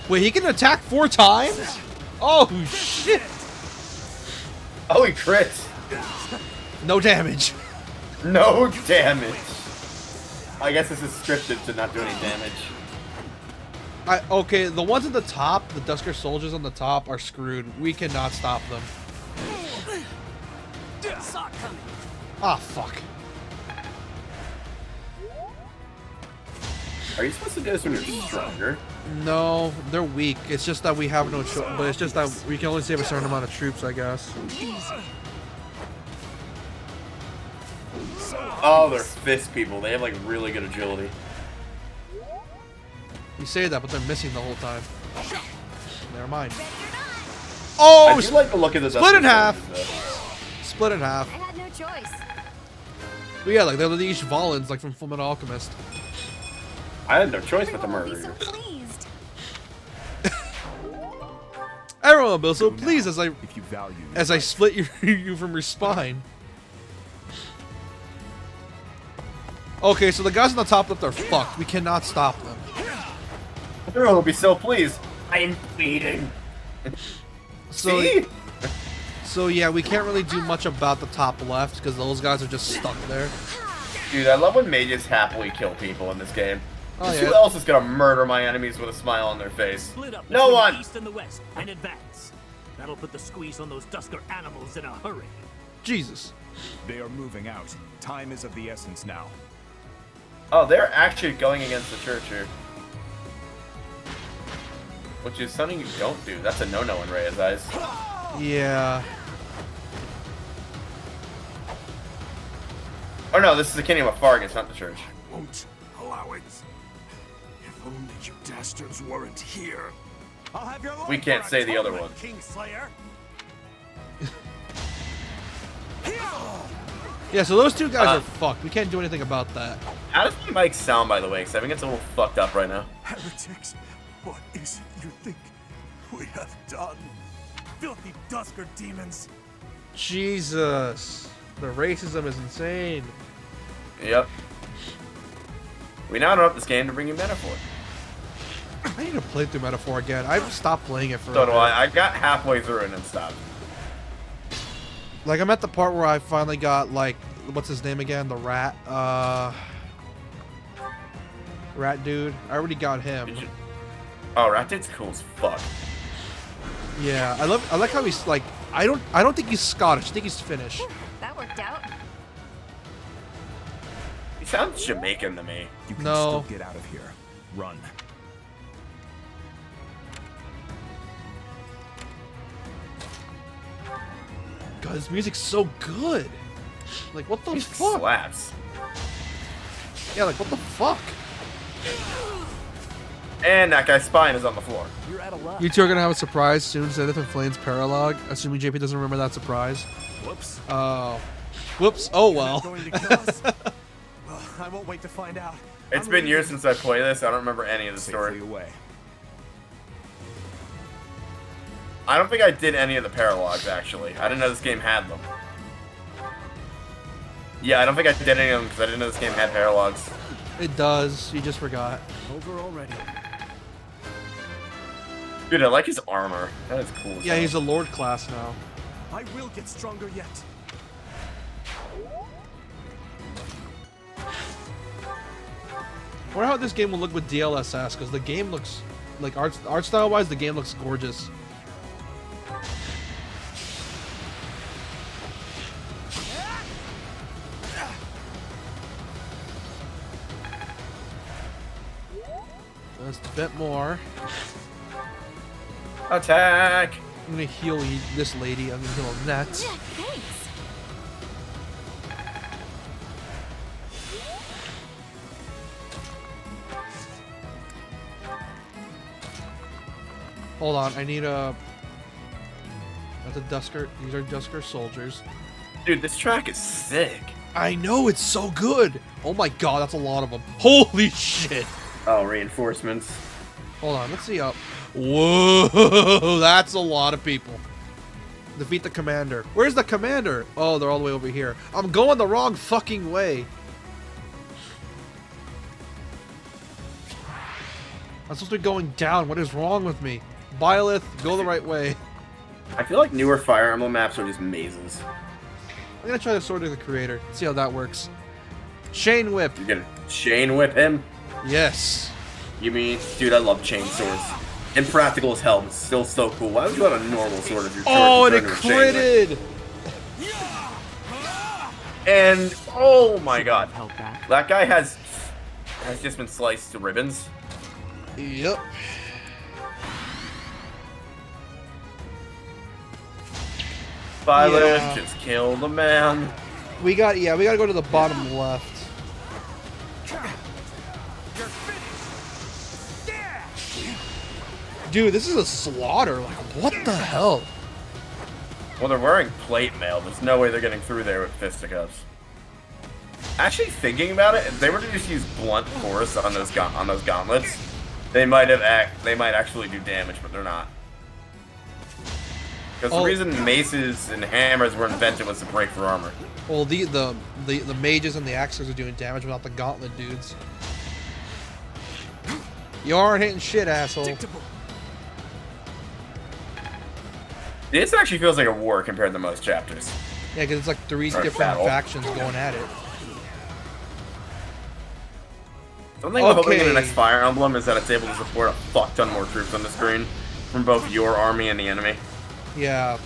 Wait, he can attack 4 times? Oh shit! Oh, he crits. No damage. No damage. I guess this is scripted to not do any damage. Okay, the ones at the top, the Dusker soldiers on the top, are screwed. We cannot stop them. Ah, fuck. Are you supposed to do this when you're stronger? No, they're weak. It's just that we have no choice. But it's just that we can only save a certain amount of troops, I guess. Oh, they're fist people. They have like really good agility. You say that, but they're missing the whole time. Never mind. Oh! I do like the look of the split in half. Soldiers, split in half. I had no choice. But yeah, like they're the Ishvalans, like from Fullmetal Alchemist. I had no choice but to murder you. Everyone will be so pleased as I value split you from your spine. Okay, so the guys on the top left are fucked. We cannot stop them. Everyone will be so pleased. I'm bleeding. So, See? So yeah, we can't really do much about the top left because those guys are just stuck there. Dude, I love when mages happily kill people in this game. Oh, Just yeah. who else is gonna murder my enemies with a smile on their face? Split up No between one! the east and the west and advance. That'll put the squeeze on those Dusker animals in a hurry. Jesus. They are moving out. Time is of the essence now. Oh, they're actually going against the church here. Which is something you don't do. That's a no-no in Rhea's eyes. Yeah. Oh no, this is the kingdom of Fargus, not the church. Won't allow it. If only you dastards weren't here. I'll have your We can't say the other one. Kingslayer. Yeah, so those two guys are fucked. We can't do anything about that. How does my mic sound, by the way? Because I think it's a little fucked up right now. Heretics, what is it you think we have done? Filthy Dusker demons. Jesus. The racism is insane. Yep. We now know up this game to bring you Metaphor. I need to play through Metaphor again. I've stopped playing it for So a do bit. I. I got halfway through it and then stopped. Like, I'm at the part where I finally got, like, what's his name again? The rat, rat dude. I already got him. Oh, Rat Dude's cool as fuck. Yeah, I like how he's, like, I don't think he's Scottish. I think he's Finnish. That worked out. He sounds Jamaican to me. You can No. still get out of here. Run. God, this music's so good. Like, what the fuck? Slaps. Yeah, like, what the fuck? And that guy's spine is on the floor. You're out of luck. You two are gonna have a surprise soon. Zenith and Flame's Paralog. Assuming JP doesn't remember that surprise. Whoops. Oh. Whoops. Oh well. Going to kill us? Well, I won't wait to find out. It's been years since I played this. I don't remember any of the story. Away. I don't think I did any of the paralogs, actually. I didn't know this game had them. Yeah, I don't think I did any of them because I didn't know this game had paralogs. It does. You just forgot. Over already. Dude, I like his armor. That is cool. as Yeah, hell. he's a Lord class now. I will get stronger yet. I wonder how this game will look with DLSS, because the game looks, like, art style wise, the game looks gorgeous. Just a bit more. Attack! I'm gonna heal this lady. I'm gonna heal Annette. Thanks. Hold on, I need a. That's a Dusker. These are Dusker soldiers. Dude, this track is sick. I know, it's so good. Oh my god, that's a lot of them. Holy shit. Oh, reinforcements. Hold on, let's see up. Whoa, that's a lot of people. Defeat the commander. Where's the commander? Oh, they're all the way over here. I'm going the wrong fucking way. I'm supposed to be going down. What is wrong with me? Byleth, go the right way. I feel like newer Fire Emblem maps are just mazes. I'm gonna try the Sword of the Creator. See how that works. Chain Whip. You're gonna chain whip him? Yes. You mean, dude, I love chain swords. Impractical as hell, but still so cool. Why would you want a normal sword if you're and it turning into a chain whip? critted! And, oh my god. That guy has just been sliced to ribbons. Yep. Violet just killed a man. We gotta go to the bottom left. Dude, this is a slaughter. Like, what the hell? Well, they're wearing plate mail. There's no way they're getting through there with fisticuffs. Actually, thinking about it, if they were to just use blunt force on those gauntlets, they might actually do damage, but they're not. Because the reason maces and hammers were invented was to break for armor. Well, the mages and the axes are doing damage without the gauntlet dudes. You aren't hitting shit, asshole. This actually feels like a war compared to most chapters. Yeah, because it's like three different factions going at it. Something I'm hoping in the next Fire Emblem is that it's able to support a fuck ton more troops on the screen from both your army and the enemy. Yeah.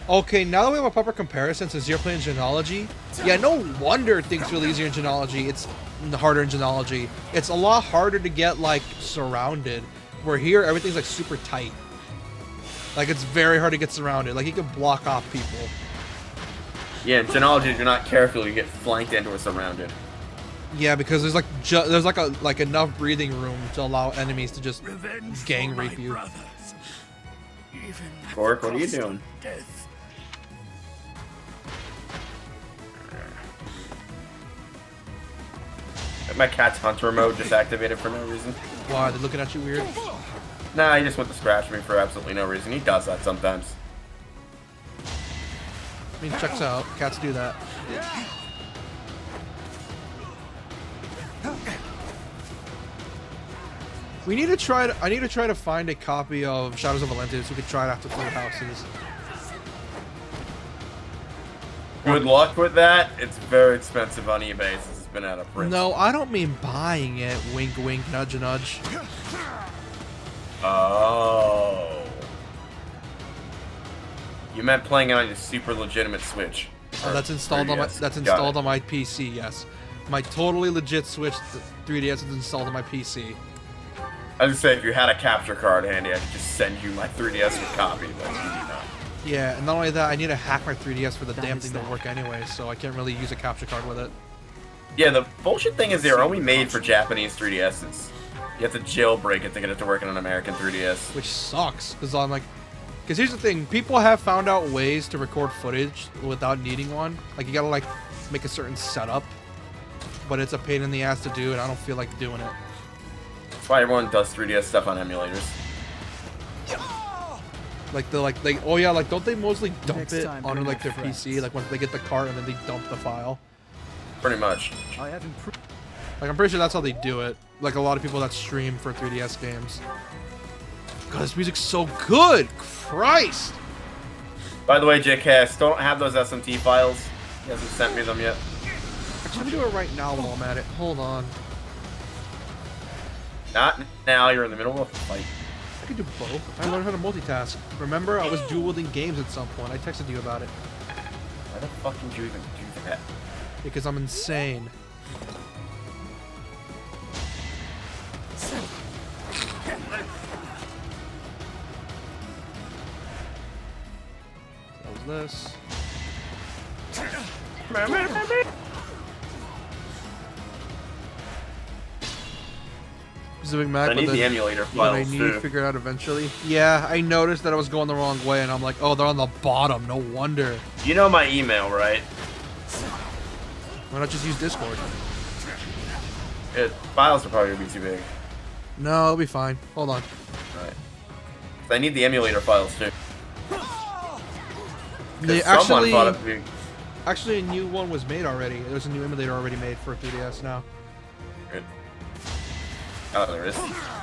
Okay, now that we have a proper comparison, since you're playing Genealogy, yeah, no wonder things feel easier in Genealogy. It's harder in Genealogy. It's a lot harder to get, like, surrounded. Where here, everything's, like, super tight. Like, it's very hard to get surrounded. Like, you can block off people. Yeah, in Genealogy, if you're not careful, you get flanked and or surrounded. Yeah, because there's like enough breathing room to allow enemies to just gang rape you. Gork, what are you doing? My cat's hunter mode just activated for no reason. Why? They're looking at you weird? Nah, he just went to scratch me for absolutely no reason. He does that sometimes. I mean, checks out. Cats do that. I need to try to find a copy of Shadows of Valentia so we can try it after Three Houses. Good luck with that. It's very expensive on eBay since it's been out of print. No, I don't mean buying it. Wink, wink, nudge, nudge. Oh. You meant playing it on your super legitimate Switch. Oh, that's installed on my PC. Yes, my totally legit Switch 3DS is installed on my PC. I was gonna say, if you had a capture card handy, I could just send you my 3DS with copy, but you do not. Yeah, and not only that, I need to hack my 3DS for the damn thing to work anyway, so I can't really use a capture card with it. Yeah, the bullshit thing is they're only made for Japanese 3DSs. You have to jailbreak it to get it to work on an American 3DS. Which sucks, because I'm like... Because here's the thing, people have found out ways to record footage without needing one. Like, you gotta, like, make a certain setup. But it's a pain in the ass to do, and I don't feel like doing it. That's why everyone does 3DS stuff on emulators. Oh yeah, like, don't they mostly dump it onto, like, their PC? Like, once they get the cart and then they dump the file? Pretty much. Like, I'm pretty sure that's how they do it. Like, a lot of people that stream for 3DS games. God, this music's so good! Christ! By the way, JK, I still don't have those SMT files. He hasn't sent me them yet. Actually, let me do it right now while I'm at it. Hold on. Not now, you're in the middle of a fight. I can do both. I learned how to multitask. Remember, I was dual-wielding games at some point. I texted you about it. Why the fuck did you even do that? Because I'm insane. That was this. Pacific Mac. I need the emulator files I need to figure it out eventually. Yeah, I noticed that I was going the wrong way, and I'm like, oh, they're on the bottom. No wonder. You know my email, right? Why not just use Discord? Files are probably gonna be too big. No, it'll be fine. Hold on. Alright. I need the emulator files too. They Someone thought it'd be... Actually, a new one was made already. There's a new emulator already made for 3DS now. Good. Oh, there is?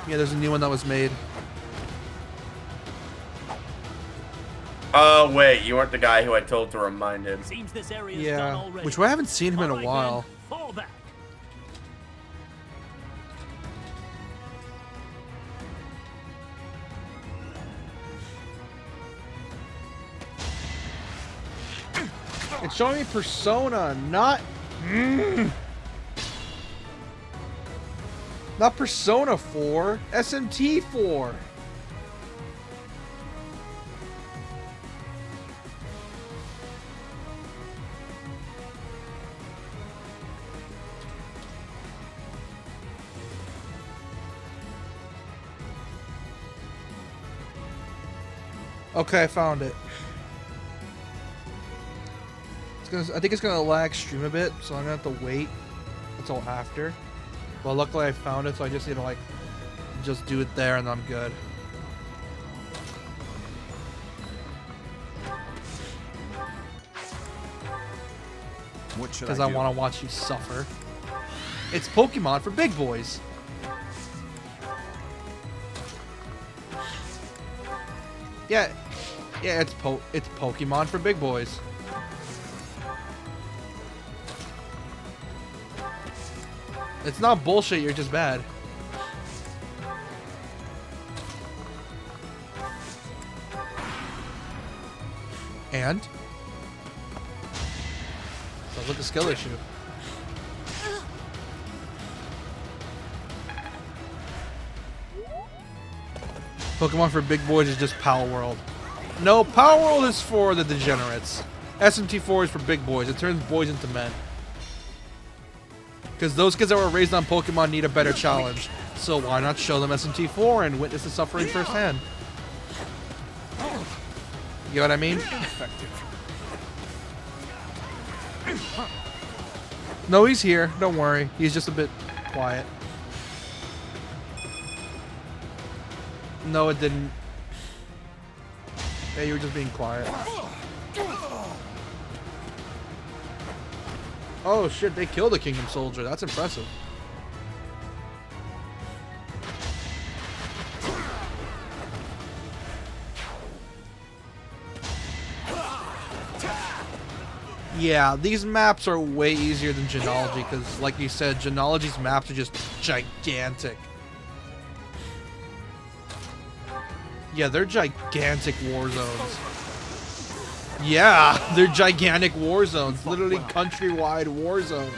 Yeah, there's a new one that was made. Oh, wait. You weren't the guy who I told to remind him. Seems this area Yeah, done already. which I haven't seen him in a All right, while. then, fall back. It's showing me Persona, not... Not Persona 4, SMT 4. Okay, I found it. I think it's gonna lag stream a bit, so I'm gonna have to wait until after. But luckily I found it, so I just need to like just do it there and I'm good. What should Because I I do? want to watch you suffer. It's Pokemon for big boys. Yeah, it's Pokemon for big boys. It's not bullshit, you're just bad. And? Sounds like a skill issue. Pokemon for big boys is just Power World. No, Power World is for the degenerates. SMT4 is for big boys. It turns boys into men. Because those kids that were raised on Pokemon need a better challenge. So why not show them SMT4 and witness the suffering firsthand? You know what I mean? No, he's here. Don't worry. He's just a bit quiet. No, it didn't. Hey, you were just being quiet. Oh shit, they killed a Kingdom Soldier. That's impressive. Yeah, these maps are way easier than Genealogy because, like you said, Genealogy's maps are just gigantic. Yeah, they're gigantic war zones. Yeah, they're gigantic war zones. Literally countrywide war zones.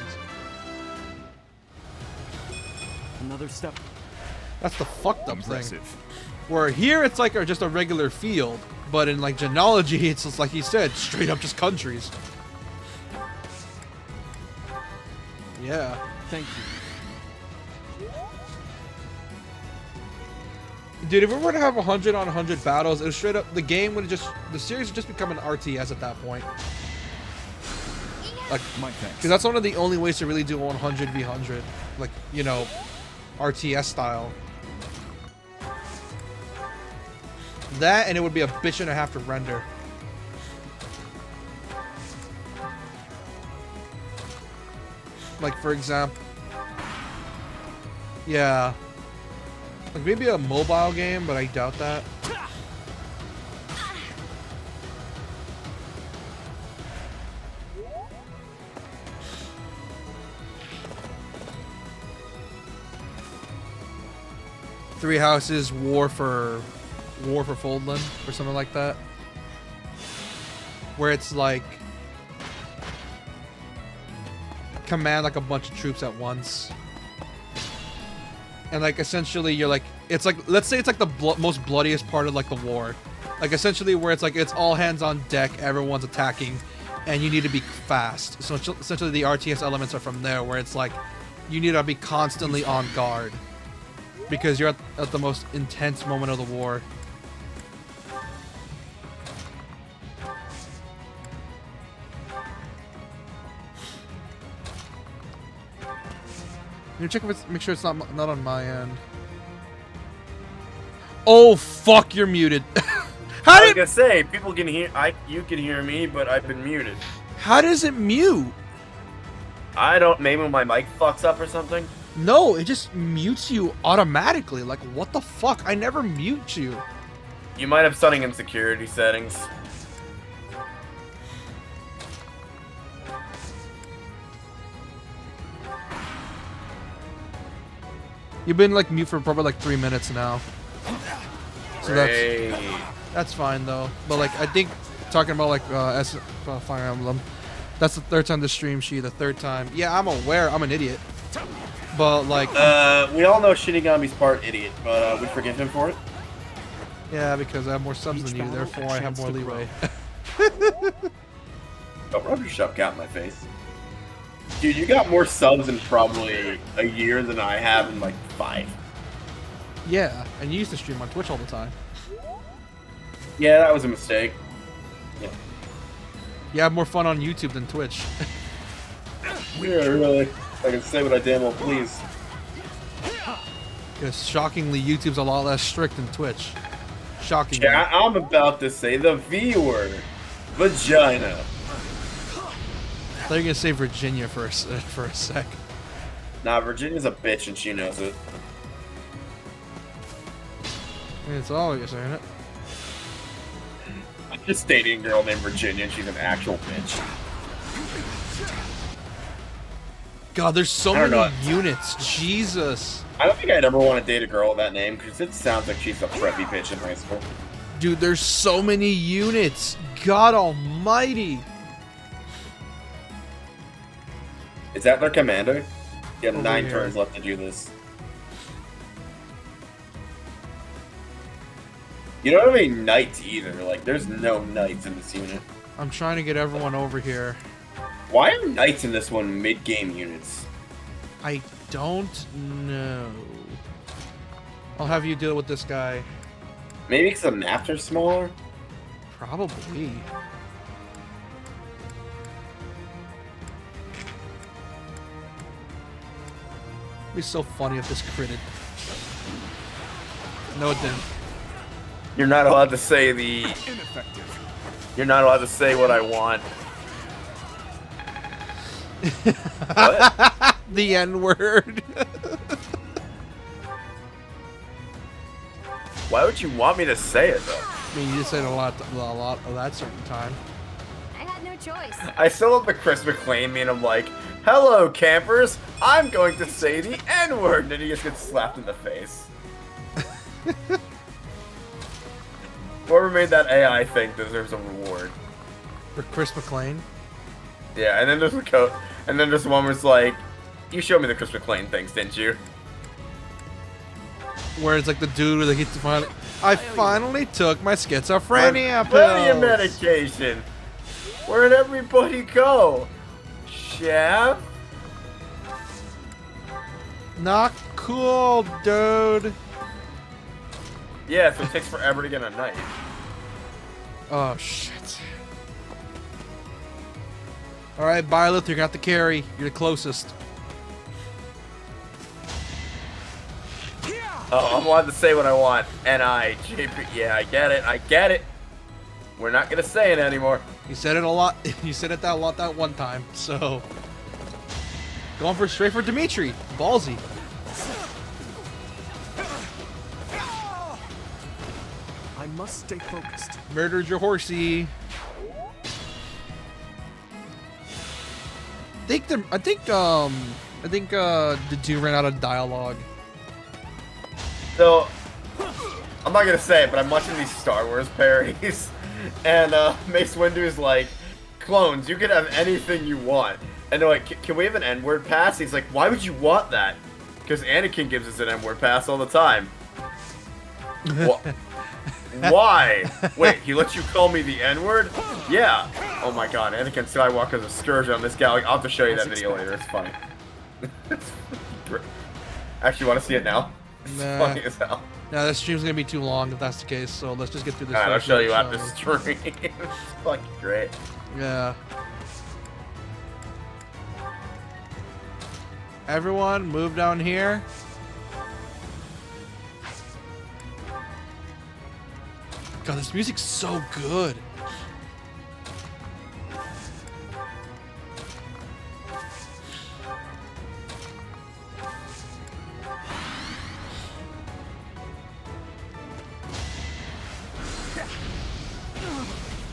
Another step. That's the fucked up thing. Where here it's like just a regular field, but in like Genealogy, it's just like he said, straight up just countries. Yeah. Thank you. Dude, if we were to have 100 on 100 battles, it was straight up, the series would just become an RTS at that point. Like, because that's one of the only ways to really do 100 v 100. Like, you know, RTS style. That, and it would be a bitch and a half to render. Like, for example... Yeah. Like, maybe a mobile game, but I doubt that. Three Houses, War for Foldland, or something like that. Where it's like... command like a bunch of troops at once. And like essentially you're like, it's like, let's say it's like the most bloodiest part of like the war. Like essentially where it's like, it's all hands on deck, everyone's attacking, and you need to be fast. So essentially the RTS elements are from there, where it's like, you need to be constantly on guard. Because you're at the most intense moment of the war. Let me check if it's, make sure it's not on my end. Oh fuck, you're muted. I was gonna say, people can hear. You can hear me, but I've been muted. How does it mute? I don't. Maybe my mic fucks up or something. No, it just mutes you automatically. Like, what the fuck? I never mute you. You might have something in security settings. You've been like mute for probably like 3 minutes now. So that's fine though. But like, I think talking about like Fire Emblem, that's the third time the stream she, the third time. Yeah, I'm aware. I'm an idiot. But like, we all know Shinigami's part idiot, but we forgive him for it. Yeah, because I have more subs than you, therefore I have more leeway. Oh, rub your shove got in my face. Dude, you got more subs in probably a year than I have in like 5. Yeah, and you used to stream on Twitch all the time. Yeah, that was a mistake. Yeah. You have more fun on YouTube than Twitch. Yeah, really. I can say what I damn well please. Because shockingly, YouTube's a lot less strict than Twitch. Shockingly. Yeah, I'm about to say the V word. Vagina. I thought you were gonna say Virginia for a sec. Nah, Virginia's a bitch and she knows it. It's all you're saying it. I'm just dating a girl named Virginia and she's an actual bitch. God, there's so many units. Jesus. I don't think I'd ever want to date a girl with that name because it sounds like she's a preppy bitch in high school. Dude, there's so many units. God almighty. Is that their commander? You have Over 9 here. turns left to do this. You don't have any knights either. Like, there's no knights in this unit. I'm trying to get everyone over here. Why are knights in this one mid-game units? I don't know. I'll have you deal with this guy. Maybe because the maps are smaller? Probably. It'd be so funny if this critted. No, it didn't. You're not allowed to say the... Ineffective. You're not allowed to say what I want. What? The N-word. Why would you want me to say it, though? I mean, you said a lot of that certain time. I had no choice. I still love the Chris McClane meme. I'm like, hello, campers. I'm going to say the N-word. And then he just gets slapped in the face. Whoever made that AI thing deserves a reward. For Chris McClane? Yeah, and then there's a and then there's one where it's like, you showed me the Chris McClane things, didn't you? Where it's like the dude with the I finally took my schizophrenia Plenty of pills. medication. Where'd everybody go? Chef? Not cool, dude. Yeah, so it takes forever to get a knife. Oh, shit. Alright, Byleth, you're gonna have to carry. You're the closest. Oh, I'm allowed to say what I want. N-I-J-P. Yeah, I get it. We're not gonna say it anymore. You said it a lot. You said it that one time, so... Going straight for Dimitri. Ballsy. I must stay focused. Murdered your horsey. I think the dude ran out of dialogue. So, I'm not gonna say it, but I'm watching these Star Wars parodies, and Mace Windu's like, clones, you can have anything you want. And they're like, can we have an N-word pass? He's like, why would you want that? Because Anakin gives us an N-word pass all the time. Why? Wait, he lets you call me the N-word? Yeah. Oh my god, Anakin Skywalker's a scourge on this galaxy. I'll have to show you that video later. It's funny. Actually, want to see it now? It's funny as hell. Yeah, this stream's gonna be too long if that's the case, so let's just get through this. Alright, I'll first show you shall after we? stream. It's fucking great. Yeah. Everyone, move down here. God, this music's so good.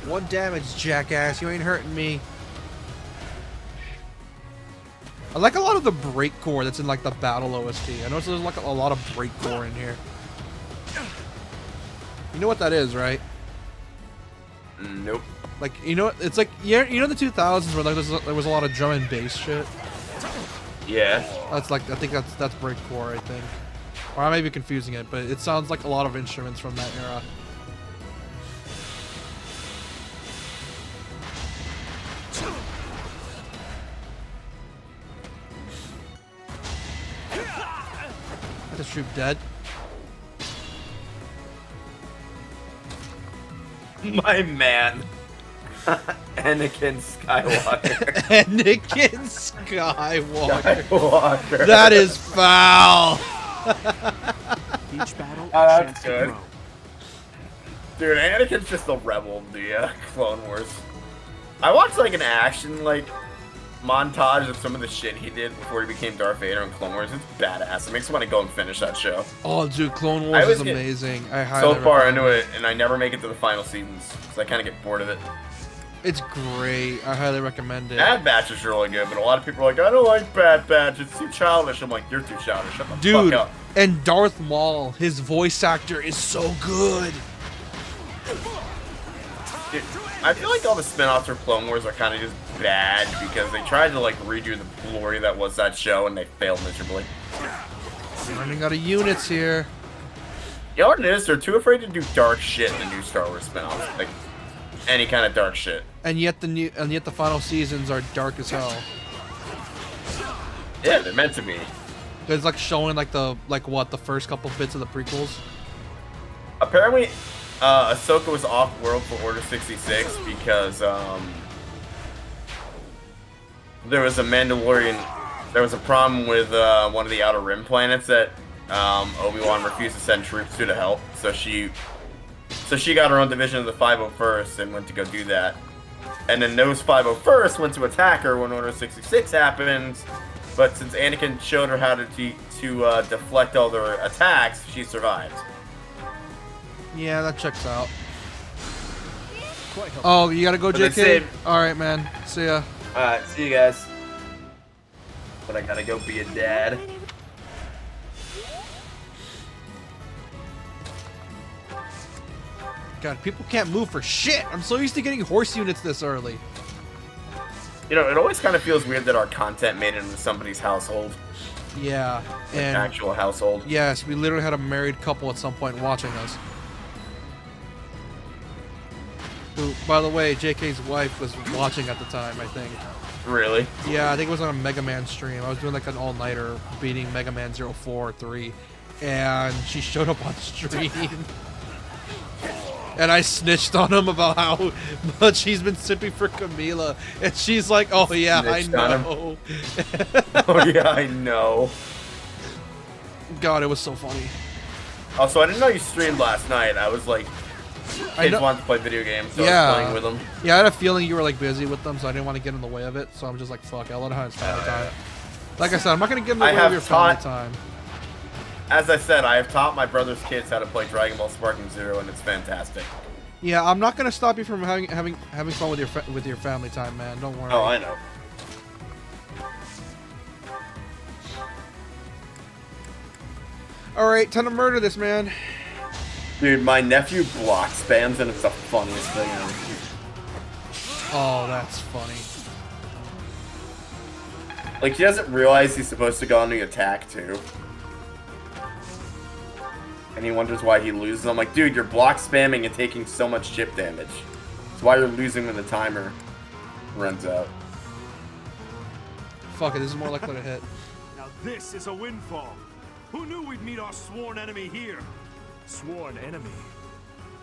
One damage, jackass. You ain't hurting me. I like a lot of the breakcore that's in like the battle OST. I noticed there's like a lot of breakcore in here. You know what that is, right? Nope. Like, you know, it's like, yeah, you know the 2000s where like there was a lot of drum and bass shit? Yeah. That's like, I think that's breakcore, I think. Or I may be confusing it, but it sounds like a lot of instruments from that era. This troop dead. My man. Anakin Skywalker. Anakin Skywalker. Skywalker. That is foul. Each battle, that's good. Dude, Anakin's just a rebel in the Clone Wars. I watched like an action like montage of some of the shit he did before he became Darth Vader in Clone Wars. It's badass. It makes me want to go and finish that show. Oh, dude, Clone Wars is amazing. I highly so far recommend into it, and I never make it to the final seasons, so I kind of get bored of it. It's great. I highly recommend it. Bad Batch is really good, but a lot of people are like, I don't like Bad Batch. It's too childish. I'm like, you're too childish. Shut the Dude, fuck up. and Darth Maul, his voice actor is so good. Dude, I feel like all the spin-offs for Clone Wars are kind of just bad because they tried to like redo the glory that was that show and they failed miserably. Running out of units here. Y'all ever notice they're too afraid to do dark shit in the new Star Wars spin-offs? Like any kind of dark shit. And yet the final seasons are dark as hell. Yeah, they're meant to be. It's like showing like the first couple bits of the prequels. Apparently, Ahsoka was off-world for Order 66 because there was a Mandalorian. There was a problem with one of the Outer Rim planets that Obi-Wan refused to send troops to help. So she got her own division of the 501st and went to go do that. And then those 501st went to attack her when Order 66 happened. But since Anakin showed her how to deflect all their attacks, she survived. Yeah, that checks out. Oh, you gotta go, JK? Alright, man. See ya. Alright, see you guys. But I gotta go be a dad. God, people can't move for shit. I'm so used to getting horse units this early. You know, it always kind of feels weird that our content made it into somebody's household. Yeah, like and actual household. Yes, we literally had a married couple at some point watching us. Who, by the way, JK's wife was watching at the time, I think. Really? Yeah, I think it was on a Mega Man stream. I was doing like an all-nighter beating Mega Man 04 or 3, and she showed up on stream. And I snitched on him about how much he's been sipping for Camila. And she's like, oh yeah, snitched I know. Oh yeah, I know. God, it was so funny. Also, I didn't know you streamed last night. I was like, kids wanted to play video games, so I was playing with them. Yeah, I had a feeling you were like busy with them, so I didn't want to get in the way of it. So I'm just like, fuck, I'll let him have his family time. Like I said, I'm not going to get in the way of your family time. As I said, I have taught my brother's kids how to play Dragon Ball Sparking Zero, and it's fantastic. Yeah, I'm not gonna stop you from having fun with your family time, man. Don't worry. Oh, I know. All right, time to murder this man. Dude, my nephew block spams, and it's the funniest thing ever. Oh, that's funny. Like, he doesn't realize he's supposed to go on the attack too. And he wonders why he loses. I'm like, dude, you're block spamming and taking so much chip damage. That's why you're losing when the timer runs out. Fuck it, this is more likely to hit. Now this is a windfall. Who knew we'd meet our sworn enemy here? Sworn enemy?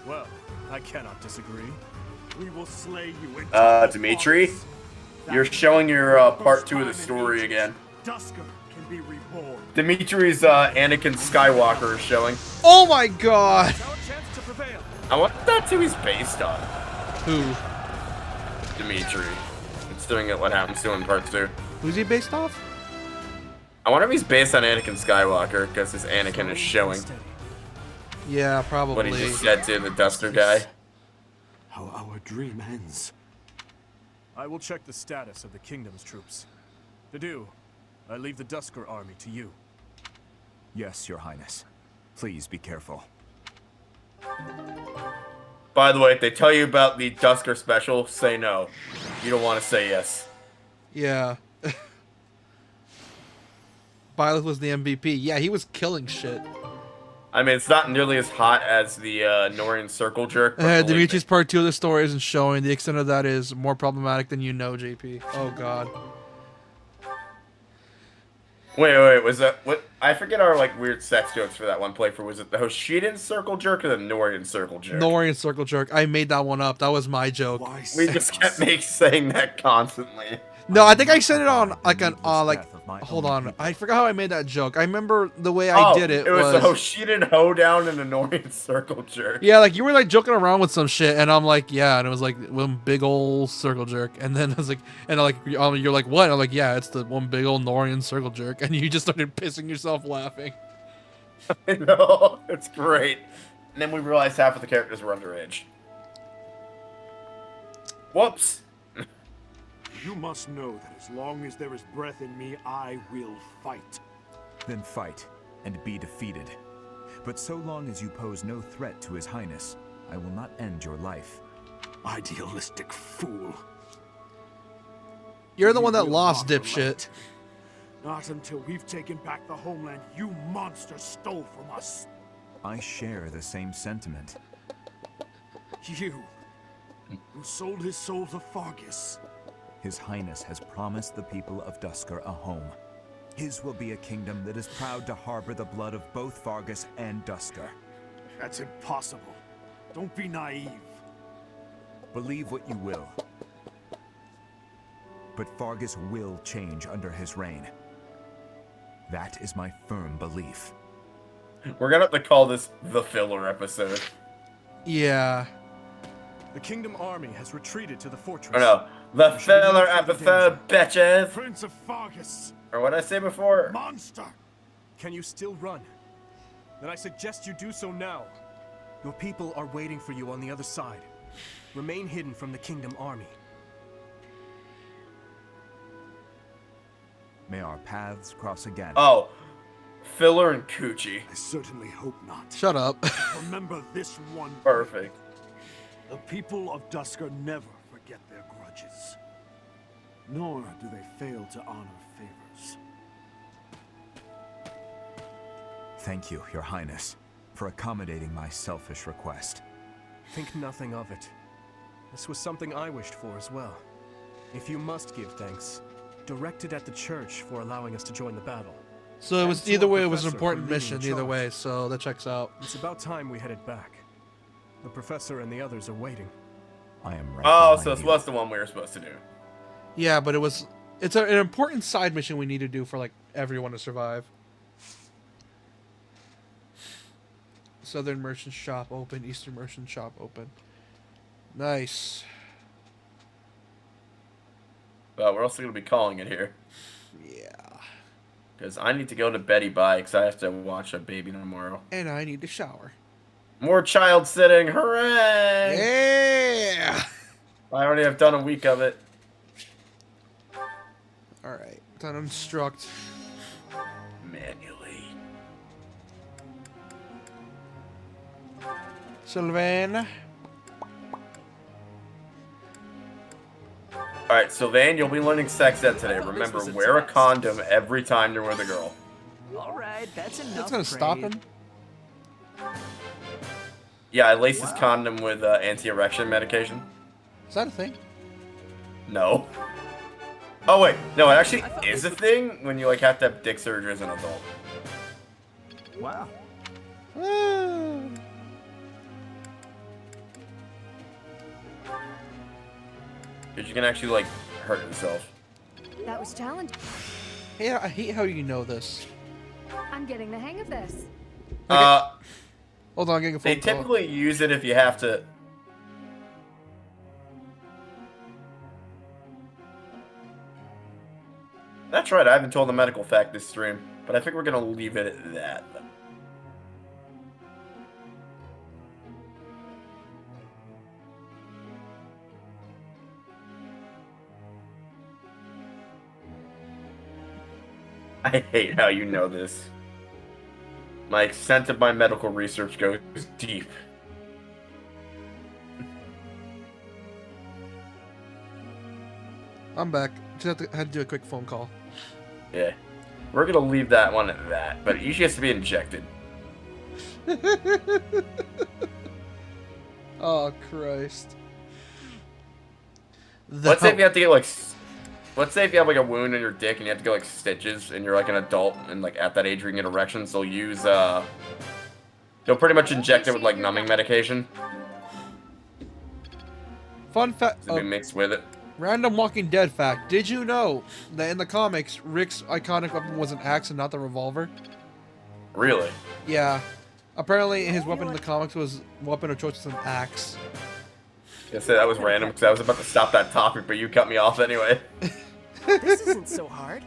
Well, I cannot disagree. We will slay you in Dimitri? You're showing your part 2 of the story again. Dusker can be reborn. Dimitri's Anakin Skywalker is showing. Oh my god! I wonder if that's who he's based on. Who? Dimitri. It's doing it what happens to him in part 2. Who's he based off? I wonder if he's based on Anakin Skywalker, because his Anakin is showing. Yeah, probably. What he just said to the Duster guy. How our dream ends. I will check the status of the kingdom's troops. To do, I leave the Dusker army to you. Yes, Your Highness. Please be careful. By the way, if they tell you about the Dusker special, say no. You don't want to say yes. Yeah. Byleth was the MVP. Yeah, he was killing shit. I mean, it's not nearly as hot as the Norian Circle Jerk. but believe Dimitri's part 2 of the story isn't showing. The extent of that is more problematic than you know, JP. Oh, God. Wait, was that what? I forget our like weird sex jokes for that one playthrough. Was it the Hoshidan Circle Jerk or the Norian Circle Jerk? Norian Circle Jerk. I made that one up. That was my joke. We just kept saying that constantly. No, I think I said it on like an hold on. I forgot how I made that joke. I remember the way I did it. It was the Hoshidan Hoedown and the Norian Circle Jerk. Yeah, like you were like joking around with some shit, and I'm like, yeah, and it was like one big old circle jerk, and then I was like, and like you're like, what? And I'm like, yeah, it's the one big old Norian circle jerk, and you just started pissing yourself laughing. I know, it's great. And then we realized half of the characters were underage. Whoops. You must know that as long as there is breath in me, I will fight. Then fight, and be defeated. But so long as you pose no threat to His Highness, I will not end your life. Idealistic fool. You're the one that lost, dipshit. Not until we've taken back the homeland you monsters stole from us. I share the same sentiment. You, who sold his soul to Fargus. His Highness has promised the people of Dusker a home. His will be a kingdom that is proud to harbor the blood of both Fargus and Dusker. That's impossible. Don't be naive. Believe what you will. But Fargus will change under his reign. That is my firm belief. We're gonna have to call this the filler episode. Yeah. The kingdom army has retreated to the fortress. Oh no. The filler episode, bitches! Prince of Fargus! Or what did I say before? Monster! Can you still run? Then I suggest you do so now. Your people are waiting for you on the other side. Remain hidden from the kingdom army. May our paths cross again. Oh. Filler and Coochie. I certainly hope not. Shut up. Remember this one. Perfect. The people of Dusker never forget their grudges. Nor do they fail to honor favors. Thank you, Your Highness, for accommodating my selfish request. Think nothing of it. This was something I wished for as well. If you must give thanks, direct it at the church for allowing us to join the battle. So it was either way, it was an important mission either way, so that checks out. It's about time we headed back. The professor and the others are waiting. I am right. Oh, so this was the one we were supposed to do. Yeah, but it's an important side mission we need to do for like everyone to survive. Southern merchant shop open, Eastern merchant shop open. Nice. Well, we're also going to be calling it here. Yeah. Because I need to go to Betty Bye because I have to watch a baby tomorrow. And I need to shower. More child sitting, hooray! Yeah! I already have done a week of it. Alright, time to instruct. Manually. Sylvain. Alright, Sylvain, you'll be learning sex ed today. Remember, wear a condom every time you're with a girl. Alright, that's enough. That's gonna stop him. Yeah, I lace his condom with anti-erection medication. Is that a thing? No. Oh wait, no, it actually is a thing when you like have to have dick surgery as an adult. Wow. Because you can actually like hurt yourself. That was challenging. Yeah, I hate how you know this. I'm getting the hang of this. Hold on, I'm getting a phone They call. typically use it if you have to. That's right, I haven't told the medical fact this stream, but I think we're gonna leave it at that. I hate how you know this. My extent of my medical research goes deep. I'm back. Just had to do a quick phone call. Yeah. We're gonna leave that one at that, but it usually has to be injected. Oh, Christ. Let's say if you have to get like... Let's say if you have like a wound in your dick and you have to get like stitches and you're like an adult and like at that age where you can get erections, they'll use they'll pretty much inject it with like numbing medication. Fun fact. To be mixed with it. Random Walking Dead fact. Did you know that in the comics, Rick's iconic weapon was an axe and not the revolver? Really? Yeah. Apparently his weapon in the comics was weapon of choice was an axe. I say that was random because I was about to stop that topic, but you cut me off anyway. This isn't so hard.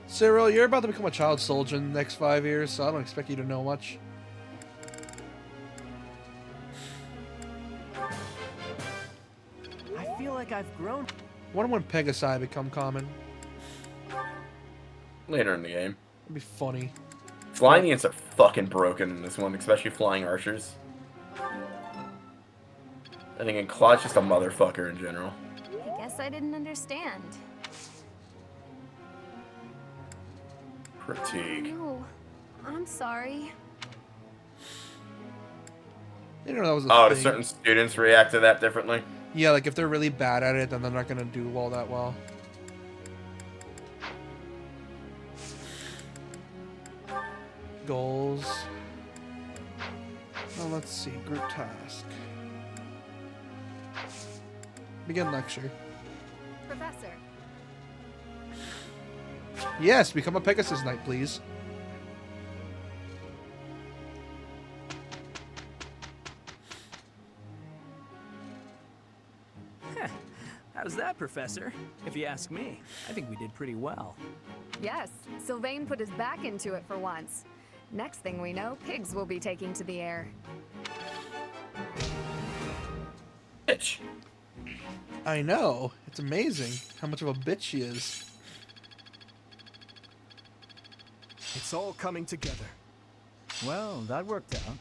Cyril, you're about to become a child soldier in the next 5 years, so I don't expect you to know much. I feel like I've grown. Wonder when Pegasi become common. Later in the game. It'd be funny. Flying units are fucking broken in this one, especially flying archers. I think Claude's just a motherfucker in general. I guess I didn't understand. Critique. No, I'm sorry. You know that was a Oh, do thing. certain students react to that differently? Yeah, like if they're really bad at it, then they're not gonna do all that well. Goals. Oh, let's see. Group task. Begin lecture. Professor. Yes, become a Pegasus Knight, please. How's that, Professor? If you ask me, I think we did pretty well. Yes, Sylvain put his back into it for once. Next thing we know, pigs will be taking to the air. Bitch. I know. It's amazing how much of a bitch she is. It's all coming together. Well, that worked out.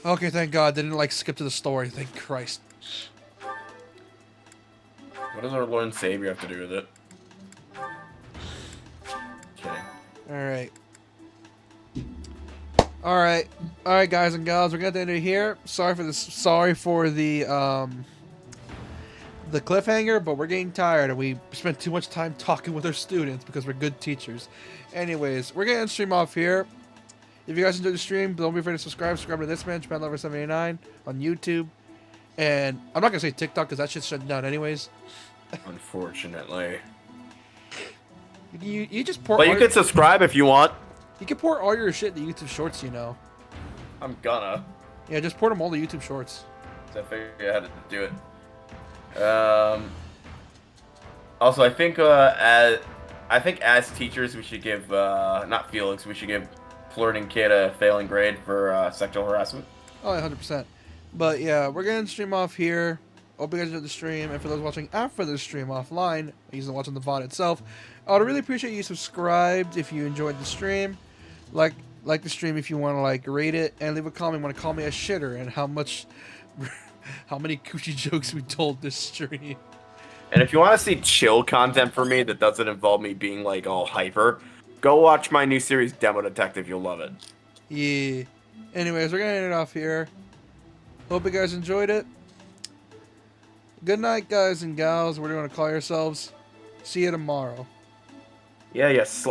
Okay, thank God. They didn't like skip to the story. Thank Christ. What does our Lord and Savior have to do with it? Kidding. Alright. Alright, guys and gals, we're gonna end it here. Sorry for the cliffhanger, but we're getting tired and we spent too much time talking with our students because we're good teachers. Anyways, we're gonna stream off here. If you guys enjoyed the stream, don't be afraid to subscribe. Subscribe to this man, Japan Lover 79 on YouTube. And I'm not gonna say TikTok because that shit's shut down anyways. Unfortunately. You just pour. But you can subscribe if you want. You can pour all your shit to YouTube Shorts, you know. I'm gonna. Yeah, just pour them all to YouTube Shorts. So I figured out how to do it. Also, I think as teachers we should give not Felix, we should give flirting kid a failing grade for sexual harassment. Oh, 100%. But yeah, we're gonna stream off here. Hope you guys enjoyed the stream, and for those watching after the stream offline, using watching the VOD itself, I would really appreciate you subscribed if you enjoyed the stream, like the stream if you want to like rate it, and leave a comment. Want to call me a shitter and how many coochie jokes we told this stream. And if you want to see chill content for me that doesn't involve me being like all hyper, go watch my new series Demo Detective. You'll love it. Yeah. Anyways, we're gonna end it off here. Hope you guys enjoyed it. Good night, guys and gals. We're gonna call yourselves. See you tomorrow. Yeah, yes.